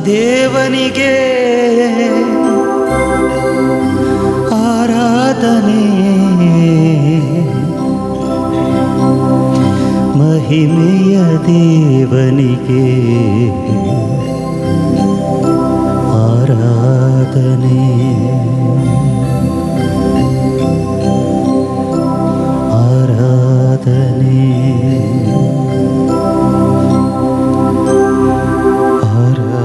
ದೇವನಿಗೆ ಆರಾಧನೆ, ಮಹಿಮೆಯ ದೇವನಿಗೆ ಆರಾಧನೆ, ಆರಾಧನೆ, ಆರಾಧನೆ.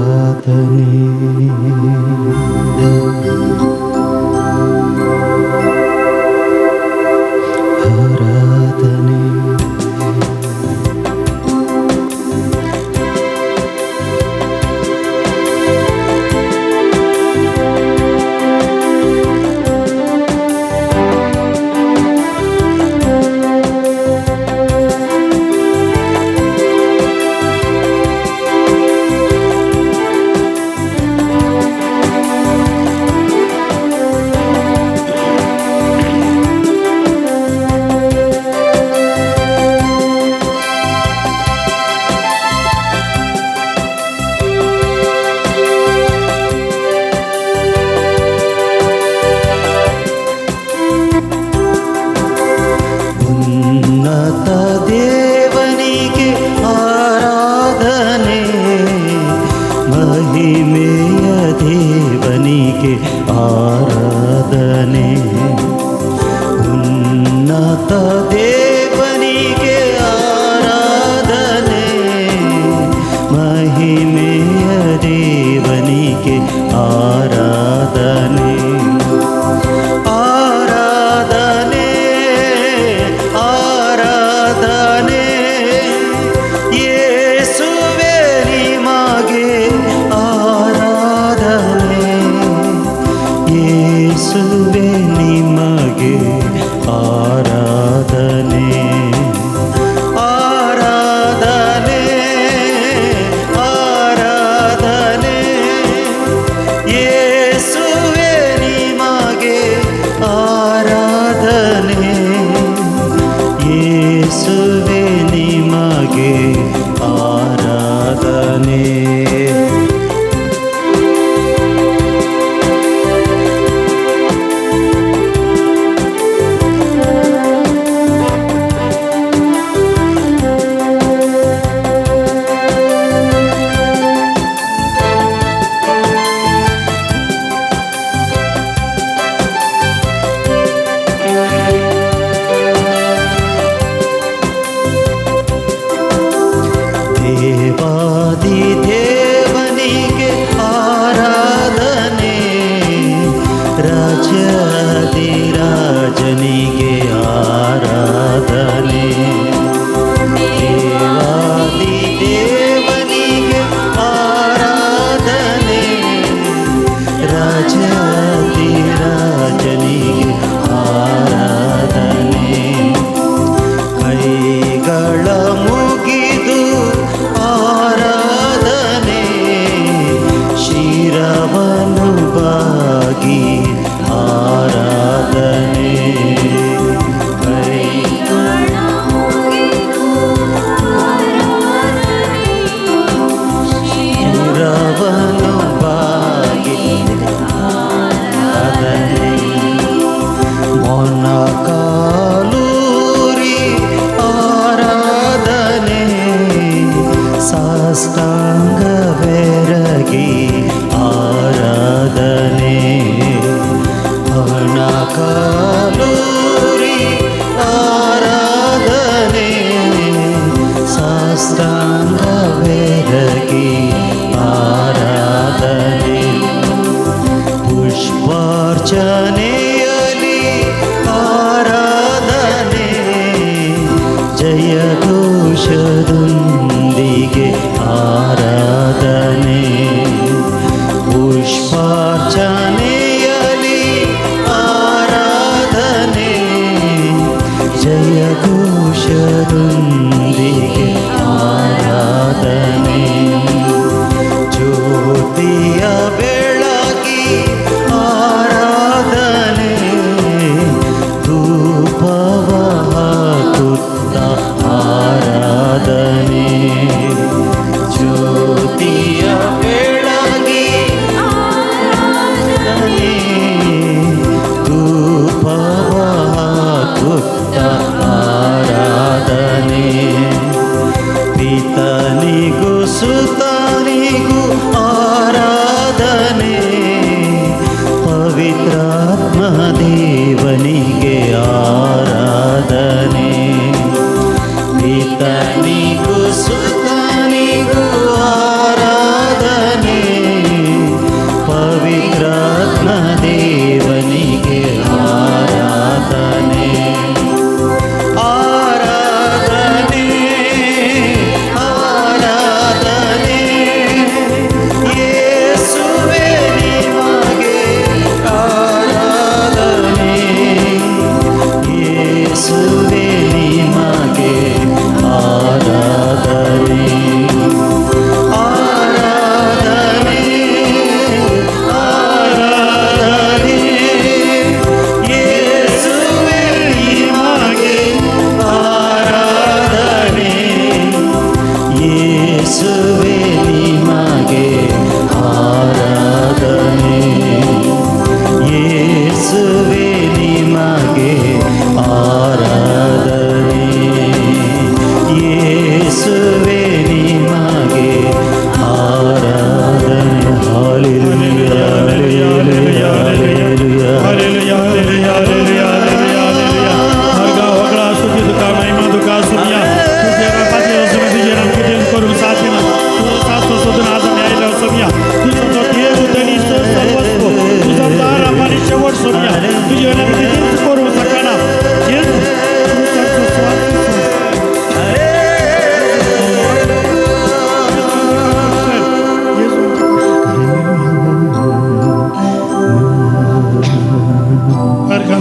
ದೇವನಿಗೆ ಆರಾಧನೆ, ಮಹಿಮೆಯ ದೇವನಿಗೆ ಆರಾಧನೆ, ಉನ್ನತ ದೇವನಿಗೆ ಆರಾಧನೆ, ಮಹಿಮೆಯ ದೇವನಿಗೆ ಆರಾಧನೆ, ಆರಾಧನೆ, ಆರಾಧನೆ. ಯೇಸುವೇ ನಿಮಗೆ ಆರಾಧನೆ, ಯೇಸುವೇ ನಿಮಗೆ ಆರಾಧನೆ, ಆರಾಧನೆ, ಆರಾಧನೆ. ಯೇಸುವೇ ನಿಮಗೆ ಆರಾಧನೆ, ಯೇಸುವೇ ನಿಮಗೆ ಆರಾಧನೆ. ದೇವಾದಿ ದೇವನಿಗೆ ಆರಾಧನೆ, ರಾಜಾದಿ ರಾಜನಿಗೆ ಆರಾಧನೆ, ದೇವಾದಿ ದೇವನಿಗೆ ಆರಾಧನೆ, ರಾಜಾದಿ ರಾಜನಿಗೆ ಆರಾಧನೆ. ಕೈಗಳ ಮುಗಿದು ಆರಾಧನೆ, ಶಿರವನ್ನು ಬಾಗಿ ಆರಾಧನೆ, ಕೈಗಳ ಮುಗಿದು ಆರಾಧನೆ, ಶಿರವನ್ನು ಬಾಗಿ ಆರಾಧನೆ, ಮೊಣಕಾಲೂರಿ ಆರಾಧನೆ, ಸಾಷ್ಟಾಂಗವೆರಗಿ ಆರಾಧನೆ, ಮೊಣಕಾಲೂರಿ ಆರಾಧನೆ, ಸಾಷ್ಟಾಂಗವೆರಗಿ ಆರಾಧನೆ, ಪುಷ್ಪಾರ್ಚನೆಯಲ್ಲಿ ಆರಾಧನೆ, ಜಯಘೋಷದೊಂದಿಗೆ ಆರಾಧನೆ, ಪುಷ್ಪಾರ್ಚನೆಯಲ್ಲಿ ಆರಾಧನೆ, ಜಯಘೋಷದೊಂದಿಗೆ ಆರಾಧನೆ, ಜ್ಯೋತಿಯ ಬೆಳಗಿ ಆರಾಧನೆ, ಧೂಪವ ಹಾಕುತ್ತ ಆರಾಧನೆ, ಜ್ಯೋತಿಯ ಬೆಳಗಿ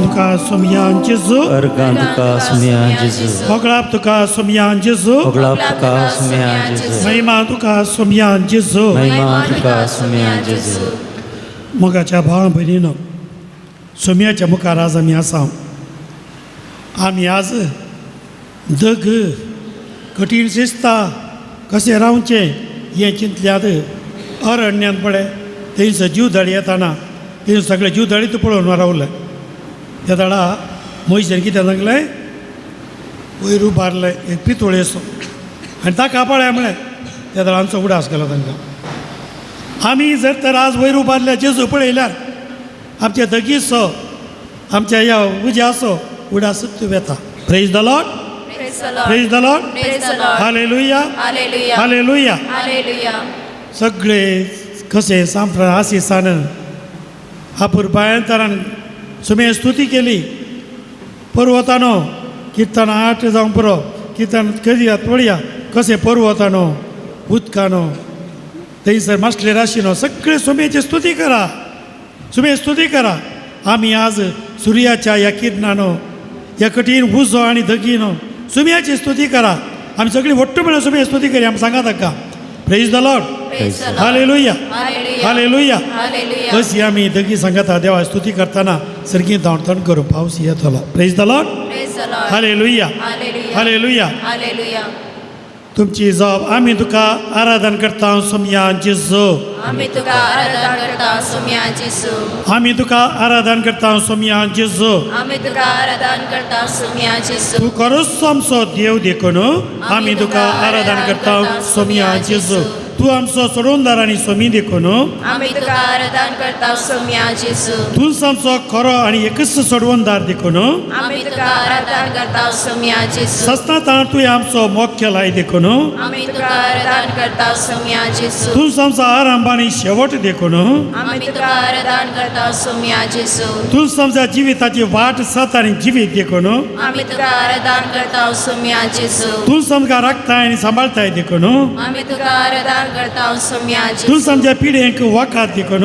अर्गान तुका सोमयान जेजू अर्गान तुका सुमयान जेजू होगळाप तुका सोमयान जेजू होगळाप तुका सुमयान जेजू महिमा तुका सोमयान जेजू महिमा तुका सुमयान जेजू मोगाच्या भावा भयणीनो सोमयाच्या मुखार आज आमी आसा आमी आज दग कठीण शिस्ता कशें रावचें हें चिंतल्यात अरण्यांत पळय थंयसर जीव धडी येताना थंय सगळे जीव धडी तूं पळोवन रावले त्या दाडा महेशान कितें सांगलें वयर उबारलें एक पितोळेसो आनी ताका पळय म्हळें त्या दाडा आमचो उडास केलो तांकां आमी जर तर आज वयर उबारल्या जेजू पळयल्यार आमच्या दगीचो आमच्या ह्या उज्याचो उडास वेता praise the Lord praise the Lord हालेलुया हालेलुया सगळे कशें सांफ्र आशिसान आपुरबायंतरान सुमे स्तुती केली पर्वतानो किर्तन 8 जावं पुरो किर्तन करिया पळया कशें पर्वतानो उदकानो थंयसर मास्टर आशिनो सगळे सुमेची स्तुती करा सुमे स्तुती करा आमी आज सुर्याच्या ह्या किरणानो ह्या कठीण उजो आनी दगीनो सुमयाची स्तुती करा आमी सगळीं वट्ट मेळून सुमे स्तुती करया आमी सांगा ताका प्रेज द लॉर्ड हालेलुया हालेलुया अशी आमी दगी सांगता देवा स्तुती करतना सारकी धांवतण करूं पावस येतलो प्रेज द लॉर्ड हालेलुया हालेलुया तुमची जॉब आमी तुका आराधन करता सोमयान जेजू आमी तुका आराधन करता सोमयान जेजू आमी तुका आराधन करता सोमयान जेजू आमी तुका आराधन करता सोमयान जेजू तू खरोच आमचो देव देखून आमी तुका आराधन करता सोमयान जेजू तू आमचो सोडवणदार आनी सोमी देखून आमी तुका आराधन करता सोमयान जेजू तूच आमचो खरो आनी एकच सोडवणदार देखून आमी तुका आराधन करता सोमयान जेजू सस्तां तुवें आमचो मोग केलाय देखून आमी तुका आराधन करता सोमयान जेजू तूच आमचो आरंभ आनी शेवट देखून आमी तुका आराधन करता सोमयान जेजू तूच आमच्या जिविताची वाट सात आनी जिवीत देखून आमी तुका आराधन करता सोमयान जेजू तूच आमकां राखताय आनी सांबाळताय देखून आमी तुका आराधन करता सोमयान जेजू तूच आमच्या पिढेक वाखात देखून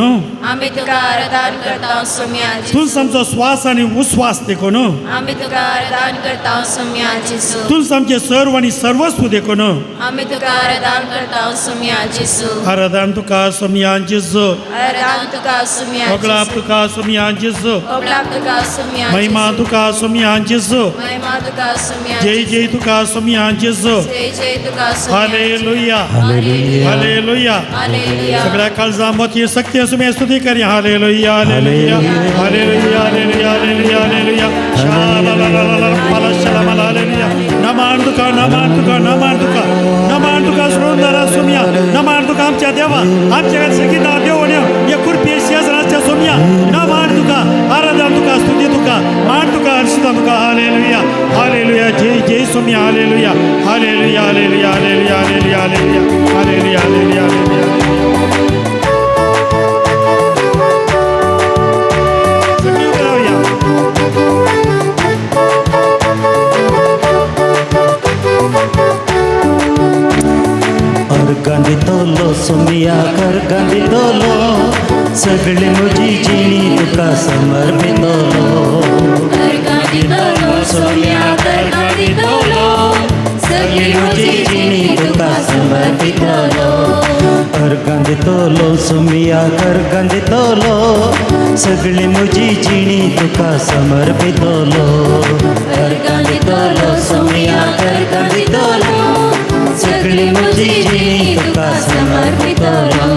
आमी तुका आराधन करता सोमयान जेजू तूच आमचो स्वास आनी उस्वास देखून आमी तुका आराधन करता सोमयान जेजू तूच आमचे सर्व आनी सर्वस्व देखून आमी तुका आराधन करता सोमयान जेजू आराधन तुका सोमयान जेजू आराधन तुका सोमयान होगळाप तुका सोमयान जेजू होगळाप तुका सोमयान महिमा तुका सोमयान जेजू महिमा तुका सोमयान जय जय तुका सोमयान जेजू जय जय तुका सोमयान हालेलुया हालेलुया हालेलुया हालेलुया सगळ्या काळजा मोती सत्य सुमे स्तुती करी हालेलुया हालेलुया हालेलुया हालेलुया हालेलुया हालेलुया शालालालाला पालशालामाला हालेलुया नमान तुका नमान तुका नमान तुका नमान तुका सोडवणदारा सोमया नमान तुका आमच्या देवा आमच्या सगळी देवण्या या कुरपी शेजराच्या सोमया नमान तुका आराधना तुका स्तुती तुका मान तुका हर्षिता तुका हालेलुया हालेलुया जय जय सोमया हालेलुया hallelujah hallelujah hallelujah hallelujah hallelujah hallelujah hallelujah हालेलुया सगळी उभी राहूया. अर्गांदितलो सोमया कर्गांदितलो सगळे म्हजी जिणी तुका समर्पितलो कर्गांदितलो सोमया कर्गांदितलो सगळे म्हजी जिणी तुका समर्पितलो अर्गांदितलो सोमया कर्गांदितलो सगळे म्हजी जिणी तुका समर्पितलो कर्गांदितलो सोमया कर्गांदितलो सगळी म्हजी जिणी तुका समर्पितलो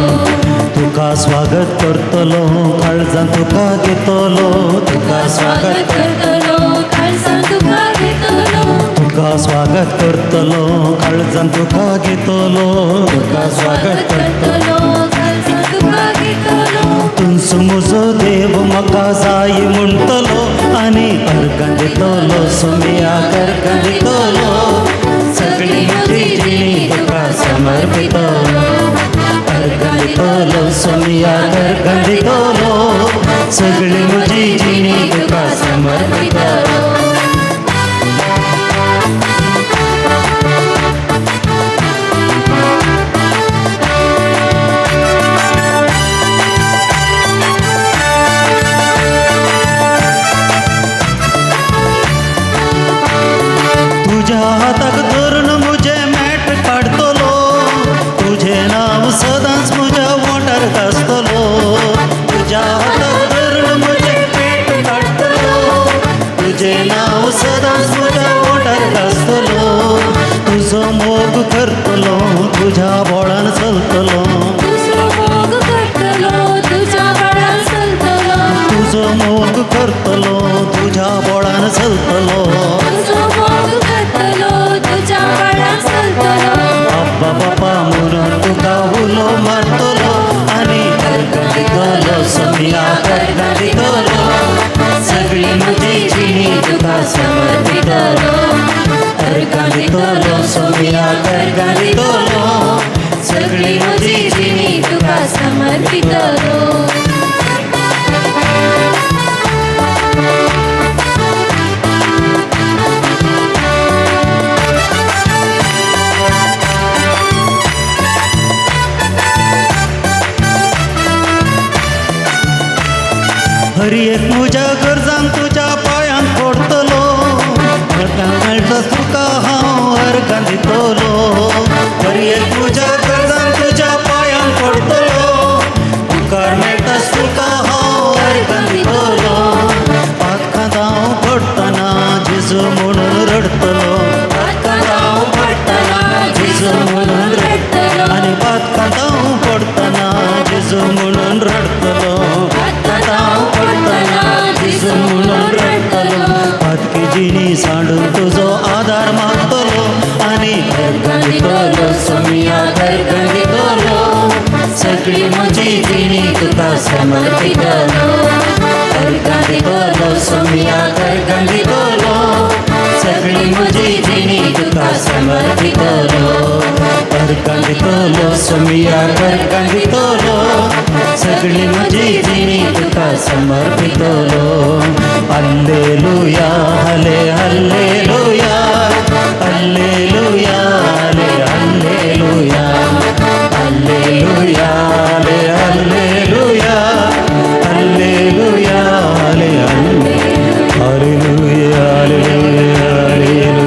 तुका स्वागत करतलो काळजां तुका घेतलो तुका स्वागत करतलो काळजां तुका घेतलो तुका स्वागत करतलो काळजां तुका घेतलो तुका स्वागत करतलो काळजां तुका घेतलो तुमचो म्हजो देव म्हाका जाय म्हणटलो आनी अर्गां दितलो सोमया अर्गां दितलो सगळी म्हजी जिणी तुका समर्पितलो अर्गां दितलो सोमया अर्गां दितलो सगळी म्हजी जिणी तुका समर्पितलो तुझे नाव सदांच म्हज्या ओंठार आसतलो तुजो मोग करतलो तुझ्या बोळान चलतलो तुझो मोग करतलो तुझ्या बळार चलतलो तुजो मोग करतलो तुझ्या बोळान चलतलो तुझो मोग करतलो तुझ्या बळार चलतलो अब्बा बापा म्हणून तुका उलो मारतलो आनी करकन दितलो सोमिया करकन दितलो सगळी म्हजी जिणी तुका समर्पितलो करकन दितलो सोमिया करकन दितलो सगळी म्हजी जिणी तुका समर्पितलो हरी एक म्हज्या गरजांक तुज्या पांयान पडतलो मेळटा तुका हांव अर्गां दितलो हरी एक म्हज्या गरजांक तुज्या पांयान पडतलो तुका मेळटास तुका हांव अर्गां दितलो पातकांत हांव पडटना जेजू म्हणून रडतलो पातकांत हांव पडटना जेजू म्हणून रडतलो आनी पातकांत हांव पडटना जेजू म्हणून रडतलो पातकांत हांव पडटना जेजू म्हणून रडतलो पातकी जिणी सांडून तुजो आदार मागतलो आनी अर्गां दितलो सोमिया अर्गां दितलो सगळी म्हजी जिणी तुका समर्पितलो अर्गां दितलो सोमिया अर्गां दितलो सगळी म्हजी जिणी तुका समर्पितलो अर्गां दितलो सोमिया अर्गां दितलो सगळी म्हजी जिणी तुका समर्पितलो हल्लेलुया हले हल्लेलुया हल्लेलुया हले हल्लेलुया हल्लेलुया हले हल्लेलुया हल्लेलुया हले हल्लेलुया हल्लेलुया हल्लेलुया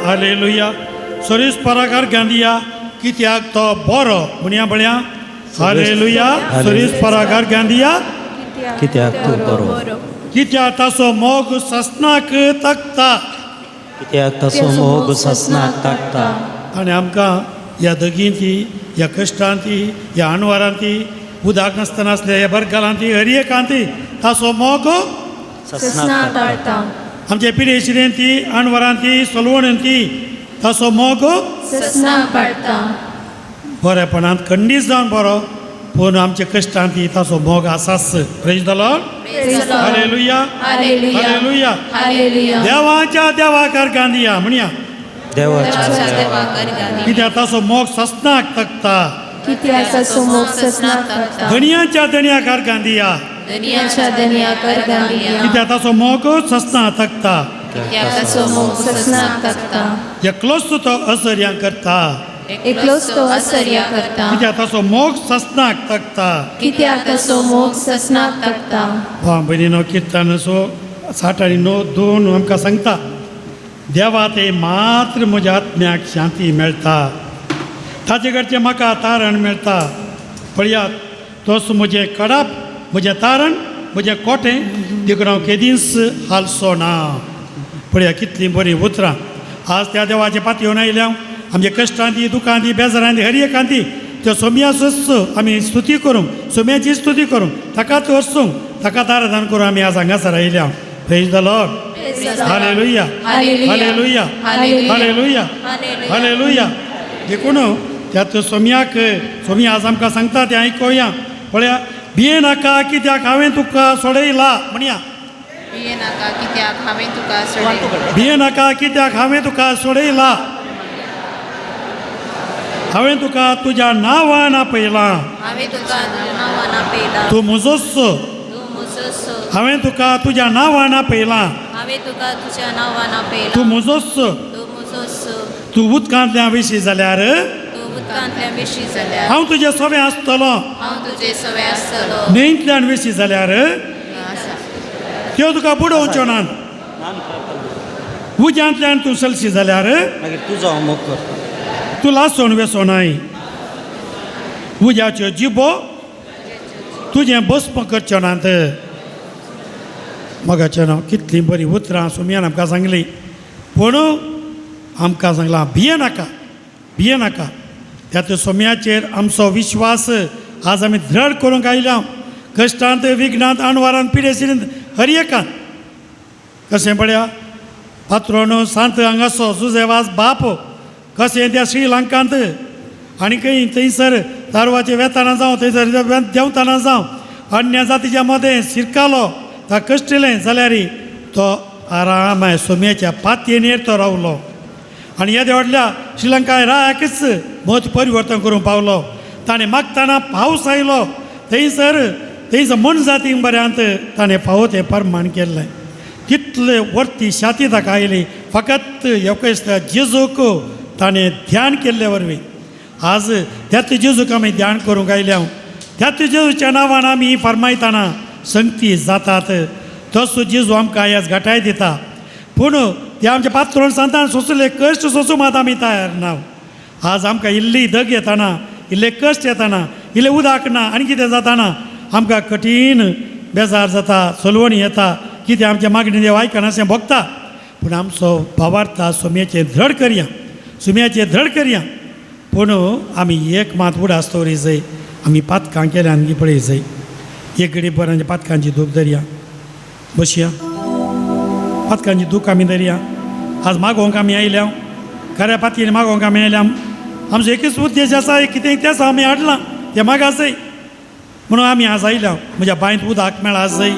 हालेलुया सरीस पराकार गांदिया कित्याक तो बरो म्हणया म्हळ्या हालेलुया सरीस पराकार गांदिया कित्याक तूं बरो कित्याक ताचो मोग ससनाक तकता कित्याक ताचो मोग ससनाक ताकता आनी आमकां ह्या दगींती ह्या कश्टांती ह्या आनवारांती उदक नासतना आसल्या ह्या बरकालांती हर एकांती ताचो मोग ससनाक ताकता आमच्या पिडेशिरेंती आनवरांती सोलवण्यांती ताचो मोग ससना पडता बरेपणांत खंडीत जावन बरो पूण आमच्या कश्टांती ताचो मोग आसाच प्रेज द लॉर्ड हालेलुया हालेलुया हालेलुया हालेलुया देवाच्या देवाकार गांदिया म्हणया देवाच्या कित्याक ताचो मोग ससनाक तकता कित्याक ताचो मोग ससना पडता धणयाच्या धणयाकार गांदिया दुनियाच्या दुनियाकर गांदिया कित्याक ताचो मोग ससना तकता कित्याक ताचो मोग ससना तकता एकलोच तो असर्यां करता एकलोच तो असर्या करता कित्याक ताचो मोग ससनाक तकता कित्याक ताचो मोग ससना तकता भाव भयणीनो किर्तन 60:9 आमकां सांगता देवा ते मात्र म्हज्या आत्म्याक शांती मेळटा ताचे कडचे म्हाका तारण मेळटा पळयात तोच म्हजें कडाप म्हजें तारण म्हजें कोटें देखून हांव केदींच हालसो ना. पळया कितलीं बरीं उतरां. आज त्या देवाचे पातयेवन येवन आयल्या आमच्या कश्टांती दुखांती बेजारांती हर एकांती त्यो सोमयाचोच आमी स्तुती करूंक सोमयाची स्तुती करूंक ताकाच वरसूंक ताकाच आराधना करूं आमी आज हांगासर आयल्या. Praise the Lord. हालेलुया हालेलुया हालेलुया हालेलुया. देखून त्यात सोमी आज आमकां सांगता तें आयकोया. पळया भिये नाका कित्याक हांवें तुका सोडयला म्हणया. भिये नाका कित्याक हांवें तुका सोडयला. भिये नाका कित्याक हांवें तुका सोडयला. हांवें तुका तुज्या नांवान आपयलां. हांवें तुका नांवान आपयलां. तूं म्हजोच. तूं म्हजोच. हांवें तुका तुज्या नांवान आपयलां. हांवें तुका तुज्या नांवान आपयलां. तूं म्हजोच. तूं म्हजोच. तूं उदकांतल्या विशीं जाल्यार तूं उदकांतल्या विशीं जाल्यार हांव तुजें सवें आसतलो. हांव तुजें सवें आसतलो. न्हंयतल्यान विशीं जाल्यार त्यो तुका बुडोवच्यो नात. उज्यांतल्यान तूं चलशी जाल्यार मागीर तुजो हांव मोग करता. तूं लासोन वेसोनाय. उज्याच्यो जिबो तुजें भस्म करच्यो नात. मोगाचें नांव कितलीं बरीं उतरां सोमयान आमकां सांगलीं. पूण आमकां सांगलां भिये नाका भिये नाका. त्यात सोमयाचेर आमचो विश्वास आज आमी दृढ करूंक आयल्या. कश्टांत विघ्नांत आनवारांत पिडेसींत हर एकांत कशें पळया पात्रोन सांत हांगासो जुजेवास बाप कशें त्या श्रीलंकांत आनीकय थंयसर दारवाचें वेताना जावं थंयसर देंवताना जावं अन्य जातीच्या मदें शिरकालो ता कश्टलें जाल्यार तो आरामाय सोम्याच्या पातयेर तो रावलो. आनी येदे व्हडल्या श्रीलंका रायाकच मत परिवर्तन करूंक पावलो. ताणें मागतना पावस आयलो थंयसर मन जातीक बऱ्यांत ताणें फावो तें परमाण केल्लें. कितले वर्ती शाती ताका आयली फकत एवकस्त्या जेजूक ताणें ध्यान केल्ले वरवीं. आज त्याच जेजूक आमी ध्यान करूंक आयल्या. त्याच जेजूच्या नांवान आमी फरमायतना संगती जातात. तसो जेजू आमकां आयज घटाय दिता. पूण ते आमच्या पात्रोन सांतान सोंसले कश्ट सोंसूं मात आमी तयार ना. आज आमकां इल्ली दग येताना इल्ले कश्ट येताना इल्लें उदक ना आनी कितें जाताना आमकां कठीण बेजार जाता सलवणी येता. कितें आमच्या मागणी देव आयकना अशें भोगता. पूण आमचो भावार्थ सोम्याचें दृढ करया सोम्याचें दृढ करया. पूण आमी एक मात उडास दवरी जाय. आमी पातकां केल्या आनी पळय जाय. एक घडी बरांच्या पातकांची दूख धरया. बसया पातकांची दूख आमी धरया. आज मागोवंक आमी आयल्या खऱ्या पातयेन मागोवंक आमी आयल्या. आमचो एकच उद्देश आसा कितें तेंच आमी हाडलां तें मागा जाय म्हणून आमी आज आयल्या. म्हज्या बांयत उदक मेळा जाय.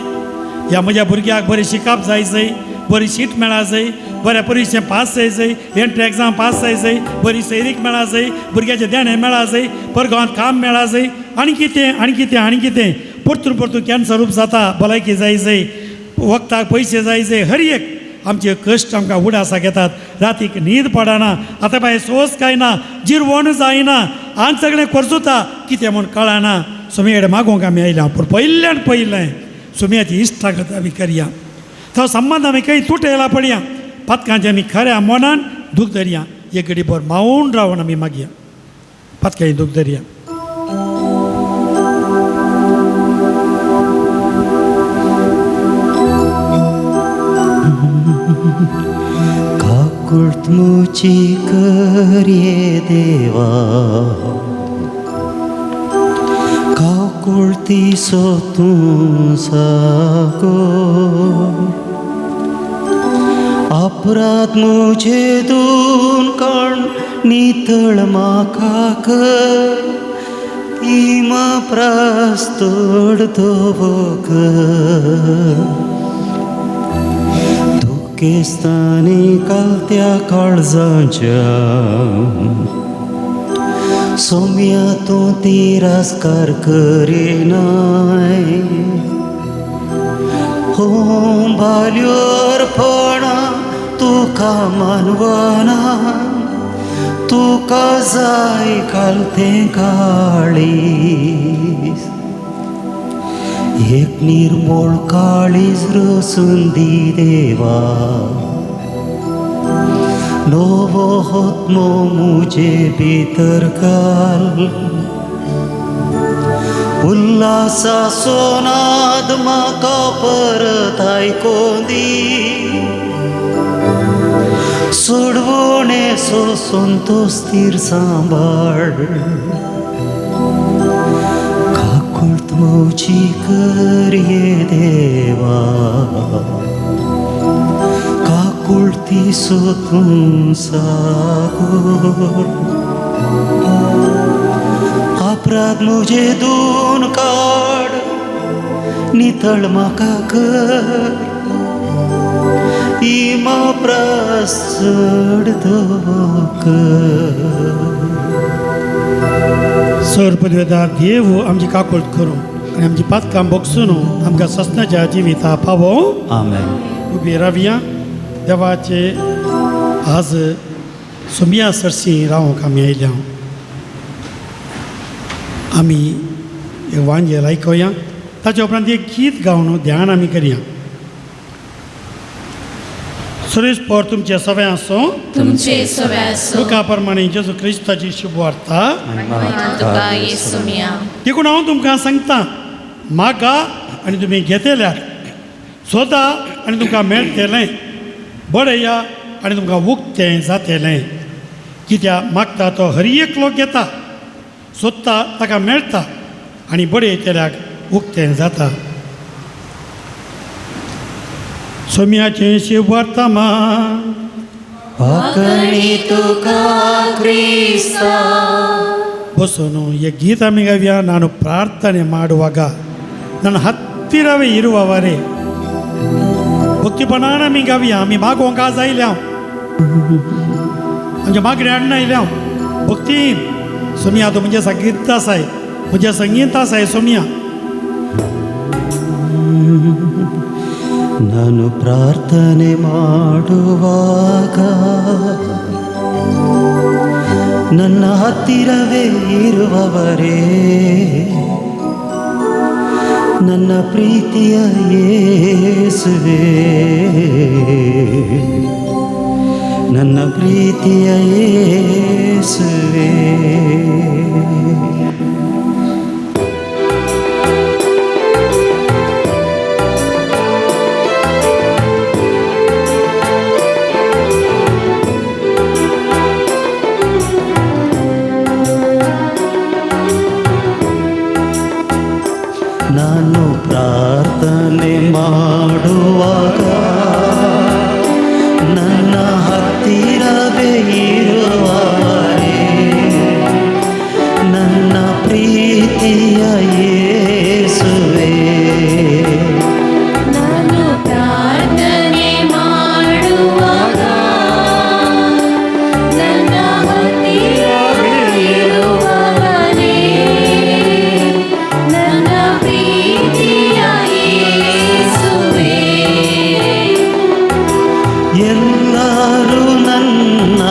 ह्या म्हज्या भुरग्याक बरें शिकप जाय जाय. बरी शीट मेळा जाय. बऱ्या परिक्षेन पास जाय जाय. एंट्री एग्जाम पास जाय जाय. बरी सैरीक मेळा जाय. भुरग्याचें देणें मेळा जाय. परगांवांत काम मेळा जाय. आनी कितें आनी कितें आनी कितें परतून कॅन्सर रूप जाता. भलायकी जाय जाय. वखदाक पयशे जाय जाय. हर एक आमचे कश्ट आमकां उडासाक येतात. रातीक न्हीद पडना. आतां बाय सोस काय ना जिरवण जायना. आनी सगळें करचुता कितें म्हूण कळना. सोम्या कडेन मागोवंक आमी आयल्या. पूण पयल्यान पयलें सोम्याची इश्टागत आमी करया. तो संबंद आमी खंय तुटयला पडया. पातकांचे आमी खऱ्या मनान दूख धरया. एक घडी भर मावून रावन आमी मागया. पातकांची दूख धरया. काकुळ्त मुची करये देवा काकुळती सो तूं सागो अपराध मुझे दून कण नितळ म्हाका कर इम प्रस्तोड धोवक केस्तांनी कालत्या काळजांच्या सोम्या तूं तिरस्कार करिनाय. हो बाल्योर फळां तुका मानवना. तुका जाय कालतें काळीज. एक निर्मळ काळीज रसून दी देवा. नवो होत्मो मुझे भितर घाल. उल्हास सोनाद माका परत ऐकोंदी सोडवणे सोसून तो स्थिर सांभाळ काकुळत मौजी करिये देवा काकुळती सोतून सागोर अपराध मुझे दून काढ नितळ माका कर इमा प्रसड सर पदवेदार देव आमची काकुळट करूं आनी आमची पातकां बगसून आमकां ससनाच्या जिविता पावो आमेन. उबी रावया देवाचे आज सोमिया सरसी रावंक आमी आयल्या आमी एक वांजेल आयकया ताचे उपरांत एक गीत गावन ध्यान आमी करया. सुरेश पौर तुमचे सगळे आसो तुमचे सवे असो तुका प्रमाणे जेजू क्रिस्ताची शुभ वार्ता महिमा तुका येसू मिया. देखून हांव तुमकां सांगता मागा आनी तुमी घेतल्यार सोदा आनी तुमकां मेळटलें बडया आनी तुमकां उक्तें जातलें कित्याक मागता तो हर एक लोक घेता सोदता ताका मेळटा आनी बडयतल्याक उक्तें जाता. सोम्याचें शिव वार्ता वाकणी तुका क्रिस्ता ಬಸ್ಸೋನು ಈ ಗೀತ ಮಿಗವ್ಯ ನಾನು ಪ್ರಾರ್ಥನೆ ಮಾಡುವಾಗ ನನ್ನ ಹತ್ತಿರವೇ ಇರುವವರೇ ಭಕ್ತಿಪಣಾನ ಮಿಗವ್ಯ मी मागोवंक आज आयल्या म्हणजे मागणे हाडना आयल्या भक्ती सोमिया तो म्हणजे संगीत आसाय म्हणजे संगीत आसाय सोमिया ನಾನು ಪ್ರಾರ್ಥನೆ ಮಾಡುವಾಗ ನನ್ನ ಹತ್ತಿರವೇ ಇರುವವರೇ ನನ್ನ ಪ್ರೀತಿಯ ಯೇಸುವೇ ನನ್ನ ಪ್ರೀತಿಯ ಯೇಸುವೇ ನಾನು ಪ್ರಾರ್ಥನೆ ಮಾಡುವಾಗ ನನ್ನ ಹತ್ತಿರವೇ ಇರುವವರೇ ನನ್ನ ಪ್ರೀತಿಯ ಯೇಸುವೇ ನಾನು ಪ್ರಾರ್ಥನೆ ಮಾಡುವಾಗ ನನ್ನ ಹತ್ತಿರವೇ ಇರುವವರೇ ನನ್ನ ಪ್ರೀತಿಯ ಯೇಸುವೇ. ಎಲ್ಲರೂ ನನ್ನ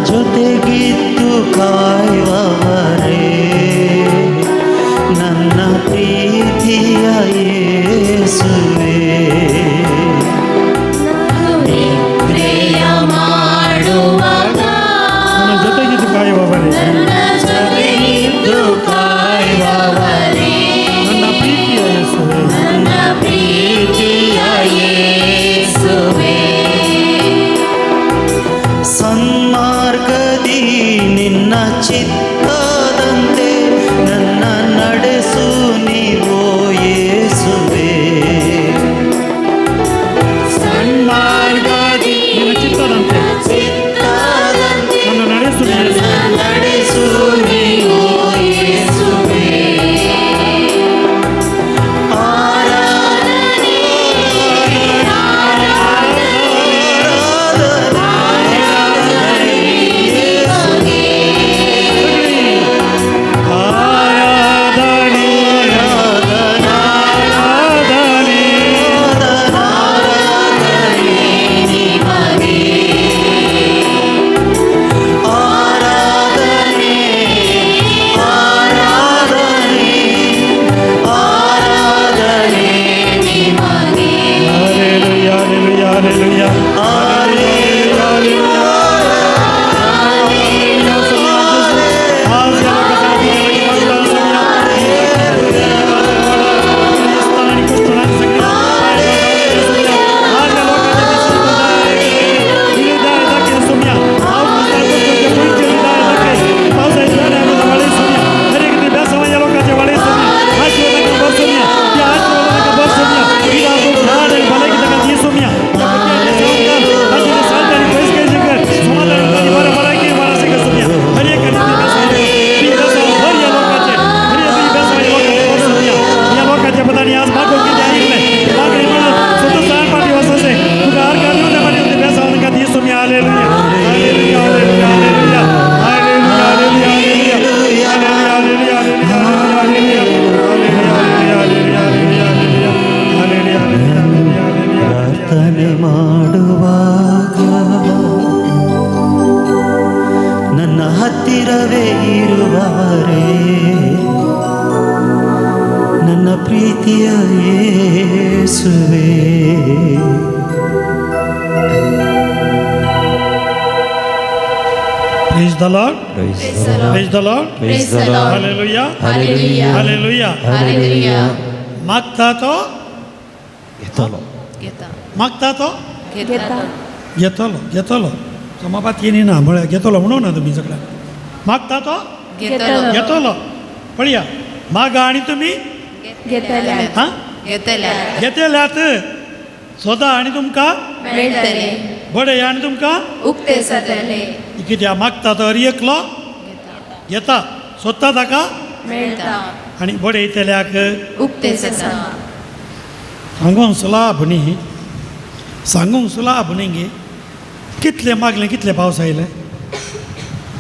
ಜೊತೆಗಿದ್ದು ಕಾಯುವವರೇ ನನ್ನ ಪ್ರೀತಿಯ ಯೇಸುವೇ ನಿದ್ರೆಯ ಮಾಡುವಾಗ ನನ್ನ ಜೊತೆಗಿದ್ದು ಕಾಯುವವರೇ ನನ್ನ ಜೊತೆಗಿದ್ದು ಕಾಯುವವರೇ ನನ್ನ ಪ್ರೀತಿಯ ಯೇಸುವೇ ನನ್ನ ಪ್ರೀತಿಯ ಯೇಸುವೇ ಸನ್ಮಾರ್ಗದಿ ನಿನ್ನ ಚಿತ್ತದಂತೆ ನನ್ನ ನಡೆಸು ನೀವೋ ಯೇಸುವೇ ಸನ್ಮಾರ್ಗದಿ ನಿನ್ನ ಚಿತ್ತದಂತೆ ಚಿತ್ತದಂತೆ ನನ್ನ ನಡೆಸು ನನ್ನ ನಡೆಸು ನೀವೋ ಯೇಸುವೇ ಆರಾಧನೆ ಆರಾಧನೆ ಆರಾಧನೆ Hallelujah, hallelujah, hallelujah. ಪ್ರಾರ್ಥನೆ ಮಾಡುವಾಗ ನನ್ನ ಹತ್ತಿರವೇ ಇರುವವರೇ ನನ್ನ ಪ್ರೀತಿಯ ಯೇಸುವೇ Praise the Lord. Praise Praise the Lord. Praise the Lord. Hallelujah. Hallelujah. Hallelujah. Hallelujah. मागता तो घेतलो घेता मागता तो घेता घेतलो समापात येणी ना म्हळ्यार घेतलो म्हणून ना तुम्ही सगळ्या मागता तो घेतलो घेतलो पळया मागा आणि तुम्ही घेतल्यात हा घेतल्यात घेतल्यात सोदा आणि तुमकां मेळटले बडय आणि तुमकां उक्ते जातले कित्याक मागता तो एकलो घेता सोदता ताका मेळटा आनी बडयतल्याक उक्ते जाता सांगूंक सुलाभ न्ही सांगूंक सुलाभ न्ही गे कितलें मागलें कितलें पावस आयले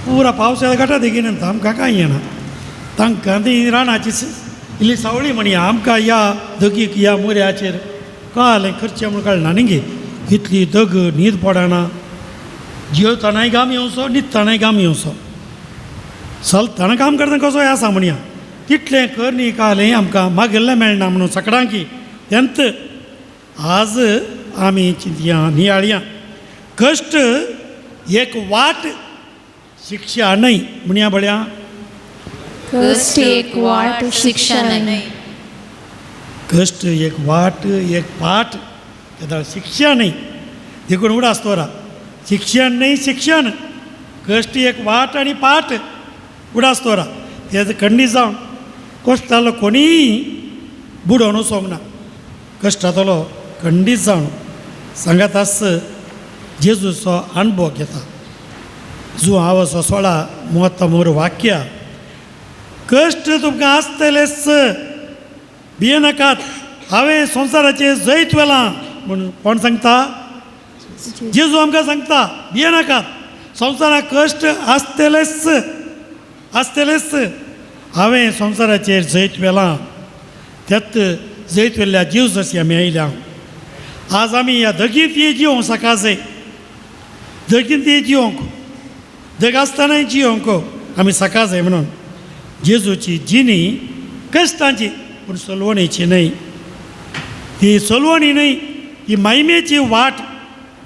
पुरा पावस आयला गटा देगीन आमकां कांय येना तांकां ती रानाची इल्ली सावळी म्हणया आमकां या दगीक या मोऱ्याचेर कळालें खर्चे म्हूण कळना न्ही गे कितली दग न्हीद पडना जेवतानाय घाम येवचो न्हिदतानाय घाम येवचो चलतना काम करतना कसोय आसा म्हणया तितलें कर न्ही कळालें आमकां मागिल्लें मेळना म्हणून सकाळांकी तेंत आज आमी चिंतया नियाळया कश्ट एक वाट शिक्षा न्हय म्हणया बळ्या कष्ट एक वाट शिक्षा नाही कश्ट एक वाट एक पाठ केदाळ शिक्षा न्हय देखून उडास तोरा शिक्षण न्हय शिक्षण कश्ट एक वाट आनी पाठ उडास तोरा तेजो खंडीत जावन कश्टालो कोणीय बुडोवन वचोंक ना कश्टातलो खंडीत जावन सांगात आस जेजूचो अणभव घेता जो हांव असो 16:33 वाक्य कश्ट तुमकां आसतलेच भियेनाकात हांवें संवसाराचेर जैत वेलां म्हणून कोण सांगता जेजू आमकां सांगता भियेनाकात संवसाराक कश्ट आसतलेच हांवें संवसाराचेर जैत वेलां तेत जैत वेल्ल्या जीव जशी आमी आयल्या आज आमी ह्या दगींत ही जिवोंक सकाळ जाय दगींत ही जिवोंक जग आसतनाय जियोंक आमी सकाळ जाय म्हणून जेजूची जिणी कश्टांची पूण सोलवणेची न्हय. ती सोलवणी न्हय, ही महिमेची वाट.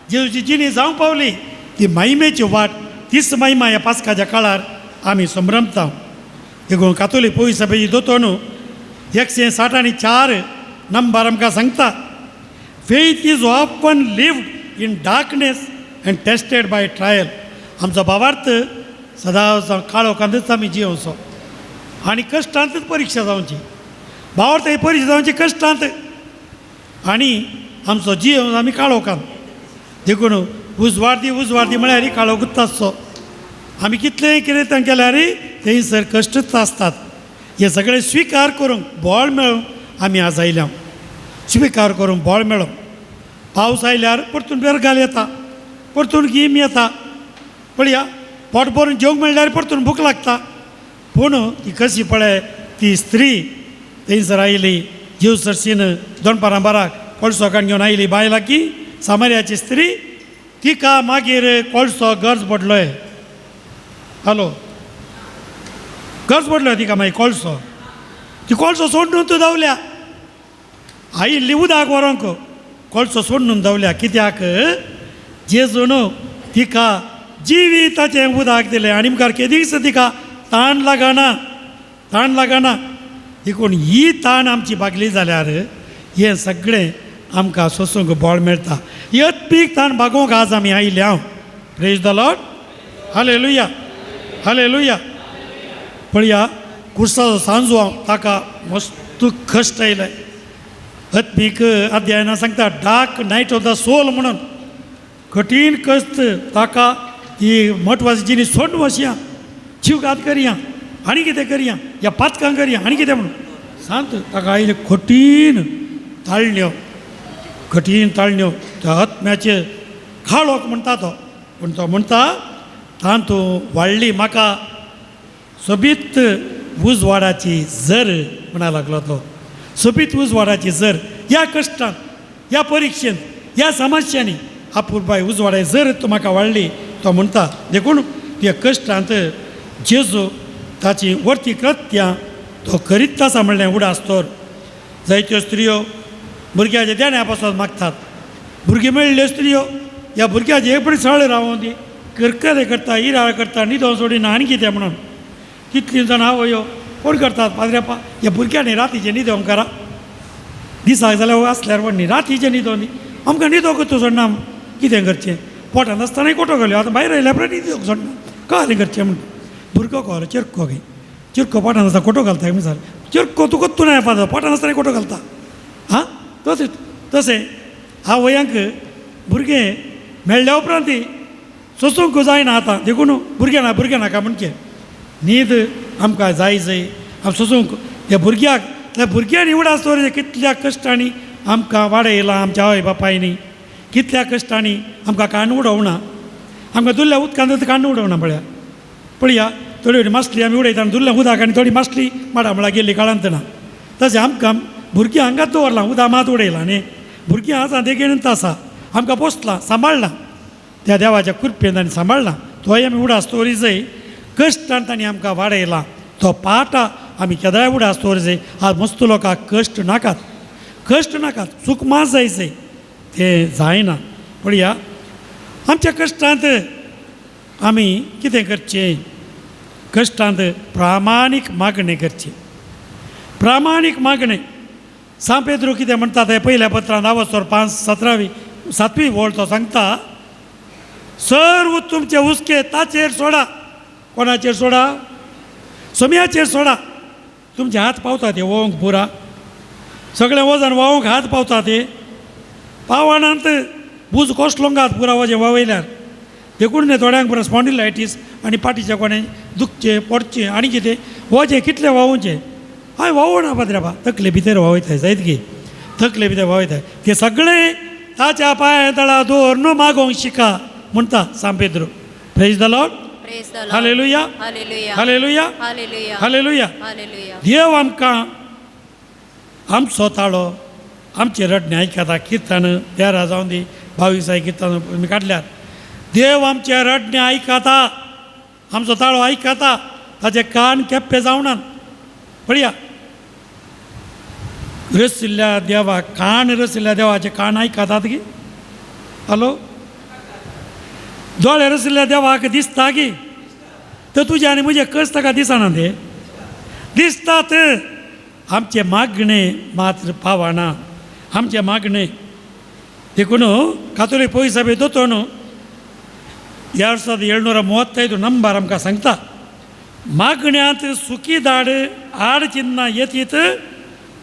जेजूची जिणी जावं पावली ती महिमेची वाट. तीच महिमा ह्या पास्काच्या काळार आमी संभ्रमता. देखून कातोलीक पवित्र सभेची दोतोर न्हू 164 नंबर आमकां सांगता, faith is often lived in darkness and tested by trial. आमचो भावार्थ सदां काळोखांतच आमी जियोवचो आनी कश्टांतच परीक्षा जावची. भावार्थ ही परीक्षा जावची कश्टांत आनी आमचो जीव आमी काळोखांत. देखून उजवाड दी म्हळ्यार काळोखूच आसचो. आमी कितलेंय कितें केल्यार थंयसर कश्टच आसतात. हे सगळे स्विकार करूंक बोळ मेळोवंक आमी आज आयल्या. स्विकार करूंक बोळ मेळो. पावस आयल्यार परतून बेरगाल येता, परतून गीम येता. पळया, पोट भरून जेवंक मेळल्यार परतून भूक लागता. पूण ती कशी पळय ती स्त्री थंयसर आयली, जीव सरशीन दोनपारां बाराक कोळसोकान घेवन आयली बायला की सामर्याची स्त्री. तिका मागीर कोळसो गरज पडलोय. हॅलो, गरज पडलो तिका मागीर कोळसो. ती कोळसो सोडून तूं धांवल्या. आयिल्ली उदक व्हरोंक कोळसो सोडून धांवल्या. कित्याक जेजून तिका जिविताचें उदक दिलें आनी मुखार केदीच तिका ताण लागना. देखून ही ताण आमची भागली जाल्यार हें सगळें आमकां सोसूंक बळ मेळटा. यत्पीक ताण भागोवंक आज आमी आयल्या. Praise the Lord. हालेलुया, हालेलुया. पळया, कुर्साचो सांजो ताका मस्त कश्ट आयले. आत्मीक अध्यायनां सांगता dark night of the soul म्हणून कठीण कश्ट ताका. ती म्हत्वाची जिणी सोडून वचया, जीवघात करया, आनी कितें करया, ह्या पातकां करया, आनी कितें म्हणून सांत ताका आयले कठीण ताळण्यो. त्या आत्म्याचे खाळोक म्हणटा तो. पूण तो म्हणटा तातूं वाडली म्हाका सोबीत उजवाडाची झर म्हणा लागलो तो. सोबीत उजवाडाची झर. ह्या कश्टांत, ह्या परीक्षेंत, ह्या समस्यांनी आपुरबाय उजवाडाची झर तूं म्हाका वाडली तो म्हणटा. देखून ह्या कश्टांत जेजू ताची वर्ती कृत्यां तो करीत आसा म्हणलें उडासतोर. जायत्यो स्त्रियो भुरग्याच्या देण्या पासून मागतात. भुरगीं मेळ्ळ्यो स्त्रियो ह्या भुरग्याची एकपडी सळ रावों दी, करकरे करता, इराळ करता, न्हिदो सोडिना, आनी कितें म्हणून. कितलीं जाणां आवयो कोण करतात पाद्रेपा ह्या भुरग्यांनी रातीचें न्हिदोवंक करा. दिसाक जाल्यार आसल्यार व्हडली रातीचें न्हिदोवन दी. आमकां न्हिदोवंक तूं सोडना. कितें करचें? पोटांत आसतनाय कोटो घाल्यो. आतां भायर आयल्या उपरांत न्हिदोवंक सोडना. कळ्ळें करचें म्हणून. भुरगो कळ्ळो चिरको घे. चिरको पोटांत आसता कोटो घालता म्हण जालें. चिरको तुका तूं नाय पाद पोटांत आसतना कोटो घालता. हां, तशें आवयांक भुरगें मेळ्ळ्या उपरांत सोसूंक जायना. आतां देखून भुरगें नाका म्हणचें. न्हीद आमकां जाय. आम सोसूंक ह्या भुरग्यांनी उडासतोर कितल्या कश्टांनी आमकां वाडयलां आमच्या आवय बापायनी. कितल्या कश्टांनी आमकां काण उडोवना. आमकां दुल्ल्या उदकांत काण उडोवना. पळया, थोडी मासली आमी उडयता दुल्ल्या उदक आनी थोडी मासली माडामळा गेली काळांत ना. तशें आमकां भुरगीं हांगाच दवरलां, उदक मात उडयलां न्ही. भुरगीं आसा देगेनंत आसा. आमकां पोसलां, सांबाळलां, त्या देवाच्या कृपेन आनी सांबाळलां. तोय आमी उडासतोरी जाय. कश्टांत तांणी आमकां वाडयलां. तो पाठ आमी केदांय उडासतोर जाय. आज मस्त लोकांक कश्ट नाकात. सूख मात जाय तें जायना. पळया, आमच्या कश्टांत आमी कितें करचें? कश्टांत प्रामाणीक मागणें करचें. प्रामाणीक मागणें. सा पेद्रू कितें म्हणटा तें पयल्या पत्रांत 7वी वळ तो सांगता, सर्व तुमचे हुस्के ताचेर सोडा. कोणाचेर सोडा? सोम्याचेर सोडा. तुमचे हात पावता ते वोवंक पुरा. सगळें वजन व्हावंक हात पावता ते पावनांत. भूज कोसलोंक हात पुरा वजें वावयल्यार. देखून थोड्यांक पुरा स्पॉन्डिलायटीस आनी पाटीच्या कोणें दुखचें पडचें आनी कितें वजें कितलें वावोवचें. हय वावना पाद्रेपा. तकले भितर वावयताय जायत गे. तकले भितर वावयताय तें सगळें ताच्या पांया तळा दवर न्हू मागोवंक शिका म्हणटा सा पेद्रू. Praise the Lord. हालेलुया, हालेलुया, हालेलुया. देव आमकां आमचो ताळो आमचे रडणे आयकता. किर्तन 13 जावन दी 22 किर्तन आमी काडल्यार देव आमचे रडणे आयकता. आमचो ताळो आयकता ताचे कान केप्पे जावनात पळया रसिल्ल्या देवा कान रसिल्ल्या देवाचे कान आयकतात गे हॅलो दोळे रसिल्ल्या देवाक दिसता गे तर तुझे आनी म्हजे कस ताका दिसना ते दिसतात आमचे मागणे मात्र पावना आमचे मागणे देखून कातोलीक पयस सभे दोतोन 2735 नंबर आमकां सांगता मागण्यांत सुखी दाड आड चिन्ना येतीत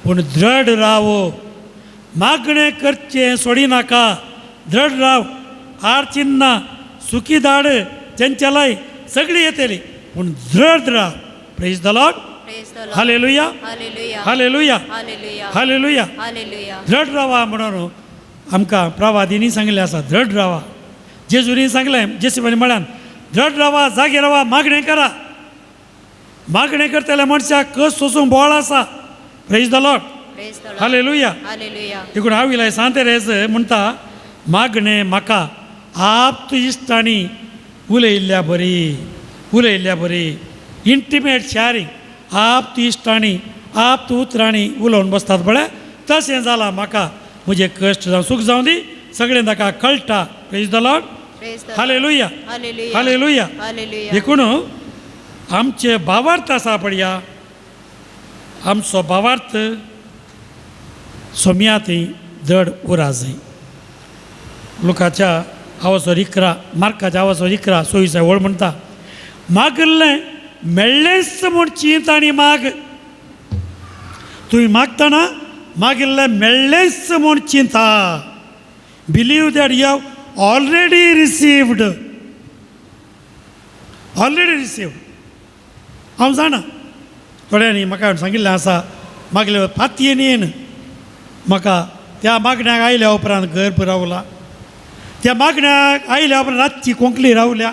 पूण दृढ रावो मागणें करचें सोडिनाका दृढ राव आड चिन्ना सुखी दाड चंचलाय सगळी येतली पूण दृढ राव praise the Lord Praise the Lord. हालेलुया Hallelujah. हालेलुया Hallelujah. हालेलुया Hallelujah. दृढ रावा म्हणून आमकां प्रवादीनी सांगलें आसा दृढ रावा जेजुनी सांगलें जेसीबानी म्हळ्यान दृढ रावा जागे रावा मागणें करा मागणें करतल्या मनशाक कस सोसूंक बोळ आसा praise the Lord Praise the Lord. हालेलुया Hallelujah. देखून हांव इलाय सांगते रेज म्हणटा मागणें म्हाका आप्त इश्टांनी उलयल्ल्या बरी इंटिमेट शेअरिंग आप्त इश्टांनी आप्त उतरांनी उलोवन बसतात पळय तशें जालां म्हाका म्हजें कश्ट जावं सूख जावं दी सगळें ताका कळटा praise the Lord Praise the Lord. हालेलुया Hallelujah. हालेलुया Hallelujah. देखून आमचे भावार्थ आसा पळया आमचो भावार्थ सोम्यातय दड उरा जाय लुकाच्या आवाजो 11 मार्काच्या आवाजो 11 सोयीचा वळ म्हणटा मागल्लें मेळ्ळेंच म्हूण चिंत आनी माग तुवें मागतना मागिल्लें मेळ्ळेंच म्हूण चिंता believe that you have already received हांव जाणा थोड्यांनी म्हाका सांगिल्लें आसा मागले पातयेन येन म्हाका त्या मागण्याक आयल्या उपरांत घर पुरावला त्या मागण्याक आयल्या उपरांत रातची कोंकली रावल्या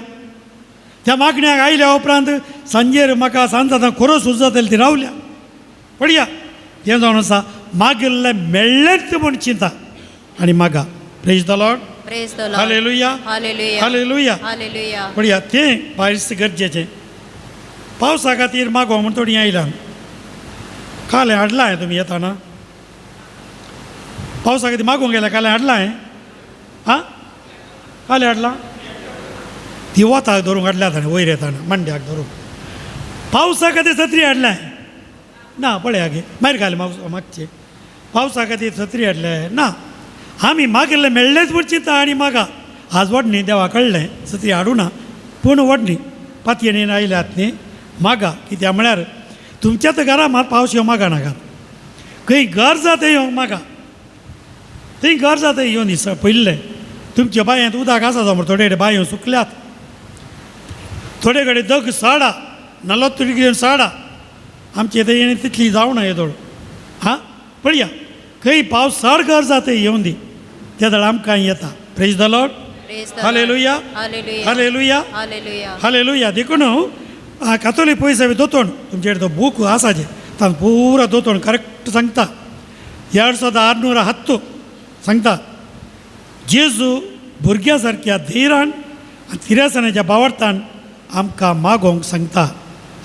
त्या मागण्याक आयल्या उपरांत सांजेर म्हाका सांजता खरो सुज जातली ती रावल्या पळया हें जावन आसा मागिल्लें मेळ्ळेंच म्हूण चिंता आनी मागा praise the Lord Praise the Lord. हालेलुया Hallelujah. हालेलुया Hallelujah. पळया तें भायस गरजेचें पावसा खातीर मागो म्हूण थोडीं आयलां कालें हाडलां हांवें तुमी येताना पावसा खातीर मागोवंक गेल्या कालें हाडलां हांवें आं कालें हाडलां ती वताक धरूंक हाडल्या ताणें वयर येताना मांड्याक धरून पावसा खातीर छत्री हाडल्या ना पळया गे मागीर घाले मागचे पावसा खातीर छत्री हाडल्या ना आमी मागिल्लें मेळ्ळेंच म्हूण चिंता आनी मागा आज वडनी देवा कळ्ळें छत्री हाडूं ना पूण वडनी पातयेन आयल्यात न्ही मागा कित्याक म्हळ्यार तुमच्याच घरा मात पावस येवं मागा नाका खंय घर जाता येवंक मागा थंय घर जाता येवन दिसा पयल्लें तुमच्या बांयांत उदक आसा समोर थोडे कडेन बांयो सुकल्यात थोडे कडेन दग साडा नाल्लो तुडकी साडा आमचे थंय तितली जावना येदोळ हां पळया खंय पावसाळ घर जाता येवन दी त्या दळ आमकां येता praise the Lord Praise the Lord. हालेलुया Hallelujah. हालेलुया Hallelujah. हालेलुया देखून कातोलीक पयस दोतोण तुमचे कडेन तो बूक आसा जे तातूंत पुरो दोतोण करेक्ट सांगता 2610 सांगता जेजू भुरग्या सारक्या धैर्यान आनी तिरासनाच्या भावार्थान आमकां मागोवंक सांगता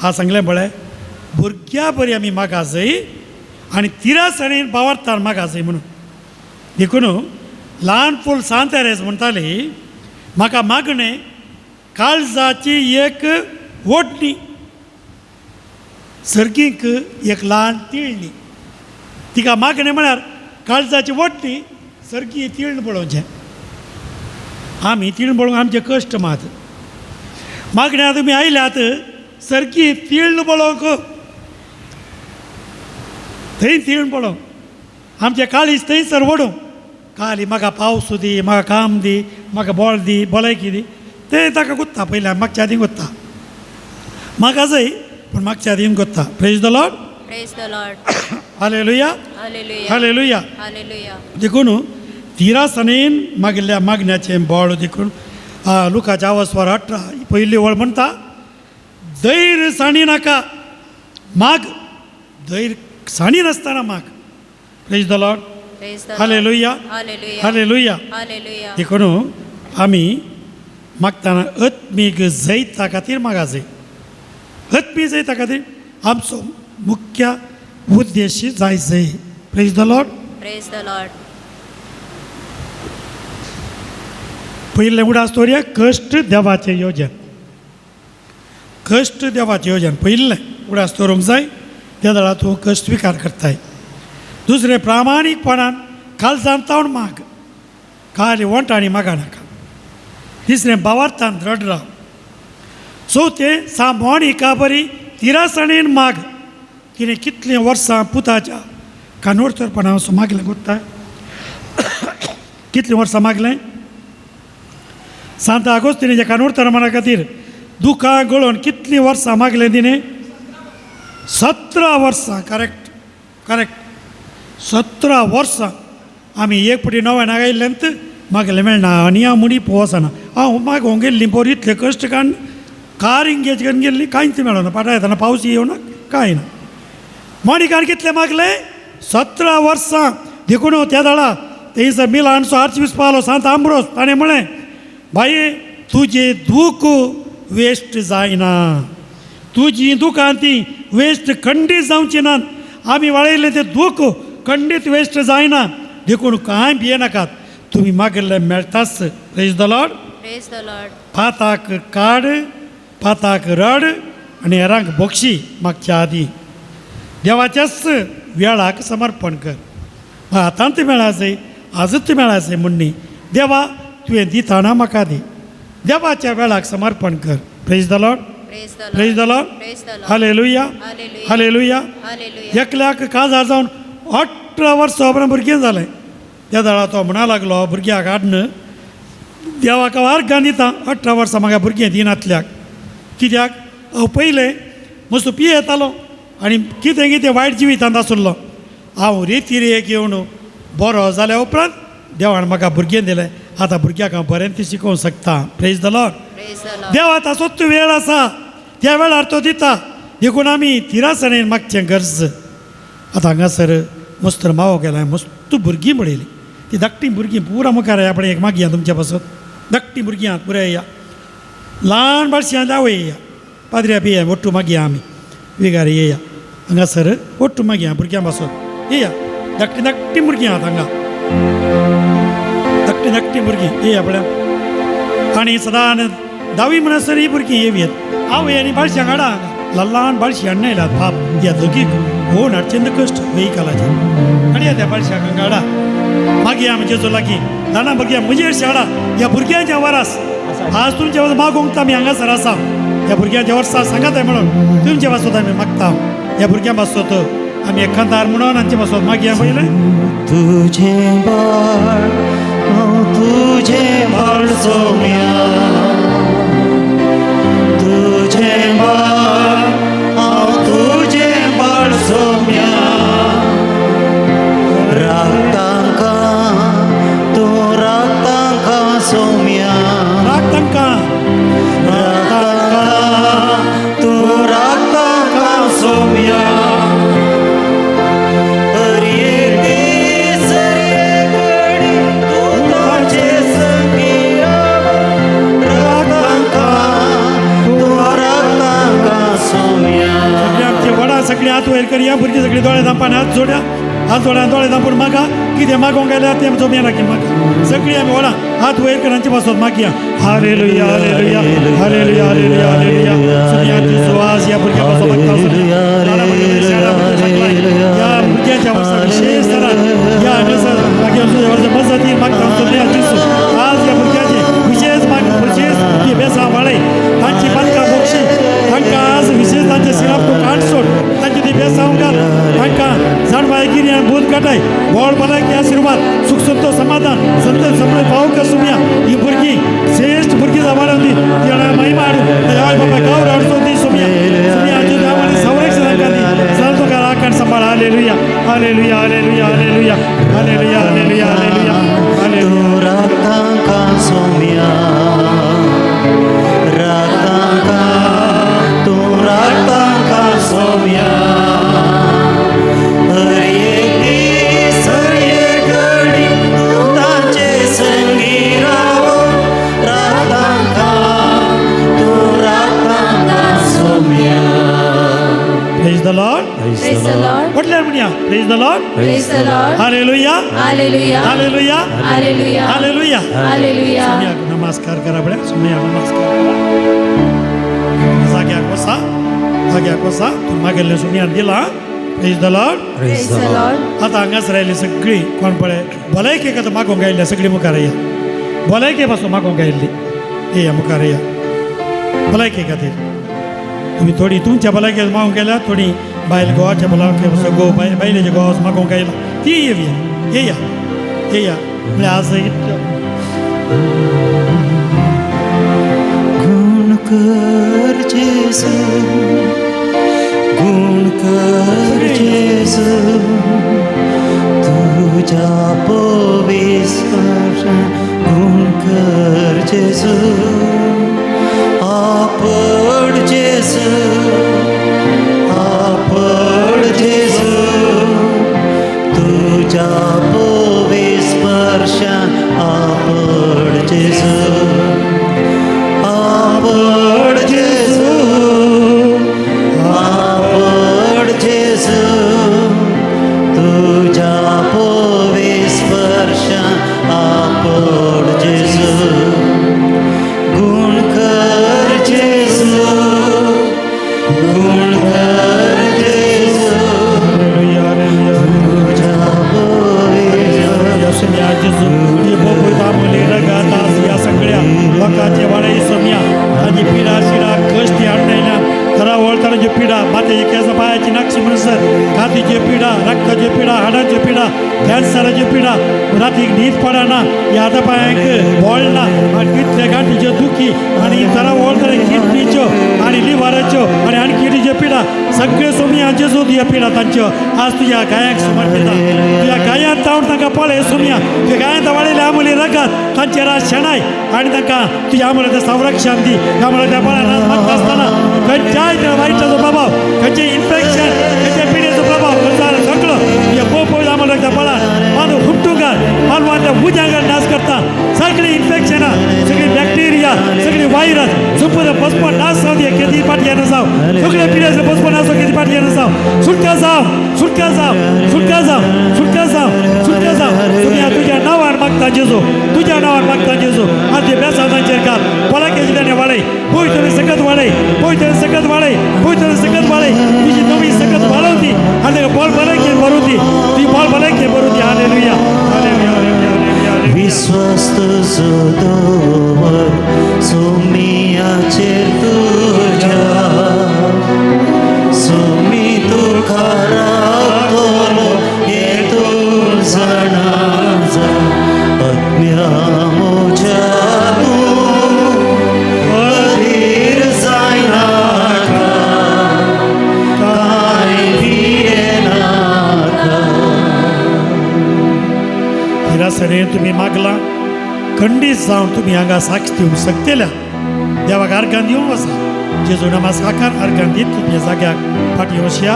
हांव सांगलें पळय भुरग्या बरी आमी मागा जाय आनी तिरासणेन भावार्थान मागा जाय म्हणून देखून ल्हान फूल सांतेरेस म्हणटाली म्हाका मागणें काळजाची एक ओडणी सर्गीक एक ल्हान तिळणी तिका मागणें म्हळ्यार काळजाची ओडणी सर्गी तिळण पळोवचें आमी तिळण पळोवंक आमचे कश्ट मात मागण्या तुमी आयल्यात सर्गी तिळण पळोवंक थंय तिळण पळोवंक आमचें काळीज थंयसर ओडूंक काली म्हाका पावस दी म्हाका काम दी म्हाका बॉल दी भलायकी दी तें ताका कोत्ता पयल्या मागच्या आदीं कोत्ता म्हाका जाय पूण मागच्या आदीन कोत्ता praise the Lord Praise the Lord. हालेलुया Hallelujah. हालेलुया Hallelujah. देखून तिरासनेन मागिल्ल्या मागण्याचें बळ देखून लुकाच्या आवाजवर 18 पयली वळ म्हणटा धैर्य साणी नाका माग धैर्य साणी नासतना माग praise the Lord Praise the Lord. हालेलुया Hallelujah. हालेलुया Hallelujah. देखून आमी मागताना अत्मीक जैता खातीर मागाजे अत्मी जैता खातीर आमचो मुख्य उद्देश जायचे. Praise the Lord. Praise the Lord. पहिले उडा आसतोऱ्या कश्ट देवाचें योजन. कश्ट देवाचें योजन पयलें उडा आसतोरूंक जाय त्या दळा तूं कश्ट स्विकार करताय. दुसरें प्रामाणीकपणान काळजान तावन माग, खाली वंटाणी मागा नाका. तिसरें भावार्थान दृढ राव. चवथें सांबाळून एकाबरी तिरासणेन माग. तिणें कितलीं वर्सां पुताच्या कानोरतरपणा वचून मागलें गुत्ताय. कितलीं वर्सां मागलें. सांत आगोस्तिनाच्या कानोरतरपणा खातीर दुखां गळोवन कितलीं वर्सां मागलें तिणें. 17 वर्सां. करेक्ट करेक्ट 17 वर्सां. आमी एक फावटी नव्यान आयिल्ल्यान मागलें मेळना आनी हांव मुडी वचना. हांव मागोवंक गेल्लीं बरी इतलें कश्ट काडून कार इंगेज करून गेल्लीं कांयच मेळना. पाटा येताना पावस येवना कांय ना. मणिकार कितलें मागलें. 17 वर्सां. देखून त्या दाळा थंयसर मिलानचो आर्चबिशप आलो सांत आंब्रोस. ताणें म्हळें बाये तुजें दूख वेस्ट जायना. तुजीं दुखां तीं वेस्ट खंडीत जावचीं नात. आमी वाडयलें तें दूख खंडीत वेस्ट जायना. देखून कांय भियेनाकात. तुमी मागलें मेळटाच. Praise the Lord. Praise the Lord. पाताक काड, पाताक रड आनी हेरांक बक्षी मागच्या आदी देवाच्याच वेळाक समर्पण कर. आतांत मेळाचें आजूच मेळाचें म्हणणी देवा तुवें दिताना म्हाका दी. देवाच्या वेळाक समर्पण कर. Praise the Lord. Praise the Lord. Praise the Lord. Praise the Lord. हालेलुया Hallelujah. हालेलुया. Hallelujah. एकल्याक काजार जावन 18 वर्सां उपरांत भुरगें जालें. त्या दाळा तो म्हणा लागलो भुरग्याक हाडन देवाक वार्गां दिता. 18 वर्सां म्हाका भुरगें दिनातल्याक. कित्याक हांव पयलें मस्त पिये येतालो आनी कितें कितें वायट जिवितांत आसुल्लो. हांव रेती रेक येवन बरो जाल्या उपरांत देवान म्हाका भुरगें दिलें. आतां भुरग्याक हांव बरें ती शिकोवंक शकता. Praise the Lord. Praise the Lord. देवा ताचोच वेळ आसा. त्या वेळार तो दिता. देखून आमी तिरासणेन मागचें गरज. आतां हांगासर मस्त मावो गेला मस्त भुरगीं म्हणयलीं. ती धाकटीं भुरगीं पुरा मुखार या. आपण एक मागया तुमच्या पासून. धाकटीं भुरगीं आहात पुराय या. ल्हान बाळशी दावय येया. पाद्र्या पिया ओट्टू मागया आमी. विगार येया हांगासर ओट्टू मागया भुरग्यां पासून. येया धाकटीं धाकटीं भुरगीं आहात हांगा. धाकटीं धाकटीं भुरगीं येया पळय. आनी सदां दावी म्हणसर ही भुरगीं येवयेत. हांव हे आनी बाळशांक हाडा हांगा. ल्हान बाळशी हाडून येयल्यात बाप. ह्या दोगीक होवन हाडचें कश्ट वेहिकलाचें. हाडया त्या बाळशांक हांगा हाडा. मागया आमी जेजू लागीं. ल्हान भुरग्यां म्हजे हरशीं हाडा. ह्या भुरग्यांच्या वरास आज तुमच्या वरास मागोवंक आमी हांगासर आसा. ह्या भुरग्यांच्या वर्सा सांगात म्हणून तुमच्या पासत आमी मागता. ह्या भुरग्यां पासत आमी एकांतार म्हणून हांचे पासत मागया पयलें. तुझे बाळ हांव तुझे बाळ सोम्या. तुझे बाळ हांव तुझे बाळ सोम्या. रागतांका तू रागतांका सोम्या. रागतांका तू रागतांका सोम्या. सगळी हात वयर कर. या भुरगीं सगळी दोळे धांपान हात जोड्या. हात जोड्या दोळे धांपून मागा. कितें मागोवंक गेल्यार तें जमया की मागा. सगळीं आमी व्हडा हात वयर कर हांचे पासत मागया. हालेलुया हालेलुया हालेलुया हालेलुया हालेलुया. सुमयाची सुवास या भुरग्या पासत मागता. या भुरग्याच्या वर्सा विशेष तरान या मजतीन मागता. आज या भुरग्याचे विशेष विशेष बेसा वाडय. तांची बांदकां बक्षी तांकां आज विशेष तांचे सिराप काड सोड. तांची ती बेसांव घाल. तांकां झाडबायगिरी आनी बोध काटाय. व्हड भलायकी आशिर्वाद सुख संतोष समाधान संतोष समृद्धी पावूंक सुमया. ही भुरगीं श्रेश्ठ भुरगीं वाडोवन दी. महिमा हाडून बाबा गांव हाडून दी सुमया. सुमया लॉर्ड Praise the Lord. म्हटल्यार म्हणया praise the Lord Praise the Lord. हालेलुया Hallelujah. हालेलुया Hallelujah. हालेलुया Hallelujah. सोम्या नमस्कार करा बड्या सोम्या नमस्कार करा जाग्याक वसा तू मागेल्ले सोम्यान दिला praise the Lord Praise the Lord. आता हांगाच राहिली सगळी कोण पळय भलायके आता मागोंक आयिल्ले सगळी मुखार या भलायके पासून मागोंक आयिल्ली या मुखार या भलायके खातीर तुम्ही थोडी तुमच्या भलायके मागोंक गेल्या थोडी बायल गोवाच्या भलायके बायलेचे गोवा मागोंक आयला ती येया म्हणजे आज गुण कर जेसू गुण कर जेसू तुझ्या पवित्र गुण कर जेसू आपण जेसू तुझ्या पवित्र आपण जेसू आपण जेसू तुझ्या पवित्र आपण जेसू गुण कर जेसू तुझ्या या सगळ्या लोकांचे वाडे सोम्या ताजी पिढा शिरा कष्टी आणलेल्या खरा वळतानाची पिढा मातेची केस पायाची नाक्षी म्हणसर खातीची पिढा रक्ताची पिढा हाडाची पिढा कॅन्सराची पिढा राती न्हीद पडना या आतां पांयांक वळना आनी कितले गांठीच्यो दुखी आनी खरा वळताना किडनीच्यो आनी लिव्हराच्यो आनी आनी किडीच्यो पिढा सगळे सोम्या जेजू ह्या पिढा तांच्यो आज तुज्या गायांक समर्पिता तुज्या गायांत जावन तांकां पळय सोम्या तुज्या गायांत वाडयल्या आमोली रगात तांचेर आज शेणाय आनी तांकां तुज्या आमोल्या संरक्षण दी आमोल्या त्या बाळांना मागता आसतना खंयच्याय वायटाचो प्रभाव खंयचें इन्फेक्शन खंयच्या पिडेचो प्रभाव खंयचो सगळो हे पळय आमोल्या त्या बाळान मानव हुट्टुकार मानवाच्या उज्यांगार नाश करता सगळी इन्फेक्शनां सगळी बॅक्टेरिया सगळी व्हायरस सुपर पचपण नाश जावन हे केदी पाटी येना जाव सगळे पिड्याचे पचपण नाश केदी पाटी येना जाव सुटका जाव सुटका जाव सुटका जाव सुटका जाव सुटका जाव तुझ्या नांवार मागता जेजू तुझ्या नांवार मागता जेजू आनी ते बेसावतांचेर घाल पळाकेची ताणें वाडय पळय तरी सकत वाडय पळय तरी सकत वाडय पळय तरी सकत वाडय तुजी नवी सकत वाडव ती आनी ताका बॉल भलायकेन भरूं दी तुजी बॉल भलायकेन भरूं दी हालेलुया हालेलुया हालेलुया विश्वस्त जोदोवर सोमियाचेर तुझ्या सोमी तू खरा तोलो हे तू जाणाजा आत्म्या मोच्या तू अधीर जायना काय भियेना हिरासने तुम्ही मागला खंडीत जावन तुम्ही हांगा साक्ष दिवंक शकतेल्या देवाक अर्गान दिवंक वचा जेजू नमस्कार अर्गान दीत तुमच्या जाग्याक फाटी वशया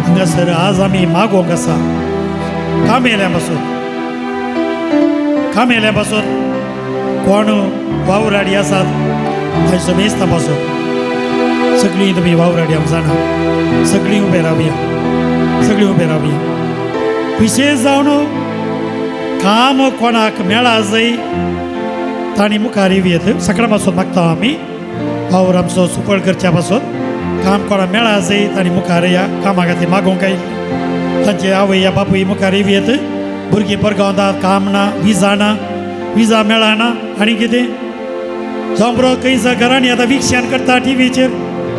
हांगासर आज आमी मागोवंक आसा कामेल्या पासून कोण वावराडी आसात थंयसर मेस्ता पासून सगळीं तुमी वावराडी आमी जाणा सगळीं उबे रावया विशेष जावन काम कोणाक मेळा जंय तांणी मुखार येत सकाळ पासून मागता आमी वावर आमचो सुपळ करच्या पासून काम कोणा मेळा जंय तांणी मुखार या कामा खातीर मागोवंक आयिल्ली तांचे आवय या बापूय मुखार येत भुरगीं परगांवतात काम ना विजा मेळना आनी कितें जावं बरो खंयसर घरांनी आतां विक्षान करता टीव्हीचेर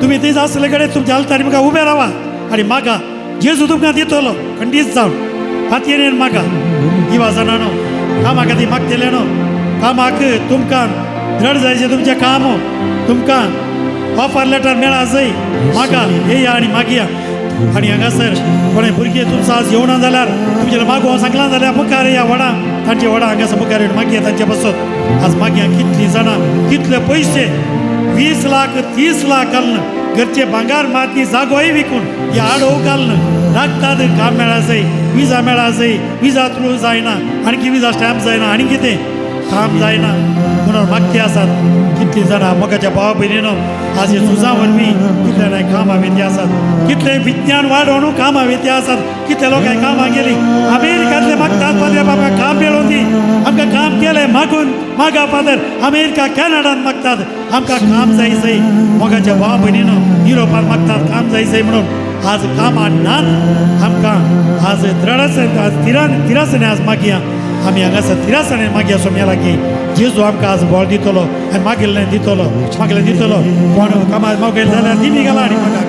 तुमी थंय आसले कडेन तुमच्या आल्तारी मुखार उबे रावा आनी मागा जेजू तुमकां दितलो खंडीत जावन फातयेन मागा किंवा जाणानो कामा खातीर मागतले न्हू कामाक तुमकां धड जायचें तुमचें काम तुमकां ऑफर लेटर मेळा जंय मागा येया आनी मागया आनी हांगासर कोणें भुरगें तुमचो आज येवना जाल्यार तुमचें मागोवंक सांगलां जाल्यार मुखार या व्हडा तांचे व्हडा हांगासर मुखार येवन मागया तांचे पासून आज मागया कितलीं जाणां कितले पयशे 20 लाख 30 लाख घालून घरचे भांगार माती जागोय विकून ह्या आडोव घालून राखतात काम मेळा जंय विजा मेळा जंय विजा थ्रू जायना आणखी विजा स्टॅम्प जायना आनी कितें काम जायना म्हणून मागते आसात कितली जाणां मोगाच्या भावा भयणीनो आज हे झुजां वरवीं कितले जाणां कामां वेती आसात कितले विज्ञान वाडोवन कामां वेती आसात कितले लोकांय कामां गेलीं अमेरिकांतले मागतात पाद्रे बाबा काम मेळोवन दी आमकां काम केलें मागून मागा फादर अमेरिका कॅनडान मागतात आमकां काम जाय सै मोगाच्या भावा भयणीनो युरोपान मागतात काम जाय सै म्हणून आज कामां नात आमकां आज तिरासने आज मागया आमी हांगासर तिरासने मागया सोम्या लागीं जेजू आमकां आज बळ दितलो आनी मागिल्लें दितलो कोण कामां मागयलें जाल्यार तिमी गेला आनी मागा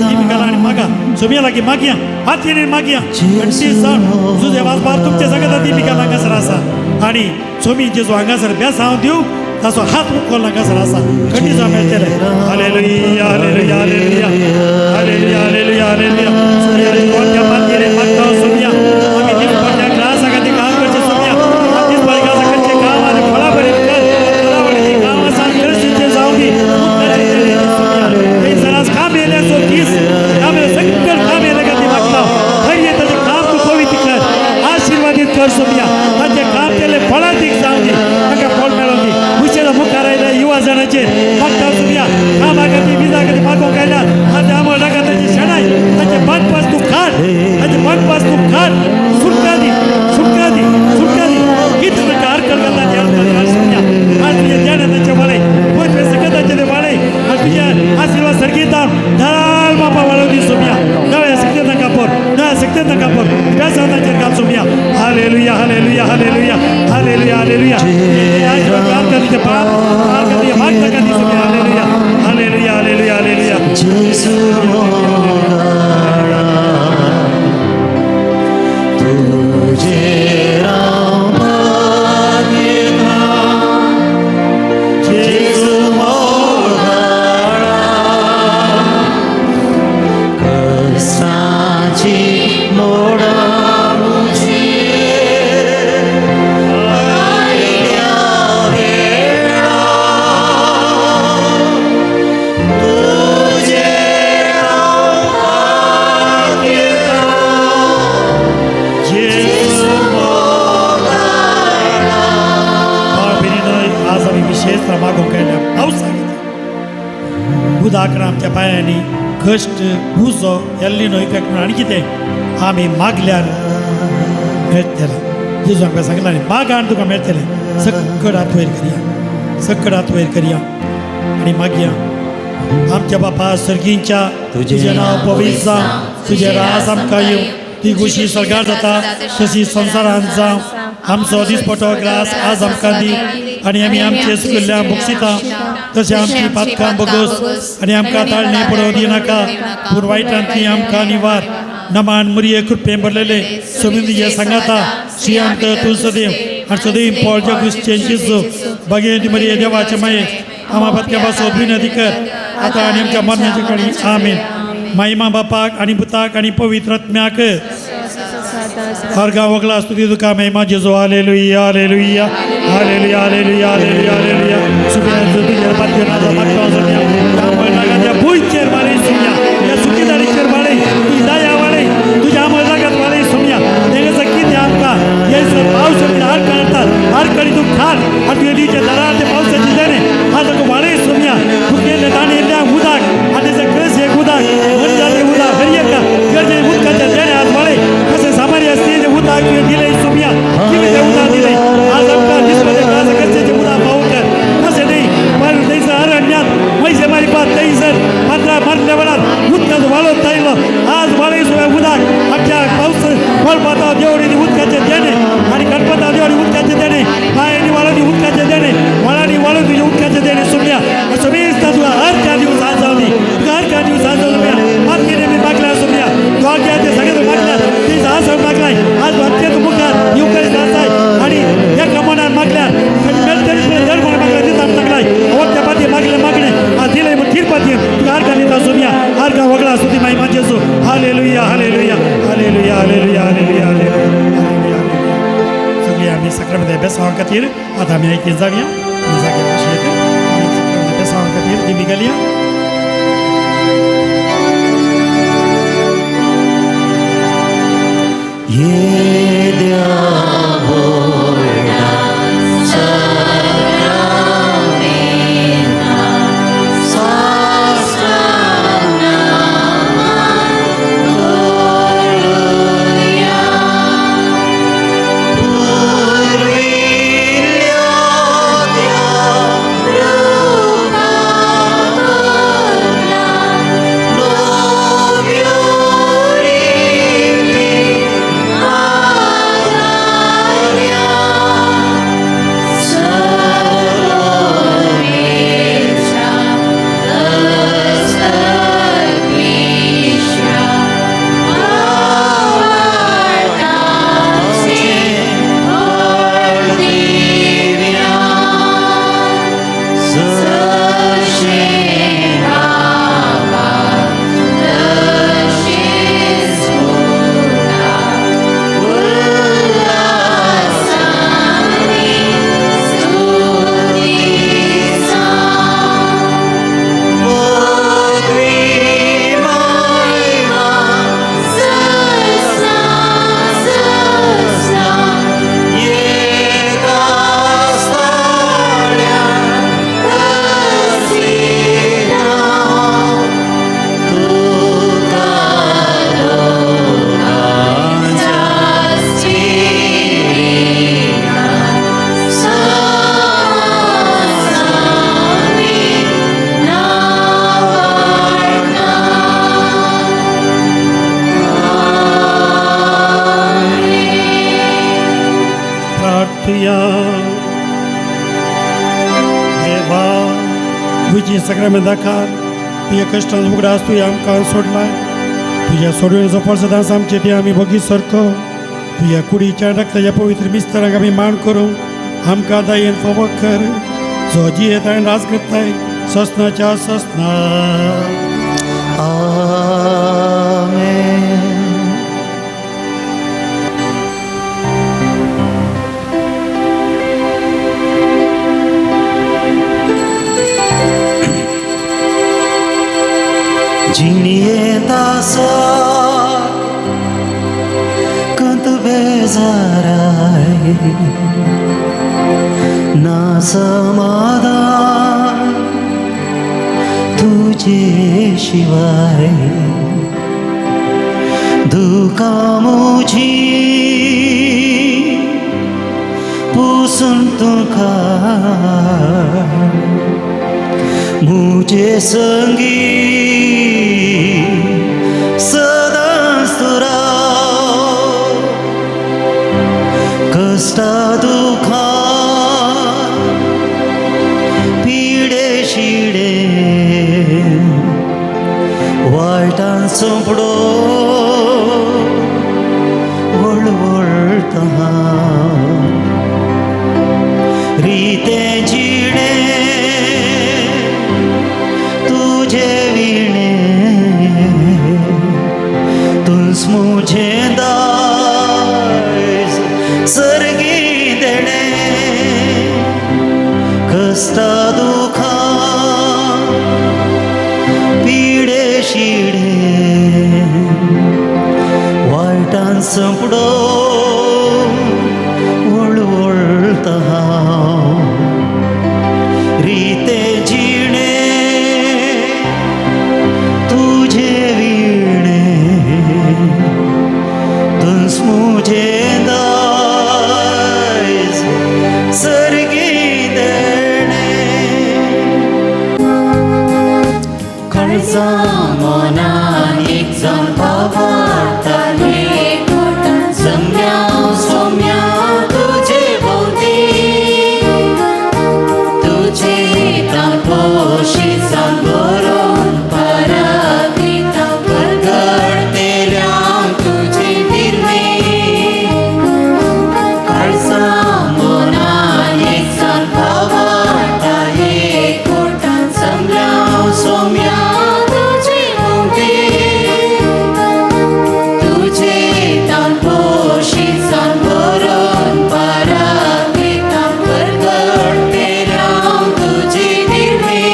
तिमी गेला आनी मागा सोम्या लागीं मागया हातीन मागया घंटी सण तुजे वाजपार तुमचे सगळे दिमिकाल हांगासर आसा आनी सोमी जेजू हांगासर बेसांव दिवं ताचो हात मुक्कोल हांगासर आसा घंटी जावं मेळटलें hallelujah hallelujah hallelujah hallelujah hallelujah hallelujah सोम्या कोणत्या मातयेन मागता सोम्या आमी दिसपट्ट्या ग्रासा खातीर काम करचें सोम्या दिसपट्ट्या ग्रासा खातीर काम आनी फळां बरीं कर फळां काम आसा कृष्णचे जावं दी थंयसर आज काम येयलें सो दीस काम येयलें सकयल काम येयलें खातीर मागता थंय ताचें काम तूं पवित्र कर आशिर्वादीत कर सोम्या ताचें काम केलें फळां दीक जावं दी ताका फळ मेळोवन दी खुशेला मुखार आयल्या युवा जणांचेर मागता सोम्या कामा खातीर विजा खातीर मागोवंक आयल्या ताचे आमोल नाका ताची शेणाय ताचे बनपास तूं काड ताचे बनपास तूं काड सुटका दी सुटका दी सुटका दी कितें ताका आरकल घालता ती आरकल घाल सोम्या आज तुजें ध्यानाचे वाडय पळय सकताचे वाडय आज तुजें आशिर्वाद सर्गीता धाल बापा वाडोवन दी सोम्या नव्या सकते ताका पोर नव्या सकते ताका पोर बेसावताचेर घाल सोम्या हालेलुया हालेलुया हालेलुया हालेलुया हालेलुया आशिर्वाद आरकल तुजे बाप आरकल तुजे माग ताका दी सोम्या हालेलुया हालेलुया हालेलुया हालेलुया जेजू मोगाळा तुझे राम मागिता जेजू मोगाळा कसाची मोडा मागोवंक आयल्या पावसाक उदक आमच्या पांयांनी कश्ट उजो येल्ली न्हय म्हणून आनी कितें आमी मागल्यार मेळटलें जेजू आमकां सांगलां न्ही मागा आनी तुका मेळटलें सक्कड हात वयर करया सक्कड हात वयर करया आनी मागया आमच्या बापा सर्गींच्या तुजें नांव पवित्र जावं तुजें रास आमकां येवं ती खुशी सरकार जाता तशी संवसारांत जावं आमचो दिसपटो ग्रास आज आमकां दी आनी आमी आमचे चुकिल्ल्या बक्षिता तशें आमची पातकां बगोस आनी आमकां ताळणी पडोवं दिनाका पूण वायटांतली आमकां निवार नमान मुरये कृपे भरलेले समितीचे सांगाता श्रीयांत तूं सदैव आनी सदैव पोळ जगुश्चेंची भगेंत मरिये देवाचे माये आमा पत्क्या बसो विनंती कर आतां आनी आमच्या मरणाचे कडी आमीन महिमा बापाक आनी पुताक आनी पवित्र आत्म्याक हरगा वगला स्तुती तुका महिमा जेजो हालेलुया हालेलुया हालेलुया हालेलुया हालेलुया हालेलुया सुबह तुझे पात्योनाचा मागता सोन्या त्यामुळे नागाच्या भुईचेर वाले सोन्या या सुखीदारीचेर वाले तुझी दया वाले तुझ्या अमल नागात वाले सोन्या तेगेचं किती आमका यायचं पावसाची हार काढतात हार काढी तू खाल आणि तुझ्या नीचे दरार ते पावसाची देणे हा तर वाले सोन्या तू केले दाणे द्या उदाक आणि त्याचं कळस एक उदाक म्हणजे उदाक हरिये का गरजे उदकाच्या देणे आज वाले कसे सामान्य असते ते उदाक दिले सोन्या किती ते उदाक दिले आज आमका दिसमध्ये काज कसे उदाक पाहूकर कसे नाही पण त्याचं अरण्यात मैसे मारी पात त्याईसर मात्र मरल्यावर उदकाचं वाळत राहिलं आज वाळे सोया उदाक आमच्या पाऊस फळ पाता देवडी उदकाचे देणे आणि गणपता देवडी उदकाचे देणे मायानी वाळणी उदकाचे देणे वळानी वाळू तुझे उदकाचे देणे सोम्या सोमेश तुला हर का दिवस आज जावली तुका हर का दिवस आज जावली मागणे मी मागला सोम्या तो आज्ञा ते सगळे मागला ते आज मागलाय आज अत्यंत मुखार येऊकरी जाताय आणि या क्रमाने मागल्या पण मेलतरी दर म्हणून मागला देतात मागलाय अवत्या पाठी मागले मागणे आज दिले मग ठीक पाठी तुका हर का देता सोम्या हर का वगळा स्तुती माई माझेसो हालेलुया हालेलुया हालेलुया हालेलुया हालेलुया हालेलुया सगळी आम्ही सक्रमध्ये अभ्यासा खातीर आतां आमी आयकीन जावया जाग्यार अशी येते सक्रमध्ये अभ्यासा खातीर दिमी घालया ये द्या तुझी सगळ्या दाखल तुझ्या कष्टांत उगडास तुवें आमकां सोडलाय तुझ्या सोडवणेचो पडसदांस आमचे ते आमी बगी सारको तुझ्या कुडीच्या रक्ताच्या पवित्र मिस्तराक आमी मान करूं आमकां दायेन फावो कर जो जी येताय राज करताय ससनाच्या ससना आमेन. जिणिये तासा कंत बेजाराय ना समाधान तुझे शिवाय दुखा मुझी पुसून तुका मुझे संगी सदांच तुरा कष्टा दुखा पिडे शिडे वायटान संपडो वळवळता रिते जिणे तुझे विणे तुस मुझे दायज सर्गी देणे कष्टा दुखा पिडे शिडे वायटान संपडो वळवळता रिते जिणे तुझे विणे तुस मुझे दायज सर्गी देणे काळजा मनान एक जण भावार्थाने सम्या सौम्या तुझे भोवती तुझे तापोशी सांगोरून पराक्रिता परगडतेल्या तुझे दिर्वे काळजा मनान एक जण भावार्थाने सम्या सौम्या तुझे भोवती तुझे तापोशी सांगोरून पराक्रिता परगडतेल्या तुझे दिर्वे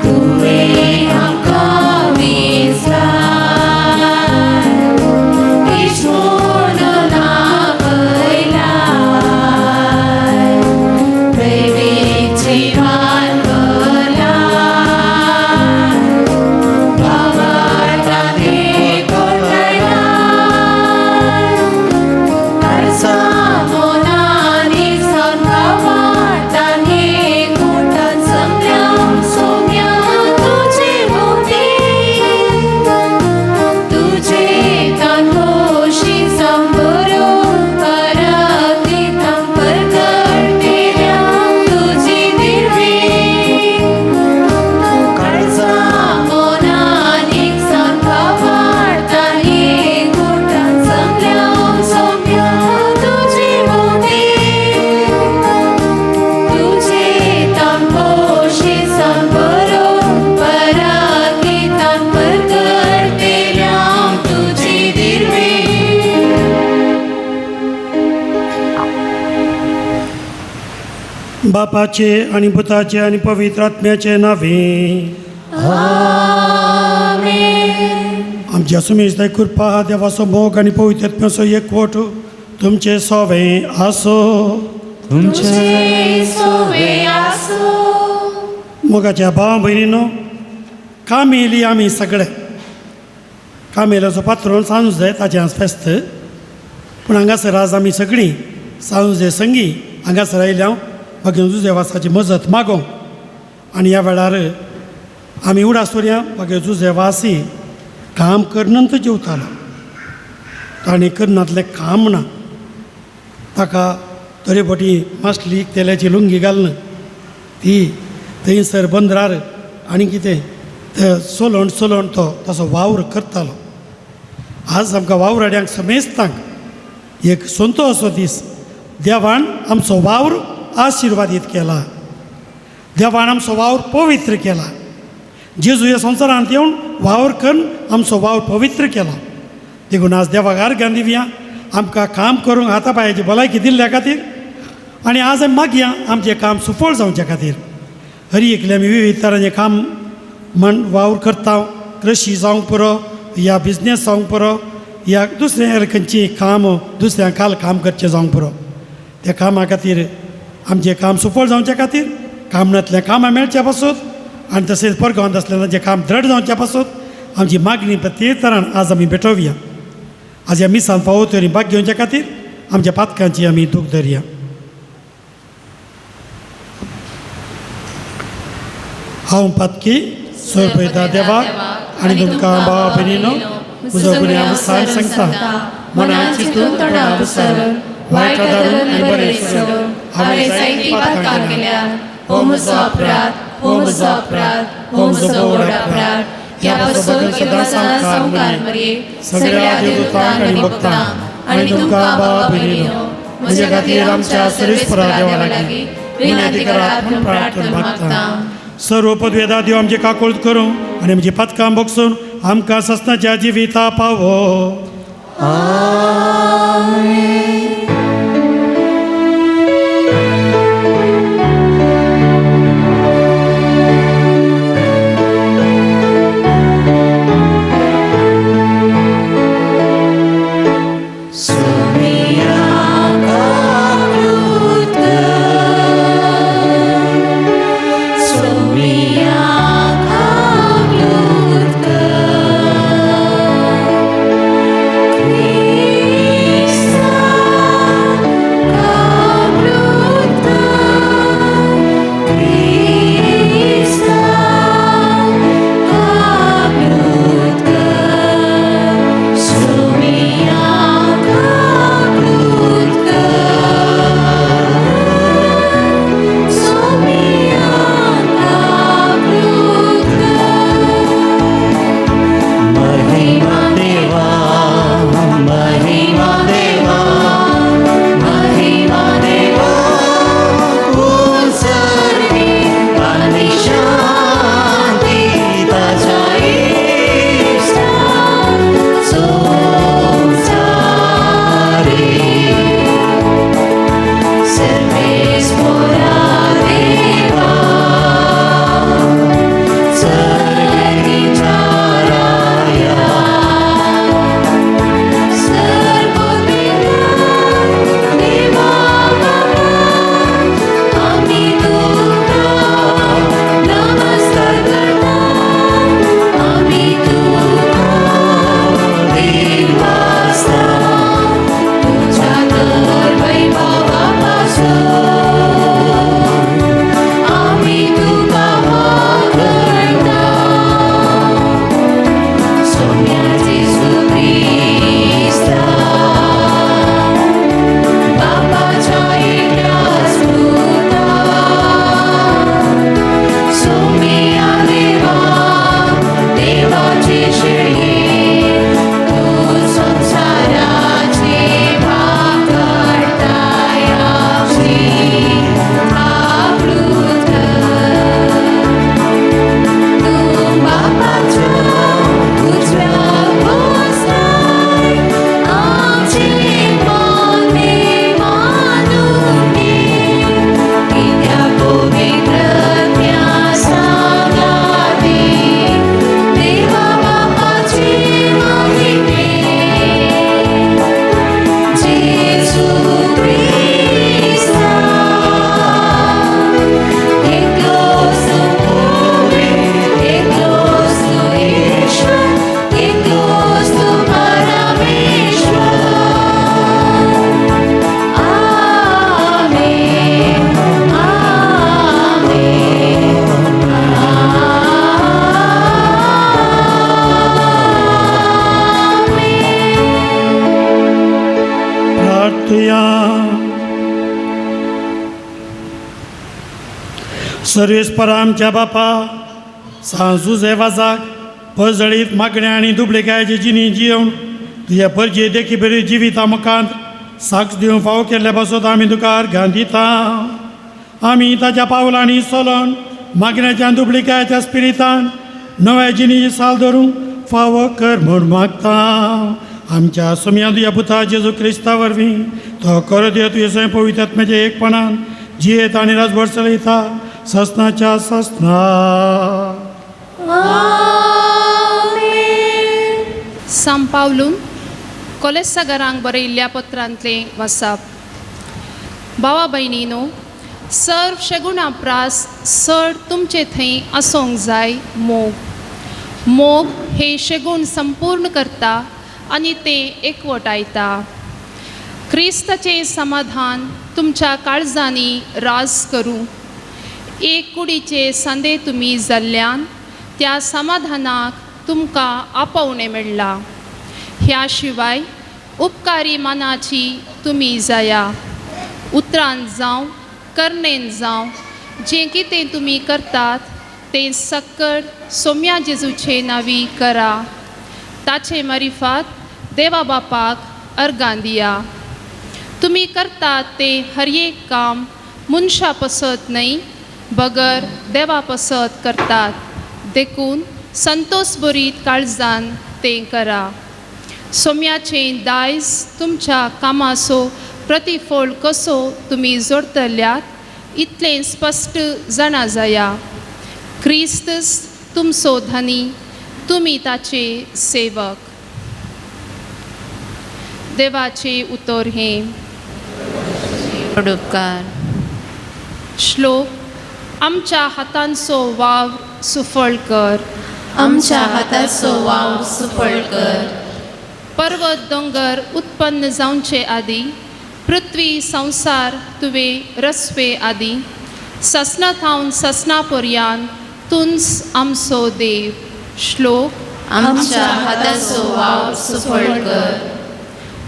तुवें आमकां विसराय इश्वोर नापयलाय प्रेमीक जिवान भरलाय भावार्थाने कोरलाय काळजा मनान एक जण भावार्थाने कोरतात सम्या सौम्या तुझे भोवती तुझे तापोशी सांगोरून पराक्रिता परगडतेल्या तुझे दिर्वे काळजा मनान एक जण भावार्थाने कोरतात सम्या सौम्या तुझे भोवती तुझे तापोशी सांगोरून पराक्रिता परगडतेल्या तुझे दिर्वे बापाचे आणि पुताचे आणि पवित्र आत्म्याचे नावे आमच्या सुमेशदाय कृपा देवाचो मोग आणि पवित्र आत्म्याचो एकवट तुमचे सोवे आसो तुमचे सोवे आसो मोगाच्या भावा भयणीनो काम येयली आमी सगळे काम येयल्याचो पात्रोन सांजूच जाय ताचें आज फेस्त पूण हांगासर आज आमी सगळीं सांजुजे संगी हांगासर आयल्या भगिनी जुजेवासाची मजत मागों आनी ह्या वेळार आमी उडासोऱ्या भगिनी जुजेवासी काम करनंत जेवतालो ताणें करनातलें काम ना ताका तरेपटी मासली तेल्याची लुंगी घालून ती थंयसर बंदरार आनी कितें थंय चलोन तो तसो वावर करतालो. आज आमकां वावराड्यांक समेस्तांक एक संतो असो दीस. देवान आमचो वावर आशिर्वादीत केला. देवान आमचो वावर पवित्र केला. जेजू ह्या संवसारांत येवन वावर करून आमचो वावर पवित्र केला. देखून आज देवाक आर्गां दिवया. आमकां काम करूंक हातापांयाची भलायकी दिल्ल्या खातीर आनी आज आमी मागया आमचें काम सुफळ जावचे खातीर. हरी एकले आमी विविध तरांचें काम म्हण वावर करता. कृशी जावंक पुरो या बिजनेस जावंक पुरो या दुसऱ्या खंयचीं काम दुसऱ्या खाल काम करचें जावंक पुरो. त्या कामा खातीर आमचें काम सुफळ जावचे खातीर कामनांतलें कामां मेळच्या पासून आनी तशेंच परगांवांत आसलेलें जें काम दृढ जावच्या पासून आमची मागणी प्रत्येक तरान आज आमी भेटोवया. आज ह्या मिसान फावो तरी भाग घेवच्या खातीर आमच्या पातकांची आमी दूख धरया. हांव पातकी सोयपयता देवाक आनी तुमकां भावा भयणीनो म्हजो गुन्यांव सांगता. मनान चिंतून तोंडां विसरून वायट धरून आनी बरें करून हांवें जायतीं पातकां केल्यात. हो म्हजो अपराध, हो म्हजो अपराध, हो म्हजो व्हड अपराध. ह्या पासून सदांच संवकार मरे सगळ्या देवदूतांक आनी भक्तांक आनी तुमकां भावा भयणीनो म्हजे खातीर आमच्या सर्वेस्परा देवा लागीं विनंती करात म्हूण प्रार्थना मागता. सर्व पदवेदा देव आमची काकूळ करूं आनी आमची पातकां भोगसून आमकां सस्नाच्या जिविता पावो. Krishna सर्वेस्परा आमच्या बापा सांजू जेवाजाक पजळीत मागण्या आनी दुबळेकायचे जिनी जिवन तुझ्या परजे देखी बरी जिवीत आमकां साक्ष दिवंक फावो केल्ल्या पासत आमी तुका अर्घां दिता. आमी ताच्या पावलांनी चलोन मागण्याच्या दुबळेकायच्या स्पिरितान नव्या जिणेची साल धरूंक फावो कर म्हूण मागता. आमच्या सोम्या तुझ्या पुता जेजू क्रिस्ता वरवीं तो करत यो तुझे सय पवित्र आत्म्याचे एकपणान जियेत आनी राजभर चलयता ससनाच्या ससना. सांत पावलून कोलेसागरांक बरयल्ल्या पत्रांतलें वाचप. भावा भयणीनो, सर्व शेगुणा प्रास चड तुमचे थंय आसूंक जाय. मोग हे शेगूण संपूर्ण करता आनी तें एकवटायता. क्रिस्ताचें समाधान तुमच्या काळजांनी राज करूं. एक कुडीचे सांदे तुमी जाल्ल्यान त्या समाधानाक तुमकां आपोवणें मेळ्ळां. ह्या शिवाय उपकारी मानाची तुमी जाया. उतरान जावं कर्णेन जावं जें कितें तुमी करतात तें सक्कड सोम्या जेजूचे नांवी करा. ताचे मारिफात देवा बापाक अर्घां दिया. तुमी करतात तें हर एक काम मनशा पसत न्हय, बगर देवा पसत करतात. देखून संतोष बरीत काळजान तें करा. सोम्याचें दायज तुमच्या कामाचो प्रतिफळ कसो तुमी जोडतल्यात इतलें स्पश्ट जाणा जाया. क्रिस्तस तुमचो धनी, तुमी ताचे सेवक. देवाचे उतर हें उपकार. श्लोक. आमच्या हातांचो वाव सुफळ कर. आमच्या हाताचो वाव सुफळ कर. पर्वत दोंगर उत्पन्न जावचे आदी, पृथ्वी संसार तुवें रचवे आदी, ससना थावन ससना पर्यान तुंच आमचो देव. श्लोक. आमच्या हाताचो वाव सुफळ कर.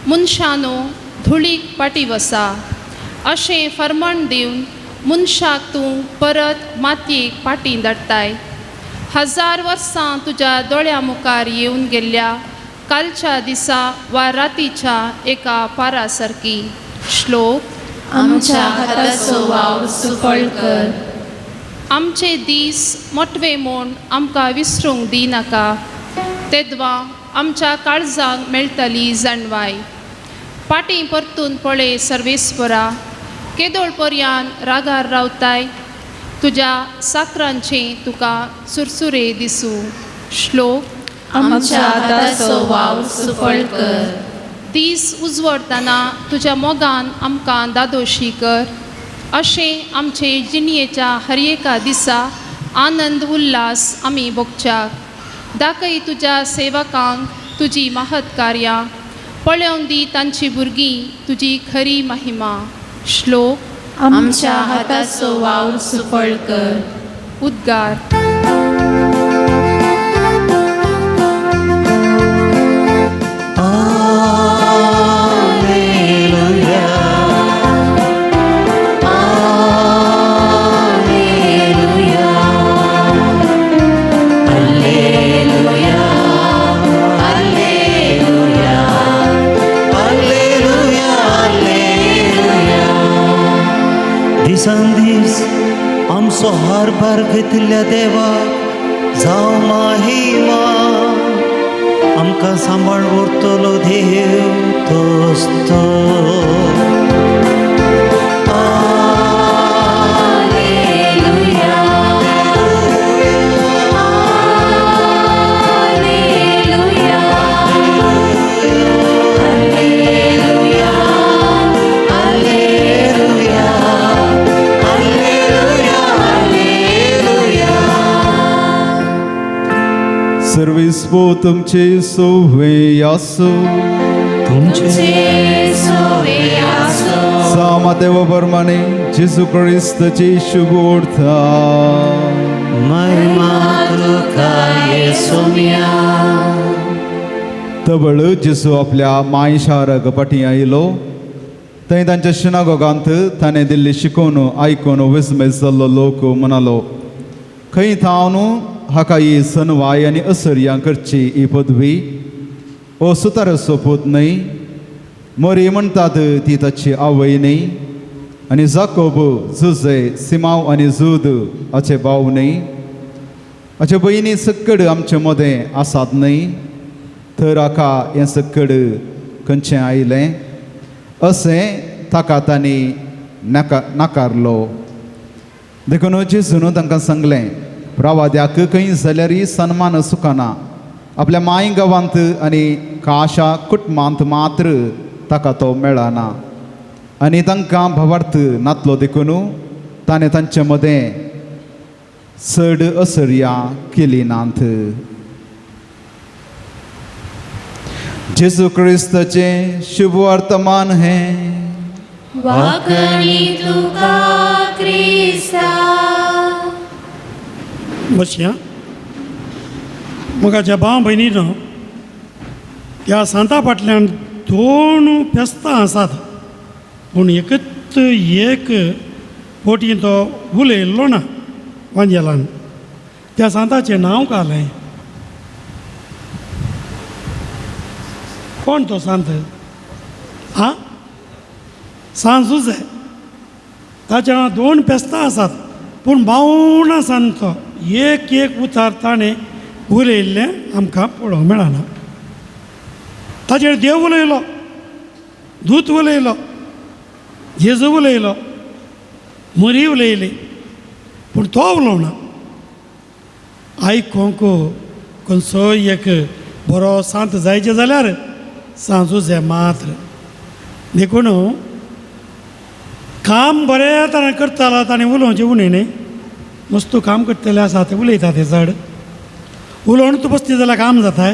मनशानो धुळीक पाटी वसा अशें फर्मण दिवन मनशाक तूं परत मातयेक पाटी धाडटाय. 1000 वर्सां तुज्या दोळ्या मुखार येवन गेल्ल्या कालच्या दिसा वा रातीच्या एका पारा सारकी. श्लोक. आमच्या हाताचो वाव सुफळ कर. आमचे दीस मोटवे म्हूण आमकां विसरूंक दिनाका. तेदवा आमच्या काळजांक मेळटली जाणवाय. पाटी परतून पळय सर्वेस्परा, केदोळ पर्यान रागार रावताय. तुज्या साकरांचें तुका सुरसुरे दिसूं. श्लोक. आमच्या हाताचो वाव सुफळ कर. दीस उजवडतना तुज्या मोगान आमकां दादोशी कर. अशें आमचे जिणयेच्या हर एका दिसा आनंद उल्हास आमी भोगच्याक. दाखय तुज्या सेवकांक तुजी महत् कार्यां. पळोवन दी तांची भुरगीं तुजी खरी महिमा. श्लोक. आमच्या हाताचो वाव सुफळ कर. उद्गार. दिसांदीस आमचो हारभार घेतिल्ल्या देवाक जावं महिमा. आमकां सांबाळ उरतलो देव तोच तो. सर्विस्पो तुमचे सोवे आसो. सामादेव परमाने जेजू क्रिस्ताची शुभ उर्था. महिमा तुका येसुम्या. तबळ जेजू आपल्या मायशार गपाटी आयलो थंय तांच्या शिनागोगांत ताणें दिल्ली शिकोवन आयकून विस्मेज जाल्लो लोक म्हणालो, खंय थांवन हाका ही सनवाय आनी असर्यां करची ही पदवी ओ सुतार सोपूत न्हय. मोरी म्हणटात ती ताची आवय न्हय, आनी जाकोब जुजे सिमाव आनी जूद हाचे भाव न्हय. हाचे भयणी सक्कड आमचे मदें आसात न्हय, तर हाका हें सक्कड खंयचें आयलें अशें ताका तांणी नाकारलो. देखून जेजून तांकां सांगलें, प्रवाद्याक खंय जाल्यारय सन्मान सुखाना, आपल्या माय गांवांत आनी काशा कुटुंबांत मात्र ताका तो मेळना. आनी तांकां भावार्थ नातलो देखून ताणें तांचे मदें चड असर्यां केली नात. जेजू क्रिस्ताचें शुभ वर्तमान हें. वाकणी तुका क्रिस्ता. बसया. मुगाच्या भाव भयणीनो, ह्या सांता फाटल्यान 2 फेस्तां आसात, पूण एकच एक फावटी तो उलयल्लो ना वांजेलान. त्या सांताचें नांव कालें. कोण तो सांत? सांत जुजे. ताच्या 2 फेस्तां आसात, पूण बावणा सांत तो एक उतार ताणें उलयल्लें आमकां पळोवंक मेळना. ताचेर देव उलयलो, दूत उलयलो, जेजू उलयलो, मरी उलयली, पूण तो उलोवना. आयकोंक खंयचो एक बरो सांत जायचे जाल्यार सांत जुजे मात्र. देखून काम बरें तरेन करतालो ताणें उलोवचें उणें न्ही. मस्त काम करतले आसा ते उलयता ते चड. उलोवन तूं बसती जाल्यार काम जाता.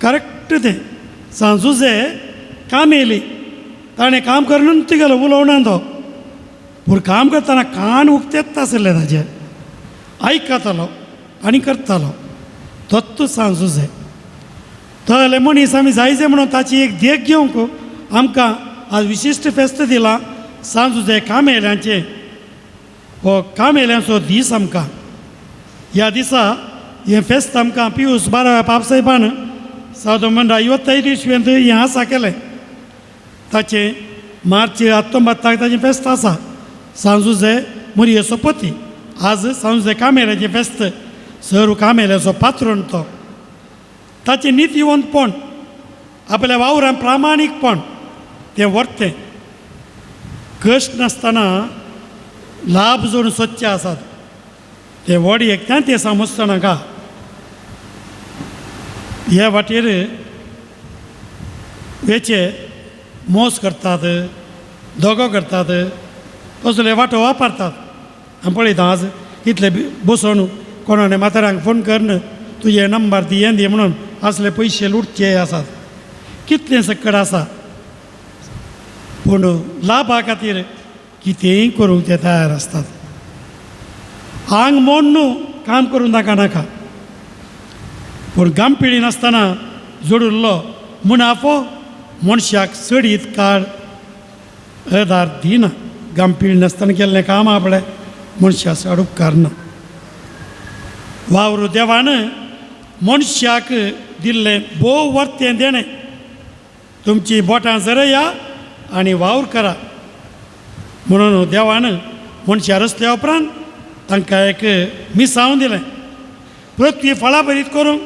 करेक्ट तें. सांत जुजे काम येयली, ताणें काम करून तुगेलो उलोवना तो, पूण काम करतना कान उक्तेच आसले ताजे. आयकतालो आनी करतालो. तोच सांत जुजे. थंय मनीस आमी जायचे म्हणून ताची एक देख घेवंक आमकां आज विशिश्ट फेस्त दिला सांत जुजे काम येयल्यांचें. हो काम येयल्यांचो दीस आमकां. ह्या दिसा हें फेस्त आमकां पियूस 12व्या पापसाहेबान 1955 इसवेंत हें आसा केलें. ताचें मार्च 19 ताचें फेस्त आसा. सांत जुजे मरियेचो पती. आज सांत जुजे काम येयल्यांचें फेस्त. सर्व काम येयल्यांचो पात्रोन तो. ताचें नितयवंतपण, आपल्या वावरान प्रामाणीकपण तें वर्तें. कश्ट नासतना लाभ जोडून स्वच्छ आसात ते व्हड एकट्यान ते समजता नाका. ह्या वाटेर वेचे मोस करतात, दोगो करतात, असले वाटो वापरतात. आमी पळयता आज कितले बसून कोणाने म्हाताऱ्यांक फोन करन, तुजे नंबर दी हें दी म्हणून असले पयशे लुटचे आसात. कितलें सक्कड आसा, पूण लाभा खातीर कितेंय करूंक ते तयार आसतात. आंग मोन न्हू काम करूं नाका, पूण गामपिळी नासतना जोडिल्लो मुनाफो मनशाक चडीत काळ आदार दिना. गामपिळी नासतना केल्लें काम आपलें मनशा चड उपकार ना. वावर देवान मनशाक दिल्लें भोव वर्तें देणें. तुमची बोटां जरया आनी वावर करा म्हणून देवान मनशा रचल्या उपरांत तांकां एक मिसांव दिलें. पृथ्वी फळां बरीत करूंक,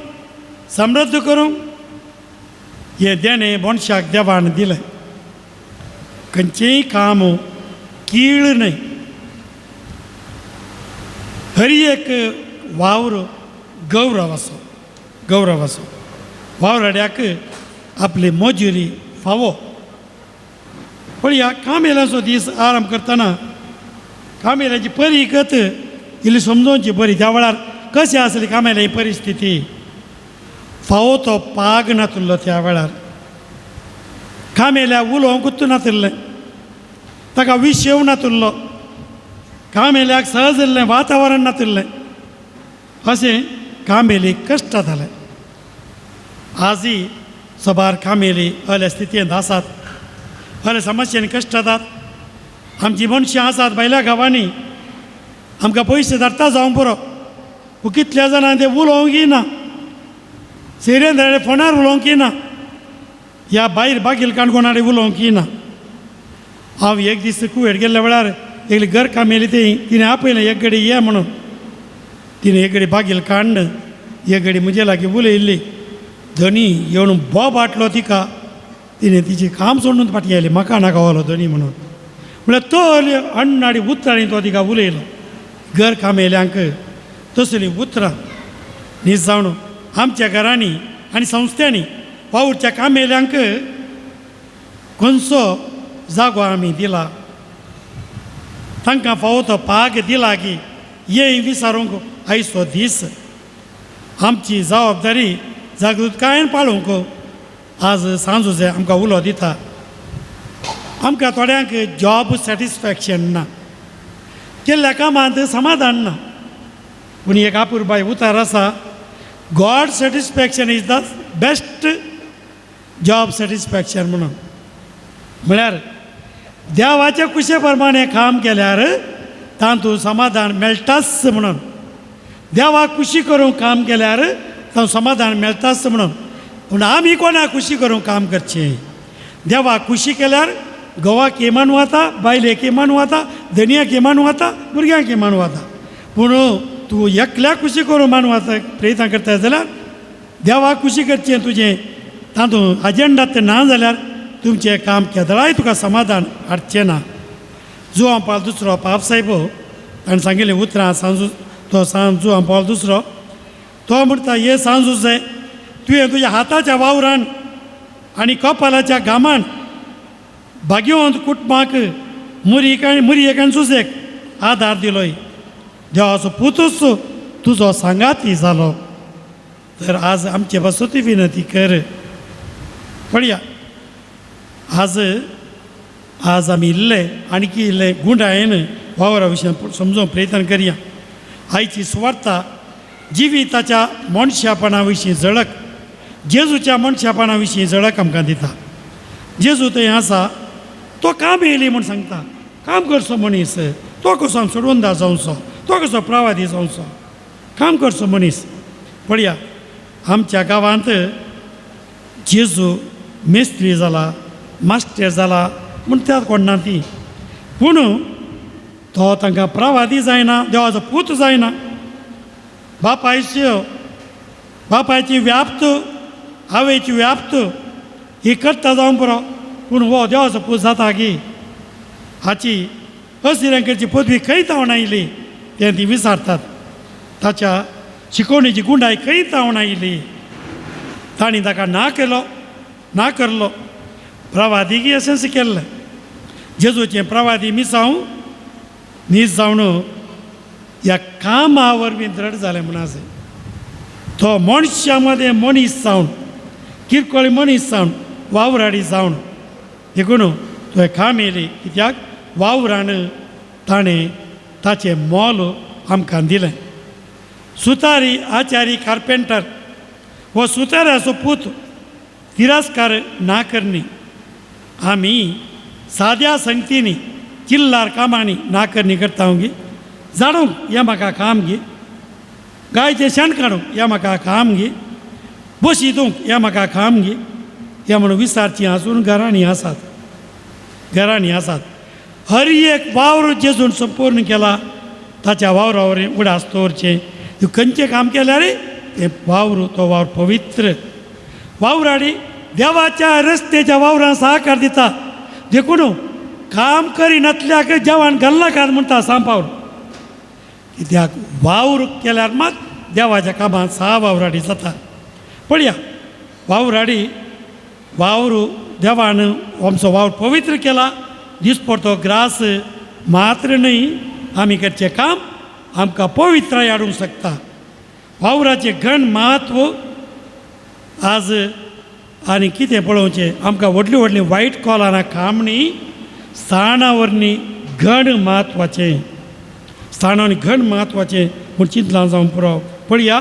समृद्ध करूंक हें देणें मनशाक देवान दिलें. खंयचेंय काम कीळ न्हय. हर एक वावर गौरव आसो. वावराड्याक आपली मजुरी फावो. पळया, काम येयल्याचो दीस आराम करतना काम येयल्याची बरी गत इल्ली समजोवची बरी. त्या वेळार कशी आसली काम येयल्या ही परिस्थिती. फावो तो पाग नातुल्लो त्या वेळार. काम येयल्या उलोवंकूच नातिल्लें, ताका विशय नातिल्लो, काम येयल्याक सहज जाल्लें वातावरण नातिल्लें. अशें काम येयली कश्ट जालें. आजय सबार काम येयली असल्या स्थितींत आसात. फाल्यां समस्यांनी कश्ट जातात आमची मनशां आसात भायल्या गांवांनी आमकां पयशे धाडटा जावं पुरो पूण कितल्या जाणां ते उलोवंक येना सेरेन धाडले फोनार उलोवंक येना ह्या भायर बागील काणकोणाडे उलोवंक येना हांव एक दीस कुवेट गेल्ल्या वेळार एक घर काम येयली तिणें आपयलें एक घडी या म्हणून तिणें एक घडी बागील काडन एक घडी म्हजे लागीं उलयल्ली धनी येवन बोब हाटलो तिका तिणें तिचें काम सोडून फाटीं आयलें म्हाका नाका व्हलो धनी म्हणून म्हळ्यार तो अण्णाडी उतरांनी तो तिका उलयलो घर काम येयल्यांक तसलीं उतरां न्ही जावन आमच्या घरांनी आनी संस्थांनी वावुरच्या काम येयल्यांक खंयचो जागो आमी दिला तांकां फावो तो पाग दिला की ये विचारूंक आयचो दीस आमची जबाबदारी जागृतायेन पाळूंक आज सांजूचे आमकां उलो दिता आमकां थोड्यांक जॉब सॅटिस्फॅक्शन ना केल्ल्या कामांत समाधान ना पूण एक आपुरबाय उतार आसा God satisfaction is the best job satisfaction म्हणून म्हळ्यार देवाच्या कुशे प्रमाणे काम केल्यार तातूंत समाधान मेळटाच म्हणून देवाक खुशी करूंक काम केल्यार तातूंत समाधान मेळटाच म्हणून पूण आमी कोणाक खुशी करूंक काम करचें देवाक खुशी केल्यार घोवाक इमान वता बायलेक इमान वता धनयाक इमान वता भुरग्यांक इमान वता पूण तूं एकल्याक खुशी करूंक मानवाक प्रयत्न करता जाल्यार देवाक खुशी करचें तुजें तातूंत अजेंडात ना जाल्यार तुमचें काम केदळाय तुका समाधान हाडचें ना जुआंव पावल दुसरो पाप साहेब ताणें सांगिल्लें उतरां सांजू तो जुआंव पावल दुसरो तो म्हणटा हे सांजू जाय तुवें तुज्या हाताच्या वावरान आनी कपालाच्या घामान भाग्यवंत कुटुंबाक मुरयेक आनी सुसेक आदार दिलोय देवाचो पुतूच तुजो सांगाती जालो तर आज आमचे बसोती विनंती कर पळया आज आमी इल्ले आनीक इल्ले गुंडायेन वावरा विशयान समजूंक प्रयत्न करया आयची सुवार्ता जिविताच्या मनशापणा विशीं झळक जेजूच्या मनशापणा विशीं झळक आमकां दिता जेजू थंय आसा तो काम येयली म्हूण सांगता काम करचो मनीस तो कसो सोडून जावचो तो कसो प्रवादी जावचो काम करचो मनीस पळया आमच्या गांवांत जेजू मेस्त्री जाला मास्टर जाला म्हूण त्या कोणना ती पूण तो तांकां प्रवादी जायना देवाचो पूत जायना बापायची व्याप्त आवयची व्याप्त ही करता जावं पुरो पूण हो देवाचो पूत जाता गी हाची असिऱ्यांकडची पदवी खंय तावन आयली तें ती विचारतात ताच्या शिकवणेची गुंडाय खंय तावन आयली तांणी ताका ना करलो प्रवादीक अशेंच केल्लें जेजूचें प्रवादी मीस जावन ह्या कामा वरवीं दृढ जालें म्हूण आसा तो मनशा मदें मनीस जावन किरकोळ मनीस जावन वावराडी जावन देखून तो काम येयली कित्याक वावरान ताणें ताचें मोल आमकां दिलें सुतारी आचारी कार्पेंटर हो सुताराचो पूत तिरस्कार ना करनी आमी साद्या संगतींनी चिल्लार कामांनी नाकरणी करता गी झाडूंक हें म्हाका काम गी गायचें शेण काडूंक हें म्हाका काम गी बशी दिवंक हें म्हाका काम गी हें म्हणून विचारचीं आसून घरांनी आसात हर एक वावर जेजून संपूर्ण केला ताच्या वावरावर उडास दवरचें तूं खंयचें काम केल्यार तें तो वावर पवित्र वावराडी देवाच्या रस्त्याच्या वावरां सहकार दिता देखून काम करिनातल्याक जेवण घालनाकात म्हणटा सांपावर कित्याक वावर केल्यार मात देवाच्या कामांत सहा वावराडी जाता पळया वावराडी वावर देवान आमचो वावर पवित्र केला दिसपडतो ग्रास मात्र न्हय आमी करचें काम आमकां पवित्राय हाडूंक शकता वावराचें घण म्हत्व आज आनी कितें पळोवचें आमकां व्हडलीं व्हडलीं वायट कॉलाना काम न्ही स्थाना वरवीं घण म्हत्वाचें स्थानांनी घण म्हत्वाचें म्हूण चिंतलां जावं पुरो पळया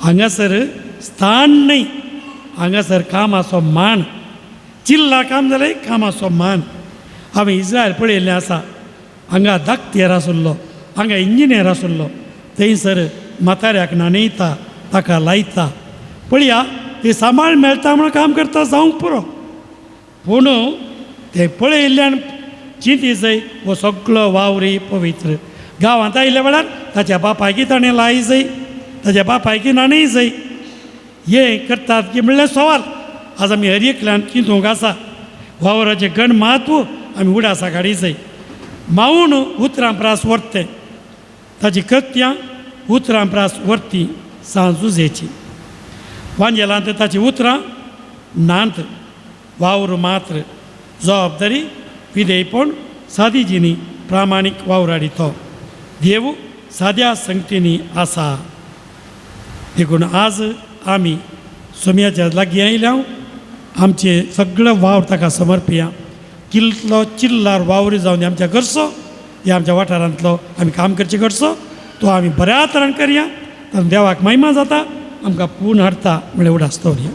हांगासर स्थान न्हय हांगासर कामाचो मान चिल्ला काम जालें कामाचो मान हांवें इज्रायल पळयल्लें आसा. हांगा धाकटेर आसुल्लो, हांगा इंजिनियर आसुल्लो, थंयसर म्हाताऱ्याक न्हाणयता, ताका लायता. पळया ते सांबाळ मेळटा म्हणून काम करता जावंक पुरो. पूण ते पळयल्ल्यान चिंती जाय हो सगळो वावरी पवित्र. गांवांत आयिल्ल्या वेळार ताच्या बापायकी ताणें लाई जाय, ताच्या बापायकी न्हाणय जाय. हे करतात की म्हणल्यार सवाल आज आमी हर एकल्यान चिंतूंक आसा. वावराचें गण म्हत्व आमी उडासा काडी जाय. मावून उतरां प्रास व्हरतें, ताची कृत्यां उतरां प्रास व्हरती सांजुजेची. वांजेलांत ताची उतरां नांत, वावर मात्र जबाबदारी विधेयपण सादीजिनी प्रामाणीक वावराडी तो देव साद्या संगतीनी आसा. देखून आज आमी सोम्याच्या लागीं आयल्या, आमचे सगळो वावर ताका समर्पया. कितलो चिल्लार वावरी जावन आमच्या करचो, हे आमच्या वाठारांतलो आमी काम करचें करचो. तो आमी बऱ्या तरान करया, तातूंत देवाक महिमा जाता, आमकां पूर्ण हाडटा म्हळ्यार उडास दवरया.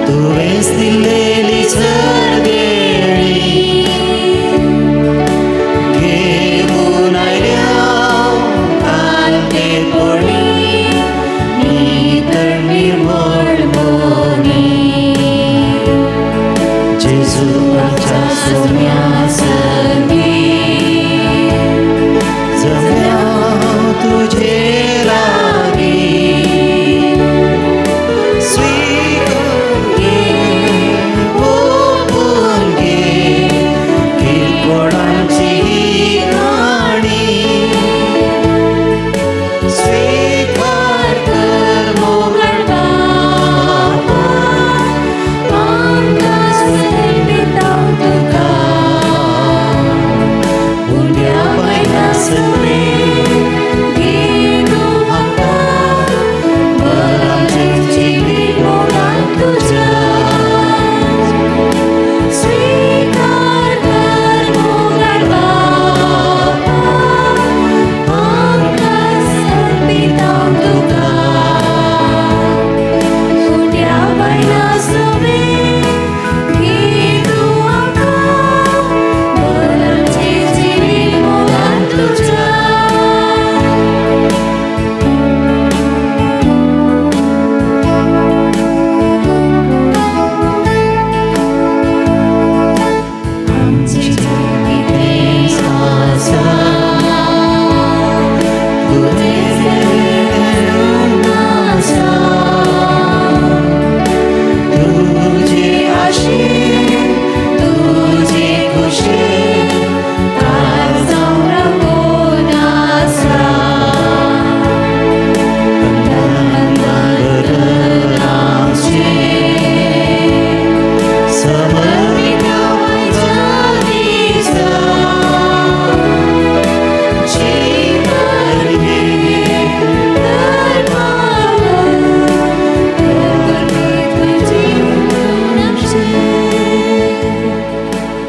तुवेंच दिल्लेली चड वेळी घेऊन आयल्या कांते पडी नितळ निर्मळ मोनी. जेजूच्या सोम्या संगी जमल्या तुझे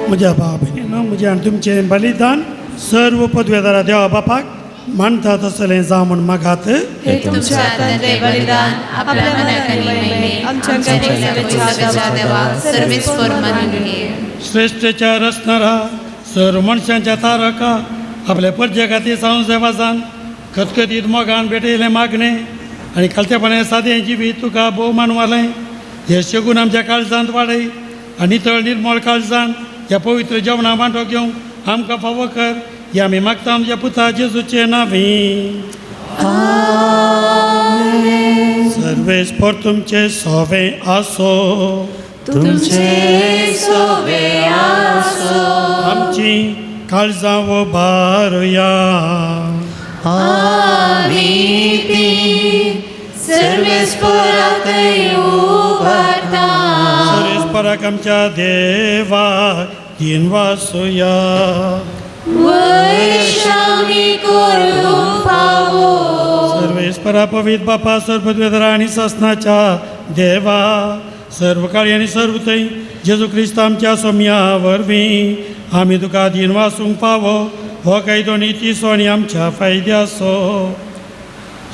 म्हज्या भाव भयणीनो, म्हजें आनी तुमचें बलिदान सर्व पदवेदारा देवा बापाक मानता तसलें जावं म्हूण मागात. हे तुमच्या हातांतलें बलिदान आपल्या मनाखाली महिमे आमच्या सगळ्या देवाक सर्वेस्वर मानून घे. श्रेष्ठच्या रचणारा सर्व मनशांच्या तारका आपल्या परजे खातीर जावं सेवाजान खतखतीत मोगान भेटयलें मागणें आनी खालतेपणान सादें जिवीत तुका भोवमान वालें. हे शेगून आमच्या काळजांत वाडय आनी नितळ निर्मळ काळजान ह्या पवित्र जेवणा वांटो घेवंक आमकां फावो कर. हे आमी मागता आमच्या पुता जेजूचे नांवी. सर्वेस्पर तुमचे सोवें आसो. तुमचे सोवे आसो. आमची काळजां उबारुया. आमी ती सर्वेस्पराकय उबारता. सर्वेस्पराक आमच्या देवाक दिन वासुया. वैशामी करूं फावो. सर्वेश्वरा पवित बापा सर्वपदवेदरा आणि ससनाच्या देवा सर्व काळी आणि सर्व थंय जेजू क्रिस्त आमच्या सोम्या वरवीं आमी तुका दिन वासूंक पावो हो कायदो नितीसो आनी आमच्या फायद्याचो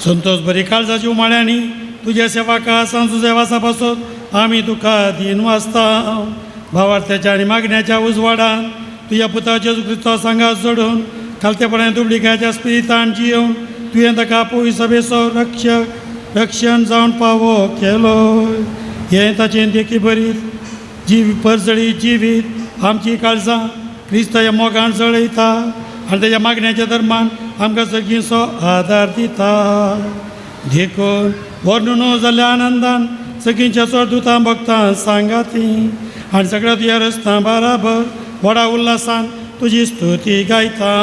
संतोष बरी काळजाच्या उमाळ्यांनी तुझ्या सेवाका सांजू सेवासा पासून आमी तुका दिन वाचता भावार्थ्याच्या आनी मागण्याच्या उजवाडान तुझ्या पुता जेजू क्रिस्ता सांगात जोडून खालतेपणान दुबळिकाच्या स्पिरितान जियोवन तुवें ताका पळय सभेचो रक्षण जावन पावो केलो हें ताचें देखी बरी परजळी जिवीत आमची काळजां क्रिस्ताच्या मोगान जळयता आनी ताच्या मागण्याच्या धर्मान आमकां सगळींचो आदार दिता देखून वर्णून जाल्ल्या आनंदान सगळींच्या स्वर्दुतां भक्तां सांगाती आनी सगळ्या तुज्या रस्त्यां बराबर व्हडा उल्हासान तुजी स्तुती गायता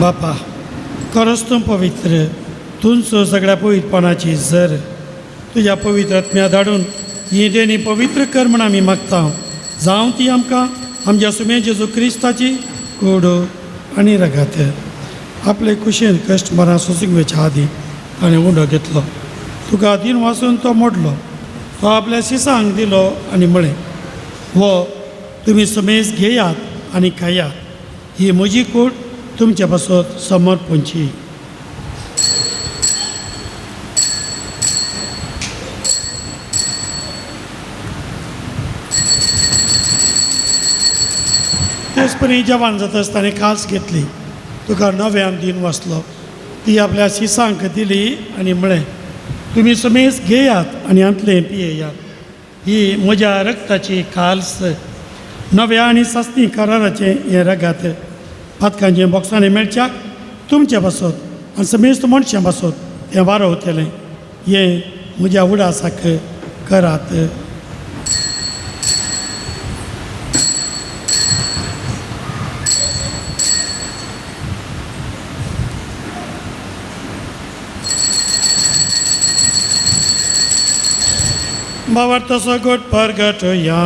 बापा खरोच तूं पवित्र तूंच सगळ्या पवित्रपणाची झर तुज्या पवित्र आत्म्या धाडून ही देणी पवित्र कर म्हण आमी मागता जावं ती आमकां आमच्या सुमे जेजू क्रिस्ताची कोडो आनी रगात आपले कुशेन कश्ट मरा सोंसूंक आदी ताणें उंडो घेतलो तुका दिन वाचून तो मोडलो तो आपल्या शिसांक दिलो आनी म्हळें हो तुमी समेज घेयात आनी खायात ही म्हजी कूड तुमच्या पासत समर्पणची तेचपणी जवान जाता आसतना खास घेतली तुका नव्यान दिन वाचलो ती आपल्या शिसांक दिली आनी म्हळें तुमी समेज घेयात आनी अंतलें पियेयात ही म्हज्या रक्ताची खाल्स नव्या आनी सस्ती कराराचें हें रगात पातकांचें बॉक्सांनी मेळच्याक तुमच्या पासत आनी समेस्त मनशां पासत हें वारवतलें हें म्हज्या उडासाक करात भावार्थाचो गोट परगटुया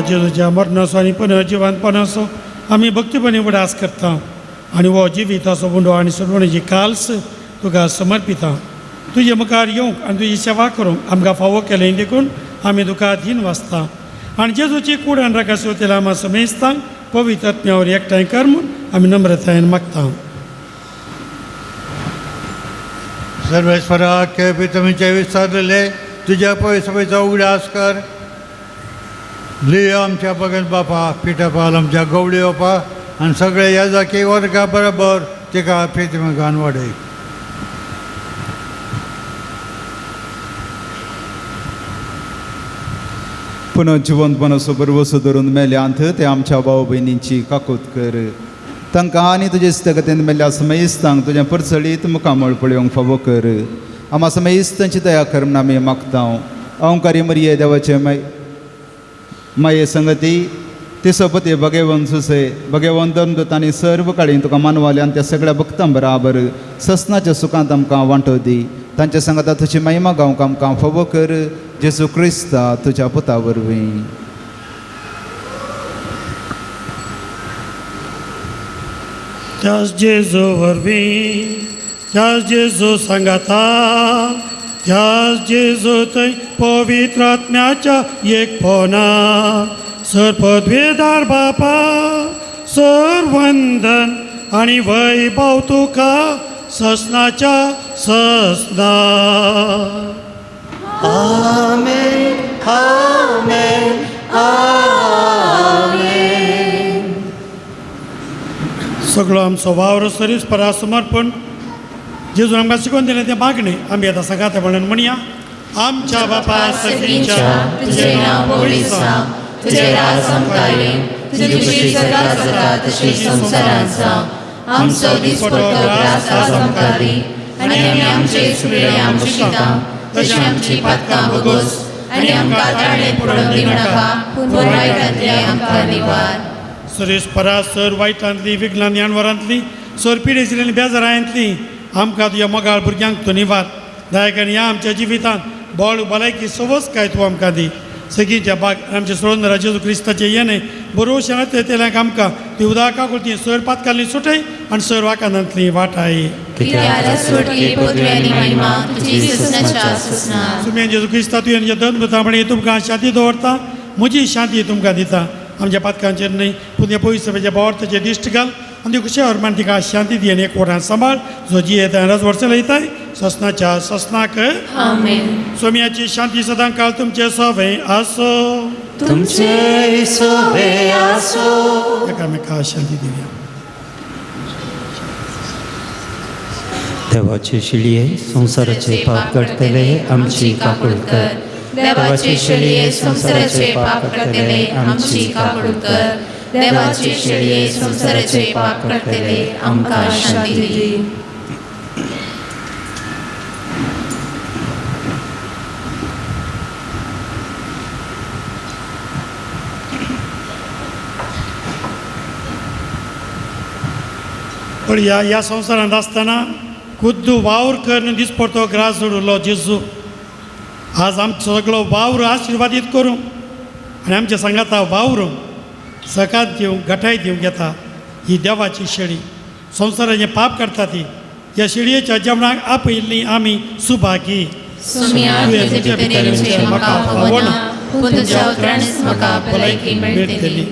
जेजूच्या मरणाचो आनी पुनर्जिवंतपणाचो आमी भक्तीपणी उडास करता आनी हो जिविताचो उंडो आनी सोडवणेची काल्स तुका समर्पिता तुजे मुखार येवंक आनी तुजी सेवा करूंक आमकां फावो केलें देखून आमी तुका दिन वाचता आनी जेजूची कूड आनी राखासो तेला आमी समेजतांक पवित्र आत्म्यावर एकठांय कर म्हूण आमी नम्रतायेन मागता सर्वेश्वरा केळपी तुमचे विसरलेले तुज्या पळय सभेचो उगडास कर लियो आमच्या भगत बापा पिठा पाल आमच्या गवळी ओपा आनी सगळे येजाकी वर्गा बरोबर तिका प्रितीमेकान वाडय पुन्हा जिवंतपणासोबर वसू धरून मेल्यांत ते आमच्या भाव भयणींची काकूत कर तांकां आनी तुजे इस्तगतीन मेल्ल्या समयिस्तांक तुज्या परचळीत मुखामळ पळोवंक फावो कर आम्हा समयिस्तांची दया कर म्हूण आमी मागतां अवंकारी मरिये देवाचे माये संगती तिसोपती भगेवन सुसे भगेवन दोतांनी सर्व काळी तुका मानवाले आनी त्या सगळ्या भक्तां बराबर ससनाच्या सुखांत आमकां वांटो दी तांच्या सांगाता तुजी महिमा गावंक आमकां फावो कर जेजू क्रिस्ता तुज्या पुता वरवीं त्याच जेजू वरवीं त्याच जेजू सांगाता त्याच जेजू थंय पवित्र आत्म्याच्या एकपणा सर पदवेदार बापा सर वंदन आणि वैभव तुका ससनाच्या ससना आमेन आमेन आमेन. सगळो आमचो वावर सरीस परा समर्पण जेजून आमकां शिकून दिलें तें मागणें आमी आतां सगातेपणान म्हणया आमच्या बापा सगळींच्या तुझे नाव पवित्र जावं तुझे राज आमकां तुझी खुशी सदां जाता तशी संवसारांत जावं आमचो दिसपट्टो त्रास आज आमकां दी आनी आमी आमचे सुळे आमकां शितां तशी आमची पातकां भोगोस आनी आमकां ताळणे पडोवन दिवं नाका पूण वायटांतले आमकां निवार सरीस परा सर वायटांतली विघ्नांनी आणवरांतली सर पिडेजिल्ली बेजारांतली आमकां तुज्या मोगाळ भुरग्यांक तूं निवार दयाकन ह्या आमच्या जिवितांत बळ भलायकी सवस काय तूं आमकां दी सगळींच्या बाग आमचे सोडून जेजू क्रिस्ताचे येणे बरोवशें तेल्यांक आमकां ती उदाका करती सर पातकाली सुटय आनी सर वाकांतांतली वाटाय तुमी जेजू क्रिस्ता तुवें दन भुतापणी तुमकां शांती दवरता म्हजी शांती तुमकां दिता आमच्या पातकांचेर न्हय पूण पवित्रच्या बावर्थाचे दिश्ट घाल आनी खुशी हरमान तिका शांती दी आनी एक वरान सांबाळ जो जी येता रज वर्सां लायताय ससनाच्या ससनाक सोम्याची शांती सदां काळ तुमचे सोबे आसो तुमचे सोबे आसो. एकामेका शांती दिवया. देवाचे शिळये संसाराचे पाप करतले आमची काकूळ कर देवाचे शिळये संसाराचे पाप करतले आमची काकूळ कर देवाचे शिळये संसाराचे पाप करतले आमकां शांती दी. पण ह्या संवसारांत आसतना खुद्द वावर करन दिसपडतो ग्रास जोडलो जेजू आज आमचो सगळो वावर आशिर्वादीत करूं आनी आमच्या सांगाता वावरूं सकाळ दिवंक घटाय दिवंक येता ही देवाची शेळी संवसाराचें पाप करता ती ह्या शेळयेच्या जेवणाक आपयिल्लीं आमी सुभागी म्हाका फावना पूण तुज्या उतरांनीच म्हाका भलायकी मेळटली.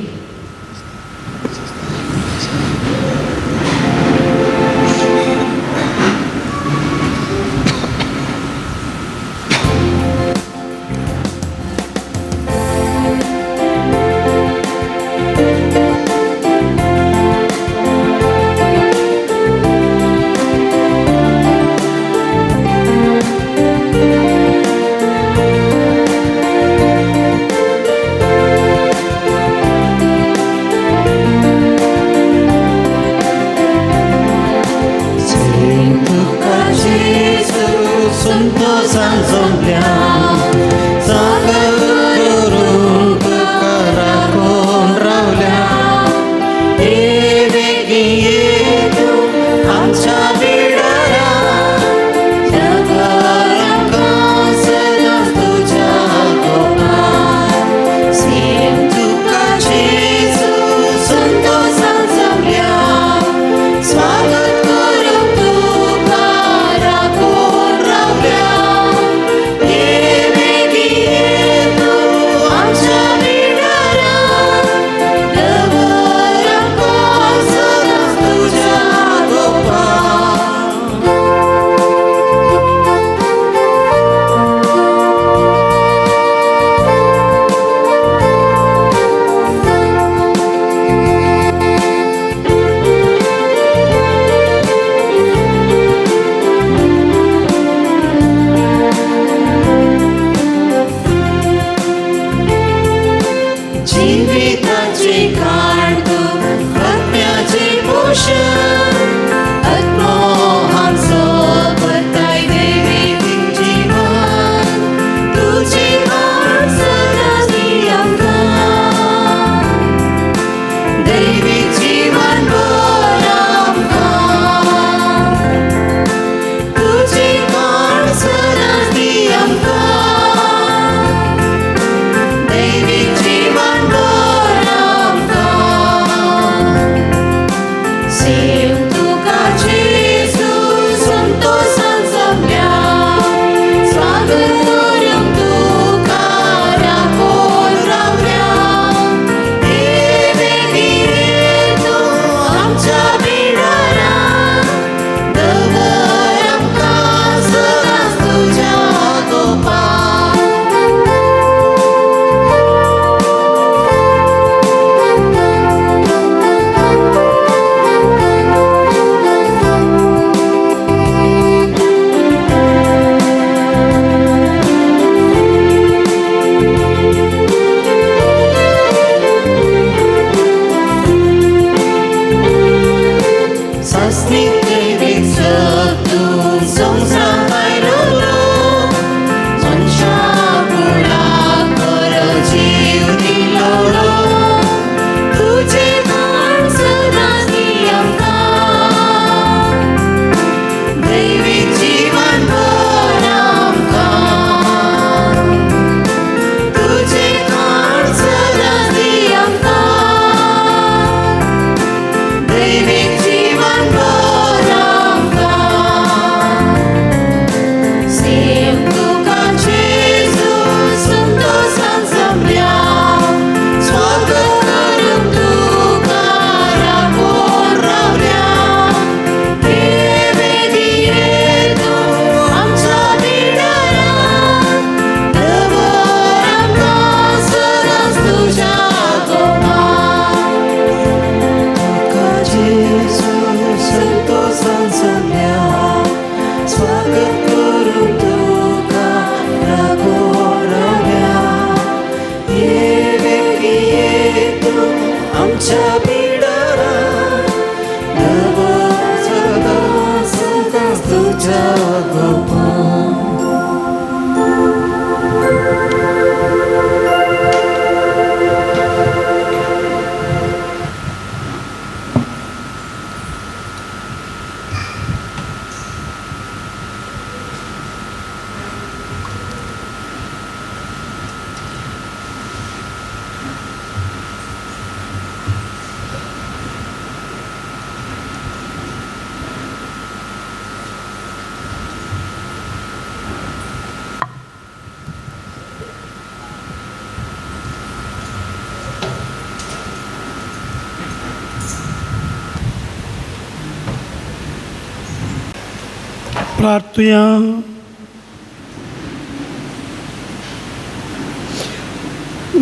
प्रार्थुया.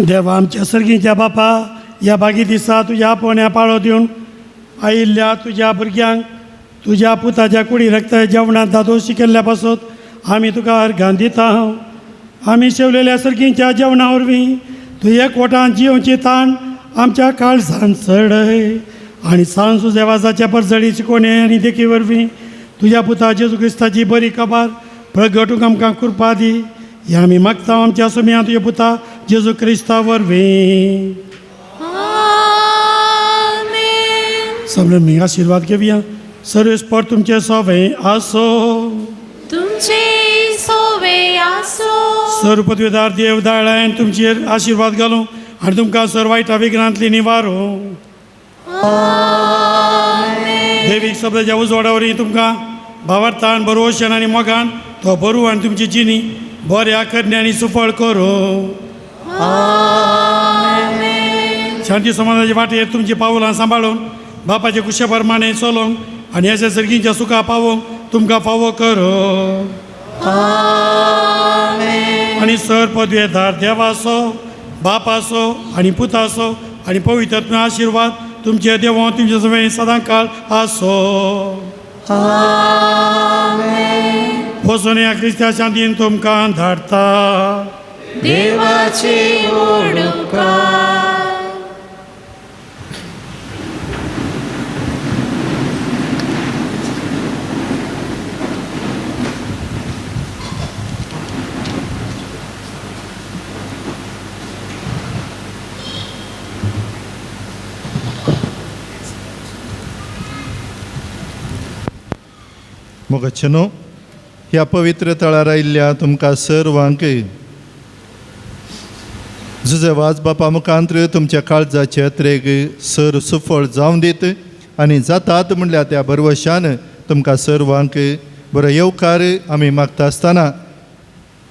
देवा आमच्या सर्गीच्या बापा, ह्या बागी दिसा तुज्या पोण्या पाळो दिवन आयिल्ल्या तुज्या भुरग्यांक तुज्या पुताच्या कुडी रक्त जेवणात दादोशी केल्ल्या पासून आमी तुका अर्घां दिता. आमी शेवलेल्या सर्गीच्या जेवणा वरवीं तूं एकवटान जिवची ताण आमच्या काळजान चडय आनी सांज सुजेवाजाच्या परजळी शिकोवणे आनी देखी वरवीं तुज्या पुता जेजू क्रिस्ताची बरी खबर प्रगटूंक आमकां कृपा दी. हे आमी मागता आमच्या सुम्या तुज्या पुता जेजू क्रिस्ता वरवीं. सगळे मी आशिर्वाद घेवया. सर्वेस्पर तुमचे सोवे आसो. तुमचे सोवे आसो. सर्वपदवीदार देव दाळान तुमचेर आशिर्वाद घालूं आनी तुमकां सर वायटा विघ्नांतली निवारो. देवीक सगळ्याच्या उजवाडा वरवीं तुमकां भावार्थान बरोवशेन आनी मोगान तो बरू आनी तुमची जिणी बऱ्या करण्या आनी सुफळ करो. शांती समाधानाचे वाटेर तुमची पावलां सांबाळून बापाचे कुशे प्रमाणे चलोवंक आनी अशा सर्गीच्या सुखा पावोवंक तुमकां फावो करो. आनी सर पदवेदार देवाचो बापाचो आनी पुताचो आनी पवित्र आशिर्वाद तुमचे देव तुमचे सगळे सदां काळ आसो. वचून ह्या क्रिस्त्या शांतीन तुमकां धाडटा. देवाचे उपकार. मोगाचेनो ह्या पवित्र तळार आयिल्ल्या तुमकां सर्वांक जुजे वाज बापा मुखांत्र तुमच्या काळजाचे यात्रेक सर सुफळ जावं दीत आनी जातात म्हणल्यार त्या बरवशान तुमकां सर्वांक बरो येवकार आमी मागता आसतना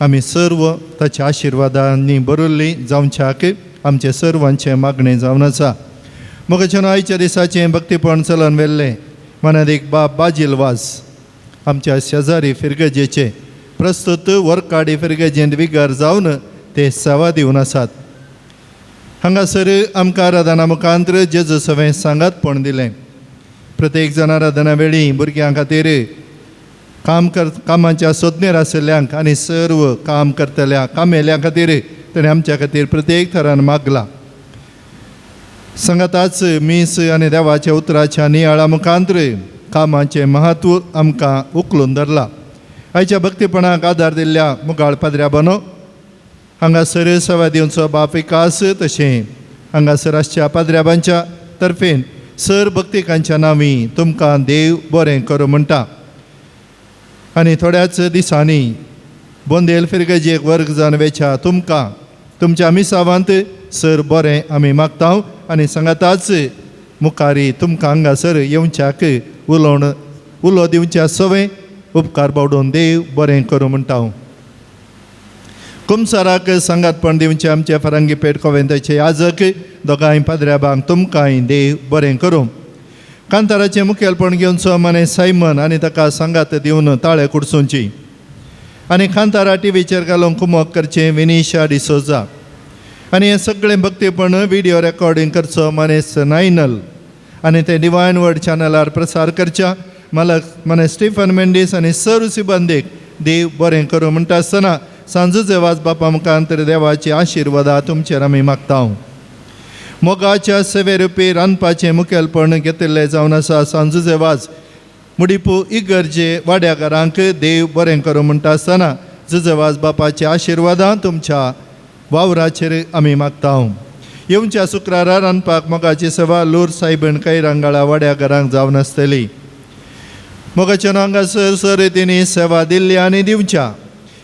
आमी सर्व ताच्या आशिर्वादांनी बरयल्ली जावच्याक आमचे सर्वांचे मागणें जावन आसा. मोगाचेनो आयच्या दिसाचें भक्तीपण चलन वेल्लें मनात एक बाब बाजील वाज आमच्या शेजारी फिरगजेचे प्रस्तुत वरकाडी फिरगजेंत विगार जावन ते सेवा दिवन आसात. हांगासर आमकां आराधना मुखांत्र जेजू सवें सांगातपण दिलें. प्रत्येक जण आराधना वेळी भुरग्यां खातीर कामाच्या सोदनेर आशिल्ल्यांक आनी सर्व काम करतल्या कामेल्यां खातीर ताणें आमच्या खातीर प्रत्येक तरान मागला. सांगाताच मीस आनी देवाच्या उतराच्या नियाळा मुखांत्र कामाचें म्हत्व आमकां उखलून धरला. आयच्या भक्तीपणाक आदार दिल्ल्या मुगाळ पाद्र्या बनो हांगासर सेवा दिवचो बाप विकास तशें हांगासर आसच्या पाद्र्याबांच्या तर्फेन सर भक्तिकांच्या नांवी तुमकां देव बरें करूं म्हणटा. आनी थोड्याच दिसांनी बोंदेल फिरगजेक वर्ग जावन वेच्या तुमकां तुमच्या मिसावांत सर बरें आमी मागता आनी सांगाताच मुखारी तुमकां हांगासर येवच्याक उलो दिवच्या सवय उपकार बावडून देव बरें करूं म्हणटा हांव. कुमसाराक सांगातपण दिवचे आमचे फरंगी पेट कोवेंताचे याजक दोगांय पाद्र्याबांक तुमकांय देव बरें करूं. कांताराचें मुखेलपण घेवचो मने सायमन आनी ताका सांगात दिवन ताळे कुडसूंची आनी कांतारा टीव्हीचेर घालून कुमक करचें विनिशा डिसोजा आनी हें सगळें भक्तीपण व्हिडिओ रेकॉर्डिंग करचो मनेस नायनल आनी तें डिवायन वर्ड चॅनलार प्रसार करच्या मालक मने स्टीफन मेंडीस आनी सर सिबंदेक देव बरें करूं म्हणटा आसतना सांजुचे वाज बापा मुखांतर देवाची आशिर्वादा तुमचेर आमी मागता. मोगाच्या सेवे रुपी रांदपाचें मुखेलपण घेतिल्लें जावन आसा. सांजुचे वाज मुडिपू इगर्जे वाड्याकारांक देव बरें करूं म्हणटा आसतना जुजवाज बापाच्या आशिर्वादान तुमच्या वावराचेर आमी मागता. येवच्या शुक्रारा रांदपाक मोगाची सेवा लूर सायबण कैरांगाळा वाड्याकारांक जावन आसतली. मोगाच्या हांगासर सरीतींनी सेवा दिल्ली आनी दिवच्या.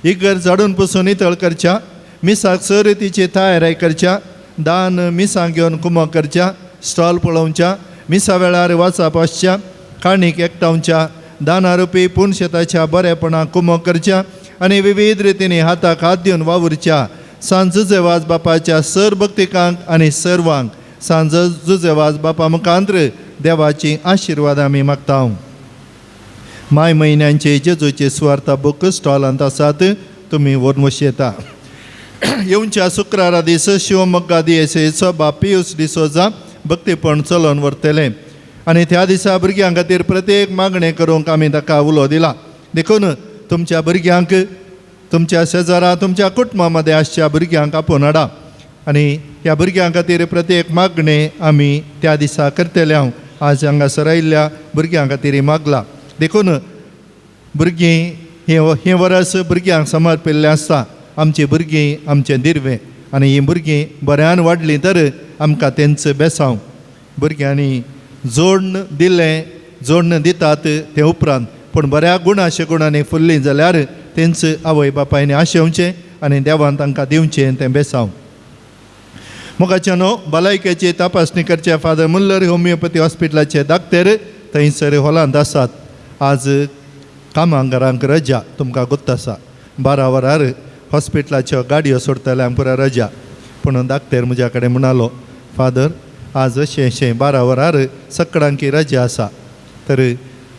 इगर झाडून पुसून नितळ करच्या. मिसाक सरीतीची तयारी करच्या. दान मिसां घेवन कुमक करच्या. स्टॉल पळोवच्या. मिसा वेळार वाचप आसच्या. काणीक एकठांवच्या. दानारुपी पुणशेताच्या बरेपणाक कुमक करच्या आनी विविध रितींनी हाताक हात दिवन वावुरच्या. सांज जुजेवाज बापाच्या सर भक्तिकांक आनी सर्वांक सांज जुजेवाज बापा मुखांत्र देवाची आशिर्वाद आमी मागता. माय म्हयन्यांचे जेजूचे सुवार्ता बूक स्टॉलांत आसात, तुमी व्हरून वशेता. येवच्या शुक्रारा दीस शिवमोग्गा दियेसेचो बाप पियूस डिसोजा भक्तीपण चलोवन व्हरतले आनी त्या दिसा भुरग्यां खातीर प्रत्येक मागणें करूंक आमी ताका उलो दिला. देखून तुमच्या भुरग्यांक तुमच्या शेजारा तुमच्या कुटुंबा मदें आसच्या भुरग्यांक आपोवन हाडा आनी ह्या भुरग्यां खातीर प्रत्येक मागणें आमी त्या दिसा करतले. हांव आज हांगासर आयिल्ल्या भुरग्यां खातीर मागला. देखून भुरगीं हें वर्स भुरग्यांक समर्पिल्लें आसता. आमचीं भुरगीं आमचें दिर्वें आनी हीं भुरगीं बऱ्यान वाडलीं तर आमकां तेंच बेसांव. भुरग्यांनी जोडण दितात ते उपरांत पूण बऱ्या गुणाशे गुणांनी फुल्लीं जाल्यार तेंच आवय बापायनी आशेवचें आनी देवान तांकां दिवचें तें बेसांव. मोगाच्या न्हू भलायकेची तपासणी करचे फादर मुल्लर होमिओपॅथी हॉस्पिटलाचे दाक्तेर थंयसर हॉलांत आसात. आज कामगारांक रजा तुमकां गुर्त आसा. 12 वरार हॉस्पिटलाच्यो गाडयो सोडतल्यांक पुरा रजा. पूण दाक्तेर म्हज्या कडेन म्हणालो, फादर आज अशें 12 वरार सकडांकी रजा आसा तर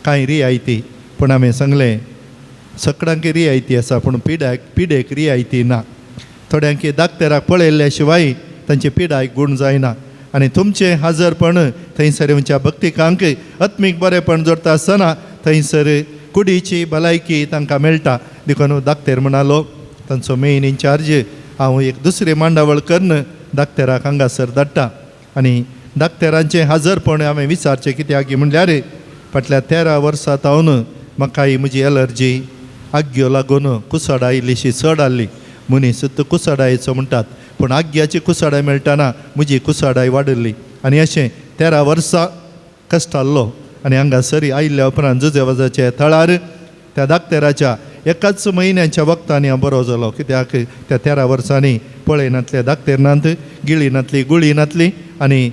कांय रियायती. पूण हांवें सांगलें सकडांकी रियायती आसा पूण पिडेक रियायती ना. थोड्यांकी दाक्तेराक पळयल्ल्या शिवाय तांची पिडायक गूण जायना आनी तुमचें हाजरपण थंयसर येवच्या भक्तिकांक आत्मीक बरेपण जोडटा आसतना थंयसर कुडीची भलायकी तांकां मेळटा. देखून दाक्तेर म्हणालो तांचो मेन इन्चार्ज हांव एक दुसरी मांडावळ करून दाक्तेराक हांगासर धाडटा आनी दाक्तेरांचें हाजरपण हांवें विचारचें कित्याक म्हणल्यार फाटल्या 13 वर्सां तावन म्हाका ही म्हजी एलर्जी आग्यो लागून कुसडाय इल्लीशी चड आसली. मनीस कुसडायेचो म्हणटात पूण आग्याची कुसडाय मेळटाना म्हजी कुसडाय वाडिल्ली आनी अशें 13 वर्सां कश्टाल्लो आनी हांगासर आयिल्ल्या उपरांत जुजेवाजाच्या थळार त्या दाक्तेराच्या एकाच म्हयन्याच्या वखदांनी हांव बरो जालो. कित्याक त्या 13 वर्सांनी पळयनातले दाक्तेर नात, गिळी नातली, गुळी नातली आनी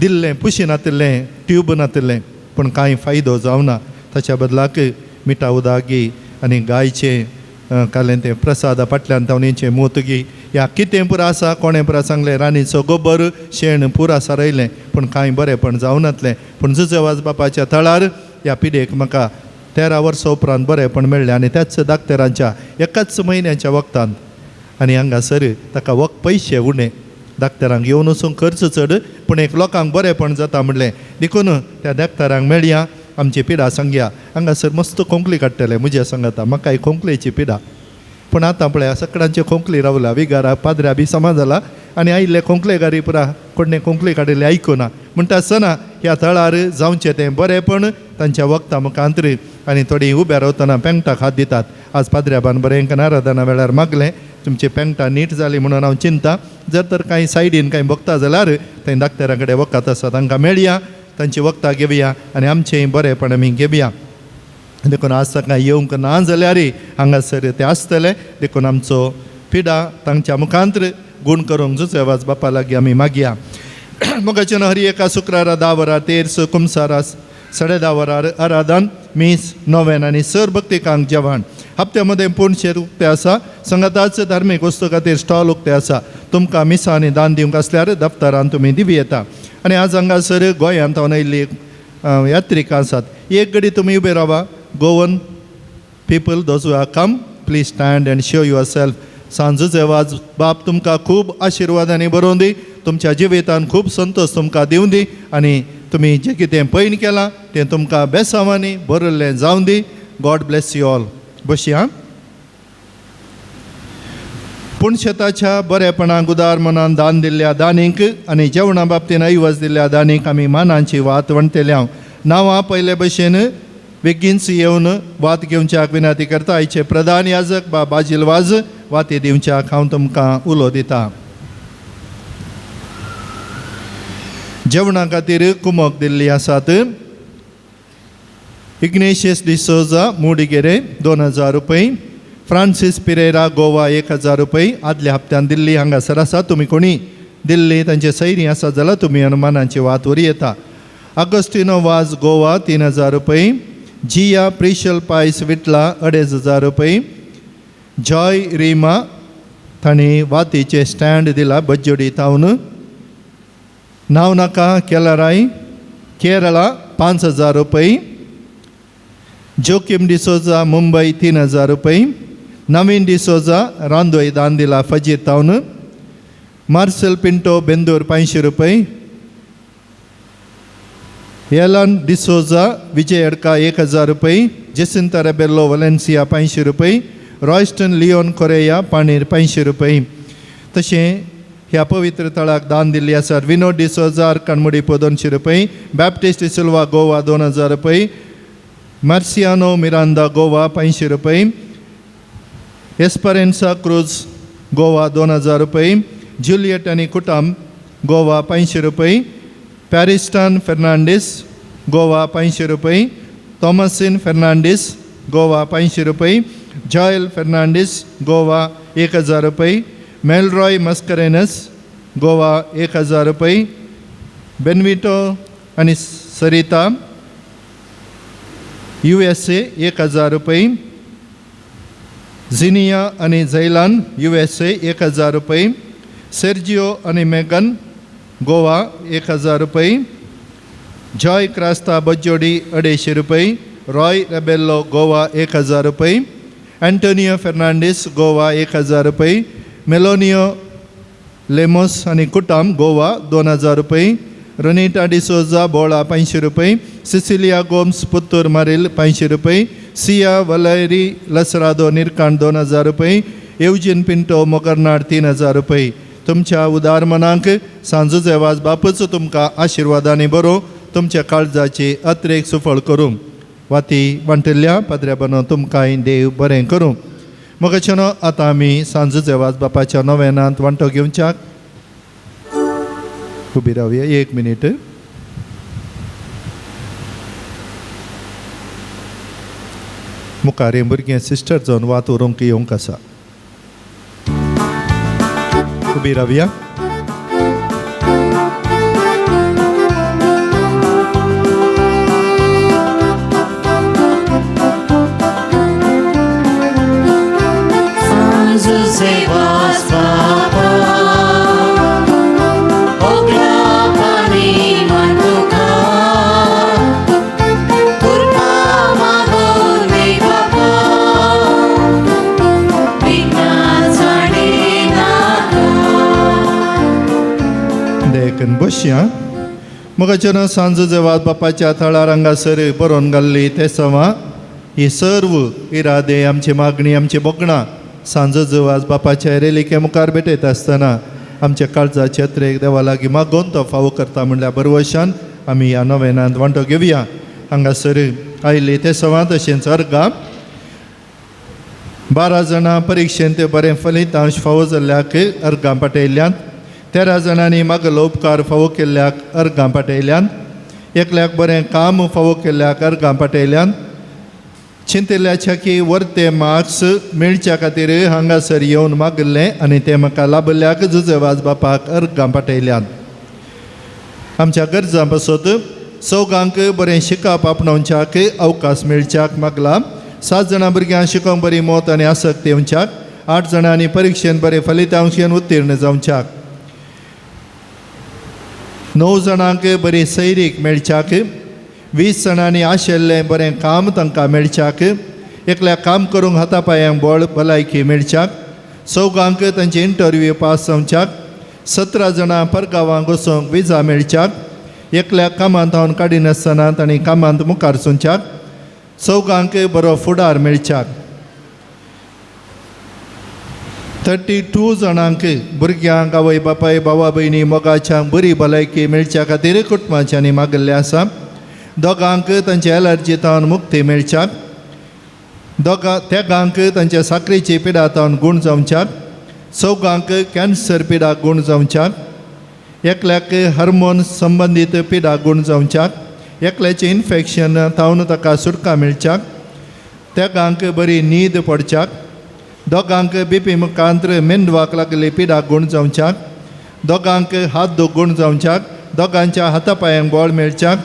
दिल्लें पुशी नातिल्लें, ट्यूब नातिल्लें पूण कांय फायदो जावना. ताच्या बदलाक मिठा उदक घे आनी गायचें कालें तें प्रसादा फाटल्यान तावणीचें मूत घे. ह्या कितें पुरो आसा कोणें पुरो सांगलें रानीचो गोबर शेण पुरा सारयलें पूण कांय बरेंपण जावनातलें. पूण जुजेवाज बापाच्या थळार ह्या पिडेक म्हाका 13 वर्सां उपरांत बरेंपण मेळ्ळें आनी त्याच दाक्तेरांच्या एकाच म्हयन्याच्या वखदांत. आनी हांगासर ताका पयशे उणे, दाक्तेरांक येवन वचूंक खर्च चड पूण एक लोकांक बरेंपण जाता म्हणलें. देखून त्या दाक्तेरांक मेळया, आमची पिडा सांगया. हांगासर मस्त खोंकली काडटले म्हज्या सांगाता, म्हाकाय खोंकलेची पिडा. पूण आतां पळय सकडांचे खोंकली रावला, विगारा पाद्र्या बी समा जाला आनी आयिल्ले खोंकलेगारी पुरा कोणें खोंकली काडिल्ले आयकुना. म्हणटा आसतना ह्या थळार जावचें तें बरेंपण तांच्या वखदा मुखांत्र आनी थोडीं उब्या रावतना पेंगटाक हात दितात. आज पाद्र्याबान बरें नाराधना वेळार मागलें तुमची पेंगटां नीट जाली म्हणून हांव चिंता. जर तर कांय सायडीन कांय भोगता जाल्यार थंय दाक्तेरा कडेन वखद आसा तांकां मेळया, तांची वखदां घेवया आनी आमचेंय बरेंपण आमी घेवया. देखून आज सकाळीं येवंक ना जाल्यार हांगासर ते आसतले. देखून आमचो पिडा तांच्या मुखांत्र गूण करूंक जुजेवाज बापा लागीं आमी मागया. मोगाचे हरी एका शुक्रारा 10 वरार तेर्स कुमसारा 10:30 वरार आराधन मीस नोवेन आनी सर भक्तिकांक जेवण. हप्त्यामध्ये पोणशेर उक्ते आसा. संगताच धार्मीक वस्तू खातीर स्टॉल उक्ते आसा. तुमकां मिसा आनी दान दिवंक आसल्यार दफ्तरान तुमी दिवी येता. आनी आज हांगासर गोंयांत हांव आयिल्ली यात्रिकां आसात. एक घडी तुमी उबे रावा. Goan people those who have come please stand and show yourself. सांज जेवाज बाप तुमकां खूब आशिर्वादांनी भरोवन दी. तुमच्या जिवितान खूब संतोश तुमकां दिवं दी आनी तुमी जें कितें पयन केलां तें तुमकां बेसांवांनी भरिल्लें जावं दी. God bless you all. बशी पुणशेताच्या बरेपणाक उदार मनान दान दिल्ल्या दानीक आनी जेवणा बाबतीन ऐवज दिल्ल्या दानीक आमी मानांची वात वणटले. नांवां पयले भशेन बेगीनच येवन वात घेवच्याक विनंती करता. आयचे प्रधान याजक बाजील वाज वाती दिवच्याक हांव तुमकां उलो दितां. जेवणा खातीर कुमक दिल्ली आसात. इग्नेशियस डिसोजा मुडिगेरे 2000 रुपये, फ्रांसीस पिरेरा गोवा 1000 रुपये आदल्या हप्त्यान दिल्ली हांगासर आसा. तुमी कोणी दिल्ली तांचे सैरी आसा जाल्यार तुमी अनुमानांची वात व्हरी येता. अगस्टिनो वाज गोवा 3000 रुपये, जिया प्रिशल पायस विटला 2500 रुपये, जॉय रिमा तांणी वातीचे स्टँड दिला बज्जोडी तावन. नाव नाका केलाराय केरळा 5000 रुपये, जोकिम डिसोजा मुंबई 3000 रुपये, नवीन डिसोजा रांदोई दान दिला फजीर तावन, मार्सेल पिंटो बेंदूर 500 रुपये, एलन डिसोजा विजय अडका 1000 रुपये, जेसिंता रेबेल्लो वलेन्सिया 500 रुपये, रॉयस्टन लिओन कोरेया पाणीर 500 रुपये. तशें ह्या पवित्र तळाक दान दिल्ली आसा. विनोद डिसोजा अर्कानमुडीपो 200 रुपये, बॅप्टिस्ट सिल्वा गोवा 2000 रुपये, मार्सियानो मिरांदा गोवा 500 रुपये, एस्परेन्सा क्रूज गोवा 2000 रुपये, जुलियट आणि कुटाम गोवा 500 रुपये, पॅरिस्टान फेर्नांडीस गोवा 500 रुपये, थॉमसिन फेर्नांडीस गोवा 500 रुपये, जॉयल फेर्नांडीस गोवा 1000 रुपये, मेलरॉय मस्करेनस गोवा 1000 रुपये, बेनविटो आणि सरिता USA 1000 रुपये, झिनिया आणि झैलान USA 1000 रुपये, सेर्जिओ आणि मेगन गोवा 1000 रुपये, जॉय क्रास्ता बज्जोडी 250 रुपये, रॉय रेबेल्लो गोवा 1000 रुपये, अँटोनियो फेर्नांडीस गोवा 1000 रुपये, मेलोनियो लेमोस आणि कुटाम गोवा 2000 रुपये, रनिटा डिसोजा बोळा 500 रुपये, सिसिलिया गोम्स पुत्तूर मारील 500 रुपये, सिया वलेरी लसरादो निरकांड 2000 रुपये, एवजिन पिंटो मोगरनाड 3000 रुपये. तुमच्या उदार मनांक सांजुचे वाज बापूच तुमकां आशिर्वादांनी बरो तुमच्या काळजाची अत्रेक सुफळ करूं. वाती वांटिल्ल्या पाद्र्या बनो तुमकांय देव बरें करूं. मोगाचेनो आतां आमी सांजुचे वाज बापाच्या नोवेनांत वांटो घेवच्याक उबी रावया 1 मिनीट. मुखार भुरगें सिस्टर जावन वात व्हरूंक येवंक आसा. उबी रावया. बसया. मोगाचेनो सांजो जेवात बापाच्या थळार हांगासर बरोवन घाल्ली ते सवा ही सर्व इरादे आमची मागणी आमची बोगणां सांजो जेवात बापाच्या रेलिके मुखार भेटयत आसतना आमच्या काळजाचे यात्रेक देवा लागीं मागोवन तो फावो करता म्हणल्यार बरवशान आमी ह्या नोवेनांत वांटो घेवया. हांगासर आयली ते सवा तशेंच अर्गां 12 जाणां परीक्षेंत बरें फलितांश फावो जाल्ल्याक अर्गां पाठयल्ल्यात. 13 जाणांनी मागलो उपकार फावो केल्ल्याक अर्गां पाठयल्यात. एकल्याक बरें काम फावो केल्ल्याक अर्गां पाठयल्यात. चिंतिल्ल्याच्या की वर्ते मार्क्स मेळच्या खातीर हांगासर येवन मागले आनी ते म्हाका लाभल्याक जुजे वाज बापाक अर्गां पाठयल्यात. आमच्या गरजां बसत सौगांक बरें शिकप आपणावच्याक अवकाश मेळच्याक मागला. 7 जाणां भुरग्यांक शिकोवंक बरी मोत आनी आसक्त येवच्याक. 8 जाणांनी परिक्षेंत बरें फलितांशान उत्तीर्ण जावच्याक. 9 जाणांक बरी सैरीक मेळच्याक. 20 जाणांनी आशिल्लें बरें काम तांकां मेळच्याक. एकल्याक काम करूंक हातापांयांक बळ भलायकी मेळच्याक. सौगांक तांचे इंटरव्यू पास जावच्याक. 17 जाणां परगांवांक वचूंक विजा मेळच्याक. एकल्याक कामांत हांवन काडिनासतना तांणी कामांत मुखार सुंच्याक. सौगांक बरो फुडार मेळच्याक. 32 जाणांक भुरग्यांक आवय बापाय भावा भयणी मोगाच्यांक बरी भलायकी मेळच्या खातीर कुटुंबाच्यांनी मागल्लें आसा. दोगांक तांच्या एलर्जीतावन मुक्ती मेळच्याक तेगांक तांच्या साखरेची पिडातावन गूण जावच्याक चौगांक कॅन्सर पिडा गूण जावच्याक एकल्याक हार्मोन संबंदीत पिडा गूण जावच्याक एकल्याचें इन्फेक्शन तावन ताका सुटका मेळच्याक तेगांक बरी न्हीद पडच्याक दोगांक BP मुखांत्र मेंदवाक लागली पिडा गूण जावच्याक दोगांक हात दूख गूण जावच्याक दोगांच्या हातापांयांक बळ मेळच्याक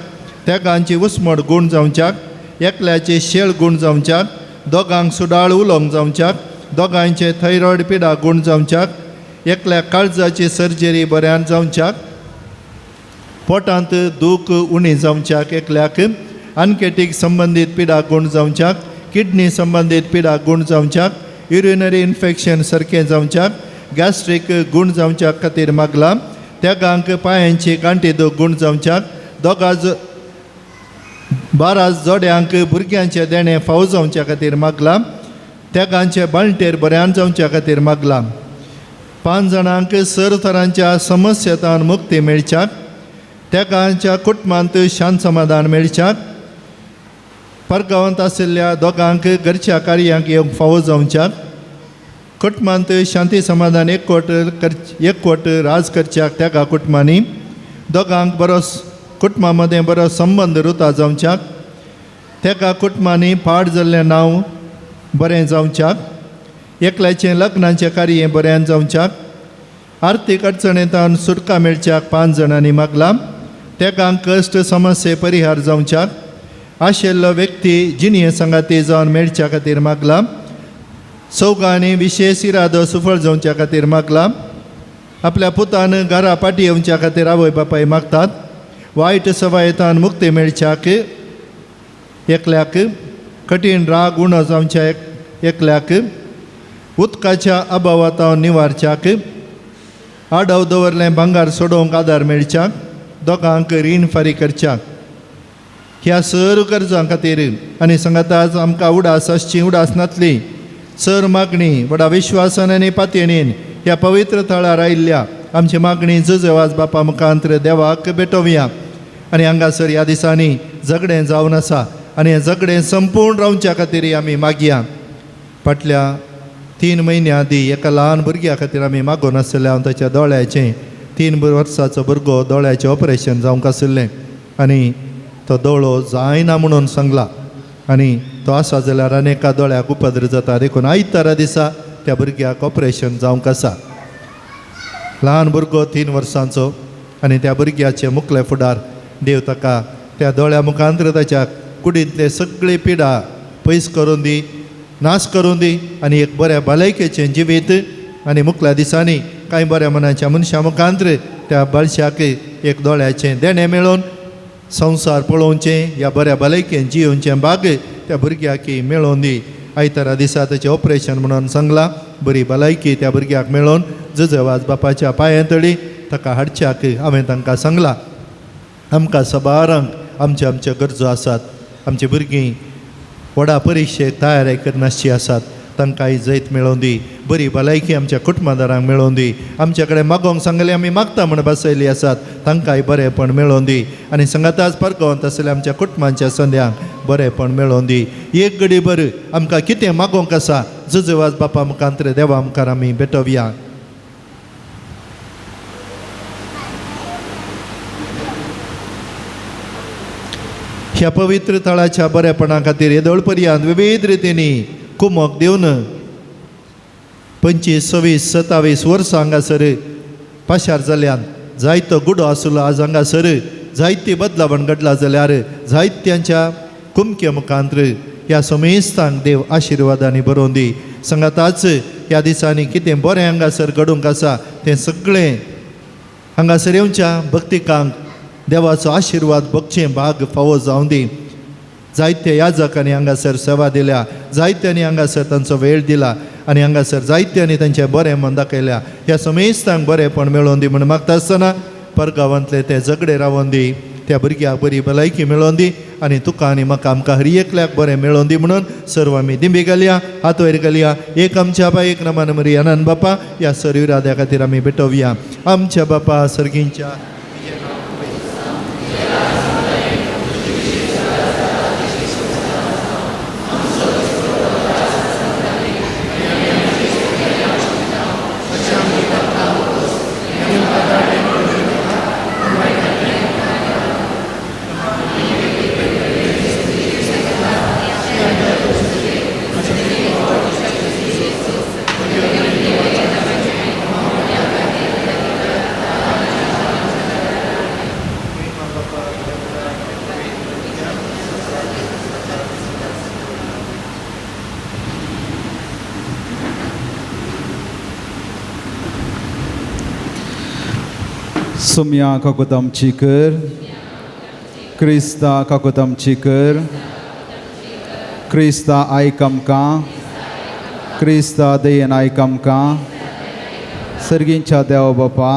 तेगांची उस्मट गूण जावच्याक एकल्याचे शेळ गूण जावच्याक दोगांक सुडाळ उलोवंक जावच्याक दोगांचे थायरॉयड पिडा गूण जावच्याक एकल्या काळजाची सर्जरी बऱ्यान जावच्याक पोटांत दूख उणी जावच्याक एकल्याक आनकेटीक संबंदीत पिडा गूण जावच्याक किडनी संबंदीत पिडा गूण जावच्याक युरिनरी इन्फेक्शन सारकें जावच्याक गॅस्ट्रीक गूण जावच्या खातीर मागला तेगांक पांयांची गांठी दूख गूण जावच्याक बारा जोड्यांक भुरग्यांचे देणे फावो जावच्या खातीर मागला तेगांचे बाळटेर बऱ्यान जावच्या खातीर मागला 5 जाणांक सर तरांच्या समस्येतान मुक्ती मेळच्याक तेगांच्या कुटुंबांत शांत समाधान मेळच्याक परगांवांत आशिल्ल्या दोगांक घरच्या कार्यांक येवंक फावो जावच्याक कुटुंबांत शांती समाधान एकवट राज करच्याक तेगा कुटुंबांनी दोगांक बरो कुटुंबा मदें बरो संबंद रुता जावच्याक तेका कुटुंबांनी पाड जाल्लें नांव बरें जावच्याक एकल्याचें लग्नाचें कार्य बऱ्यान जावच्याक आर्थीक अडचणेंतान सुटका मेळच्याक 5 जाणांनी मागला तेगांक कश्ट समस्ये परिहार जावच्याक आशिल्लो व्यक्ती जिणे संगाती जावन मेळच्या खातीर मागला चौगांनी विशेष इरादो सुफळ जावच्या खातीर मागला आपल्या पुतान घरा पाटी येवच्या खातीर आवय बापाय मागतात वायट सवायेतान मुक्ती मेळच्याक एकल्याक कठीण राग उणो जावच्या एकल्याक उदकाच्या अभावातान निवारच्याक आडव दवरलें भांगार सोडोवंक आदार मेळच्याक दोगांक रीण फारी करच्याक ह्या सर गरजां खातीर आनी सांगाताच आमकां उडास आसची उडास नातली सर मागणी व्हडा विश्वासान आनी पातयेनीन ह्या पवित्र थळार आयिल्ल्या आमची मागणी जुजवाज बापा मुखांत्र देवाक भेटोवया आनी हांगासर ह्या दिसांनी झगडें जावन आसा आनी हें झगडें संपूर्ण रावच्या खातीर आमी मागया फाटल्या 3 म्हयन्यां आदीं एका ल्हान भुरग्या खातीर आमी मागून आसलें हांव ताच्या दोळ्याचें 3 वर्साचो भुरगो दोळ्याचें ऑपरेशन जावंक आशिल्लें आनी तो दोळो जायना म्हणून सांगला आनी तो आसा जाल्यार आनी एका दोळ्याक उपद्र जाता देखून आयतारा दिसा त्या भुरग्याक ऑपरेशन जावंक आसा ल्हान भुरगो 3 वर्सांचो आनी त्या भुरग्याचे मुखले फुडार देव ताका त्या दोळ्या मुखांत्र ताच्या कुडींतले सगळे पिडा पयस करून दी नाश करून दी आनी एक बऱ्या भलायकेचें जिवीत आनी मुखल्या दिसांनी कांय बऱ्या मनाच्या मनशा मुखांत्र त्या बाळशाक एक दोळ्याचें देणें मेळोवन संवसार पळोवचें ह्या बऱ्या भलायकेन जियोवचें भाग त्या भुरग्याक मेळोवन दी आयतारा दिसा ताचें ऑपरेशन म्हणून सांगलां बरी भलायकी त्या भुरग्याक मेळोवन जुजवाज बापाच्या पांयां तळी ताका हाडच्याक हांवें तांकां सांगलां आमकां सबारांक आमचे गरजो आसात आमची भुरगीं व्हडा परिक्षेक तयारी करनासची आसात तांकां जैत मेळोवन दी बरी भलायकी आमच्या कुटुंबादारांक मेळोवन दी आमचे कडेन मागोवंक सांगलें आमी मागता म्हण बसयलीं आसात तांकांय बरेंपण मेळोवन दी आनी सांगाताच परगोवंत आसलें आमच्या कुटुंबाच्या संद्यांक बरेंपण मेळोवन दी एक घडी भर आमकां कितें मागोवंक आसा जुजवाज बापा मुखांत्र देवा मुखार आमी भेटोवया ह्या पवित्र तळाच्या बरेपणा खातीर येदोळ पर्यंत विविध रितींनी कुमक दिवन 25, 26, 27 वर्सां हांगासर पाशार जाल्यान जायतो गुडो आसलो आज हांगासर जायती बदलावण घडला जाल्यार जायत्यांच्या कुमके मुखांत्र ह्या समेस्तांक देव आशिर्वादांनी भरोवन दी सांगाताच ह्या दिसांनी कितें बरें हांगासर घडूंक आसा तें सगळें हांगासर येवच्या भक्तिकांक देवाचो आशिर्वाद भोगचें भाग फावो जावं दी जायते याजकांनी हांगासर सेवा दिल्या जायत्यांनी हांगासर तांचो वेळ दिला आनी हांगासर जायत्यांनी तांचें बरें मन दाखयल्या ह्या समेस्तांक बरेंपण मेळोवन दी म्हणून मागता आसतना परगांवांतले ते झगडे रावोवन दी त्या भुरग्याक बरी भलायकी मेळोवन दी आनी तुका आनी म्हाका आमकां हर एकल्याक बरें मेळोवन दी म्हणून सर्व आमी दिंबी घालया हात वयर घालया एक आमच्या बाय एक नमान मरी आनंद बापा ह्या सर्व इराद्या खातीर आमी भेटोवया आमच्या बापा सर्गींच्या सुम्या काकूत आमची कर, क्रिस्ता काकूत आमची कर, क्रिस्ता आयक आमकां, क्रिस्ता दयेन आयक आमकां, सर्गींच्या देवा बापा,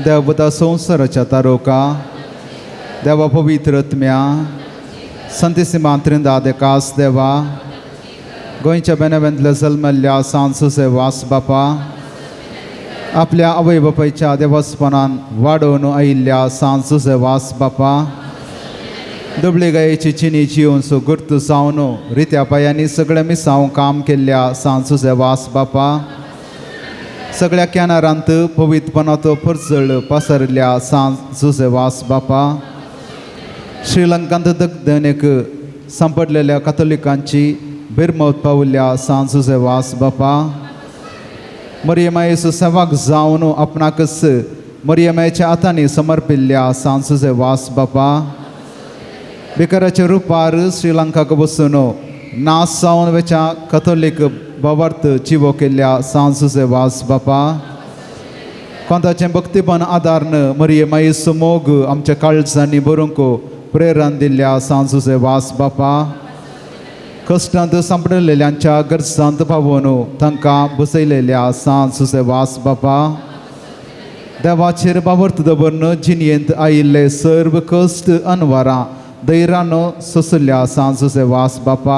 देवबुता संवसाराच्या तारोका, देवा पवित्र आत्म्या, संतिसिमा त्रिंदाद कास देवा, गोंयच्या बेनेवेंतल्या जल्मल्ल्या सांसुसे वास बापा, आपल्या आवय बापायच्या देवास्पणान वाडोवन आयिल्ल्या सांसुसे वास बापा, दुबळे गायेची चिनी जिवोन गुर्त जावन रित्या पायांनी सगळे मिसांव काम केल्ल्या सांसुसे वास बापा, सगळ्या कॅनरांत पवित्रपणाचो परचळ पसरल्या सांसुसे वास बापा, श्रीलंकांत दगदनेक सांपडलेल्या कातोलिकांची बिरमत पावल्या सांसुसे वास बापा, मरियमायेचो सेवाक जावन आपणाकच मरियमायेच्या हातांनी समर्पिल्ल्या सांसुसे वास बापा, बेकाराच्या रुपार श्रीलंकाक बसून नास जावन वेच्या कथोलीक बाबार्थ जिवो केल्ल्या सांसुसे वास बापा, कोंताचें भक्तीपण आदारन मरियमायेचो मोग आमच्या काळजांनी बरोवंक प्रेरण दिल्ल्या सांसुसे वास बापा, कश्टांत सांपडलेल्यांच्या गरजांत पावोवन तांकां बसयलेल्या सांसुसे वास बापा, देवाचेर बाबर्थ दवरन जिणयेंत आयिल्ले सर्व कश्ट अनवरां धैर्यान सोंसल्या सांसुसे वास बापा,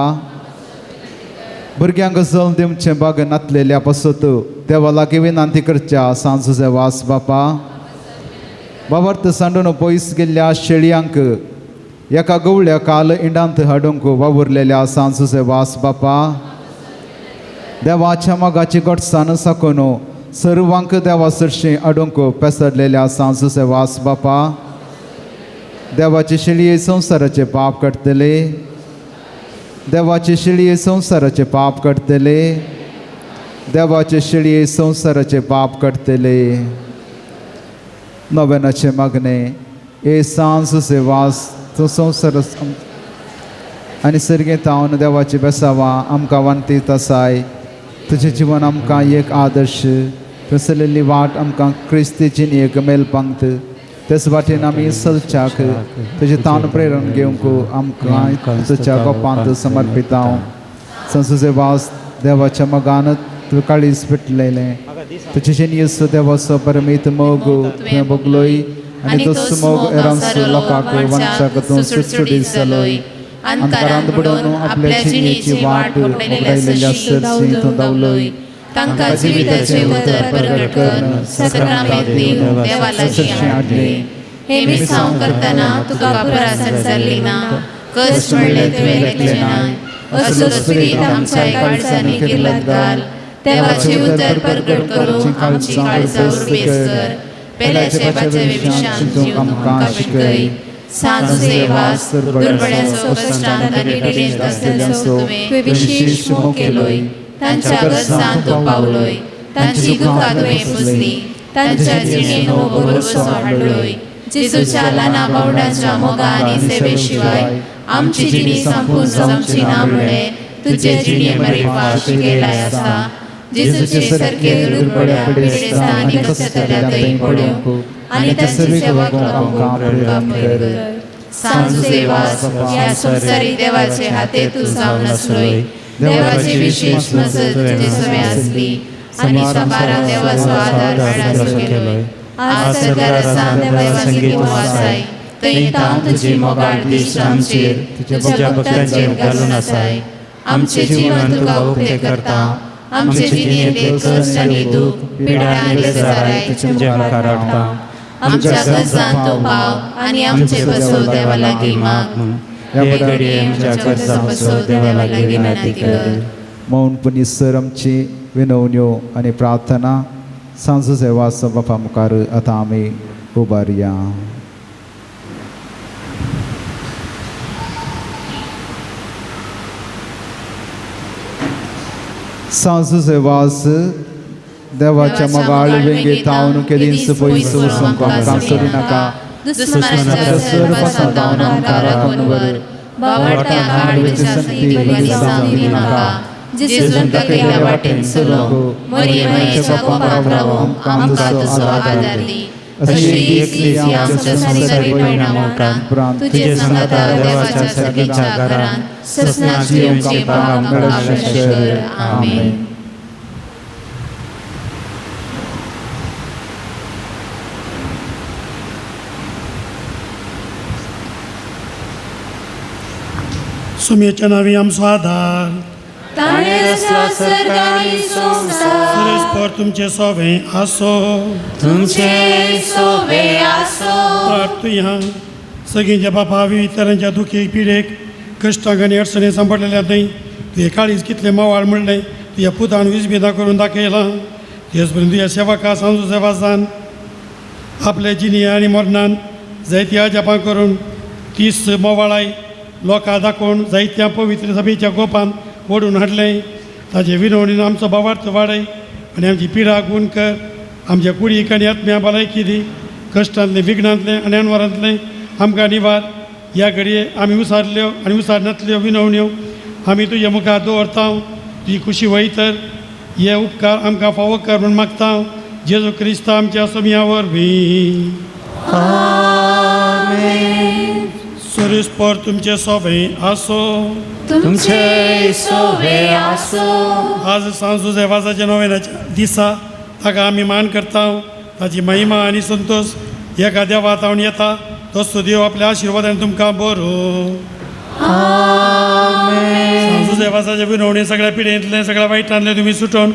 भुरग्यांक जल्म दिवचे बाग नातलेल्या पासत देवा लागीं विनंती करच्या सांसुसे वास बापा, बाबर्थ सांडून पयस गेल्ल्या शेळयांक एका गवळ्या काल इंडांत हाडूंक वावुरलेल्या सांसुसे वास बापा, देवाच्या मोगाची घटसाण साकून सर्वांक देवा सरशी हाडूंक पेसडलेल्या सांसुसे वास बापा, देवाची शिळये संवसाराचे पाप काडटले, देवाची शिळये संवसाराचे पाप काडटले, देवाचे शिळये संवसाराचे पाप काडटले. नोवेनाचे मागणे ए सांसुसे वास तो संवसार आनी सर्गेंत हांव देवाची बेसावां आमकां वांटीत आसाय, तुजें जिवन आमकां एक आदर्श, पेसलेली वाट आमकां क्रिस्तीची एक मेलपंक्त, तेच वाटेन आमी चलच्याक तुजें तान प्रेरण घेवंक आमकां तुज्या गोपांत समर्पित हांव. संसुसे वास देवाच्या मोगान तुवें काळीज पेटलेलें, तुजें जिनियस देवाचो परमीत मोग तुवें भोगलोय आनी तो मोग एरांसो लोकांक वंशागतून सुटसुटीत जालोय. अंतरांत बुडोवन आपल्या जिणेची वाट उगडायलेल्या सरसी तूं धांवलोय. तांकां जिविताचे उतर प्रगट कर, सक्रामेंत दिवन देवा लागीं हाडले. हे मिसांव करतना तुका पुरासण जाल्ली ना, कश्ट म्हणले तुवें लेखले नाय. असो स्पिरीत आमच्या काळजांनी किर्लत घाल, देवाचे उतर प्रगट करून आमची काळजां उर्बेस कर. पेल्याचे बाचेवे विशान जीव आमकां शिकय. सांसुसे वास दुर्बळ्याचो कश्टांत आनी डिडेंत आसलेल्यांचो तुवें विशेष मोग केलोय. तांच्या गरजांत तूं पावलोय, तांची दुखां तुवें पुसली, तांच्या जिणेन हो भरवसो हाडलोय. जेजूच्या ल्हाना बावडाच्या मोगा आनी सेवे शिवाय आमची जिणी संपून जमची ना म्हळें तुजे जिणे मरे फाश गेलाय आसा. जेजूचे सारके दुर्बळ्या पिडेस्तां आनी कशेतल्या थंय पडूंक आनी तांची सेवा करूंक आमकां पयर कर. सांसुसे वास ह्या संवसारी देवाचे हाते तूं जावन आसलोय. देवाची विशेष नजर तुजे सवे आसली आनी सबारा देवाचो आदार हाडाचो केलोय. आज सरकारासान देवाची आसाय, थंय तांव तुजी मोगाळ दिश्ट आमचेर तुज्या भक्तांचेर घालून आसाय. आमचें जिवन तुका उक्तें करता, आमचे जिणेंतले कश्ट आनी दूख पिडा आनी बेजाराय तुज्या मुखार हाडटा. आमच्या गरजांत तूं पाव आनी आमचे बसव देवा लागीं माग. हे घडये आमच्या गरजां बसव देवा लागीं विनंती कर. मौनपणी सर आमची विनवण्यो आनी प्रार्थना सांसुसे वास बापा मुखार आतां आमी उबारया. सांसुसे वास देवाच्या मोगाळ वेंगेत हांव केदींस पयस वचूंक आमकां सोडी नाका. दुस्मनाच्या सर्व दावन आमकां राखून व्हर. बावडट्या हाड विचारती बली जावं दी नाका. जेजून दाखयल्या वाटेन चलो, मरियमायेच्या कोपांत रावून आमकां तुजो आदार दी. अशी एकलीची आमच्या संसारी परिणामांत तुझे सांगता देवाच्या सर्गीच्या घरांत ससनाची आमची पावंगड आश्रय आमेन. सुमेच्या नावी आमचो आधार ताणे रचला सर्ग आनी संसार सुरेस्पर तुमचे सोवे आसो तुमचे सोबे आसो. प्रार्थया सगळींच्या बापा वितरांच्या दुखी पिडेक कश्टाक आनी अडचणी सांपडलेल्या नाही तुझे काळीज कितले मावाळ म्हणलें तुझ्या पुतान विजबिदा करून दाखयलां तेच पर्यंत तुझ्या सेवका सांजू सेवासान आपल्या जिनिया आनी मरणान जायती अजापां करून 30 मोवाळाय लोकां दाखोवन जायत्या पवित्र सभेच्या गोपान ओडून हाडलें. ताचे विनवणीन आमचो भावार्थ वाडय आनी आमची पिडा गूण कर. आमच्या कुडीक आनी आत्म्या भलायकी दी. कश्टांतले विघ्नांतले आनी अनवरांतले आमकां निवार. ह्या घडये आमी उसारल्यो आनी उसारनातल्यो विनवण्यो आमी तुज्या मुखार दवरता. तुजी खुशी वयतर हे उपकार आमकां फावो कर म्हूण मागता. जेजू क्रिस्त आमच्या सोम्या वरवीं. सुरेस्पर तुमचे सोबे आसो. तुमचे सोबे आसो. आज सांजू देवाच्या नोवेनाच्या दिसा ताका आमी मान करता. ताची महिमा आनी संतोष एका देवात हांव येता तसो देव आपल्या आशिर्वादान तुमकां बरो. सांजू देवाच्या विनवणी सगळ्या पिडेंतले सगळ्या वायटांतले तुमी सुटोवन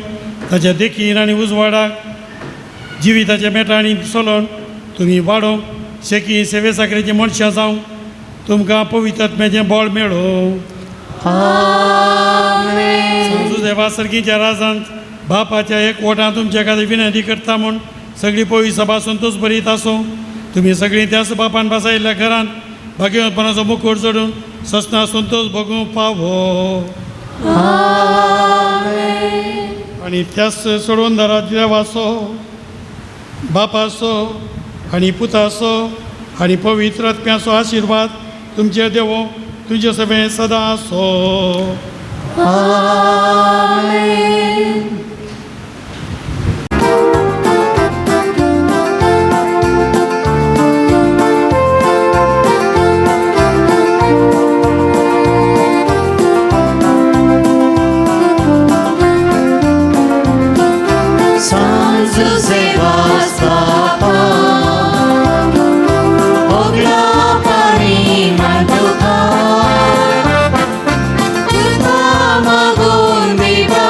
ताच्या देखीन आनी उजवाडाक जिविताच्या मेटांनी चलोवन तुमी वाडोवंक शेकी सेवे साखरेची मनशां जावं तुमकां पवित्रात्म्याचें बळ मेळो. सांजू देवा सर्गीच्या राजांत बापाच्या एक ओटां तुमच्या खातीर विनंती करता म्हूण सगळी पवित्र सभा संतोश बरीत आसूं. तुमी सगळीं त्याच बापान बसयल्ल्या घरांत भाग्यवंतपणाचो मुकुट जोडून ससना संतोष भोगूंक फावो. आनी त्याच सोडून दारा देवाचो बापाचो आनी पुताचो आनी पवित्र आत्म्याचो आशिर्वाद तुमचे देवो तुजे सभे सदां आसो. सांजू सेवास बापा ओगला पाणी मांडुका कृपा मागून विवा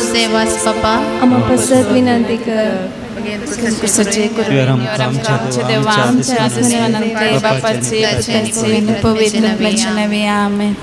सेवास पप्पा आम्हा पसत विनंती कर सचे आमच्या देवा आमच्या बापाचे पवित्र वचन आमेन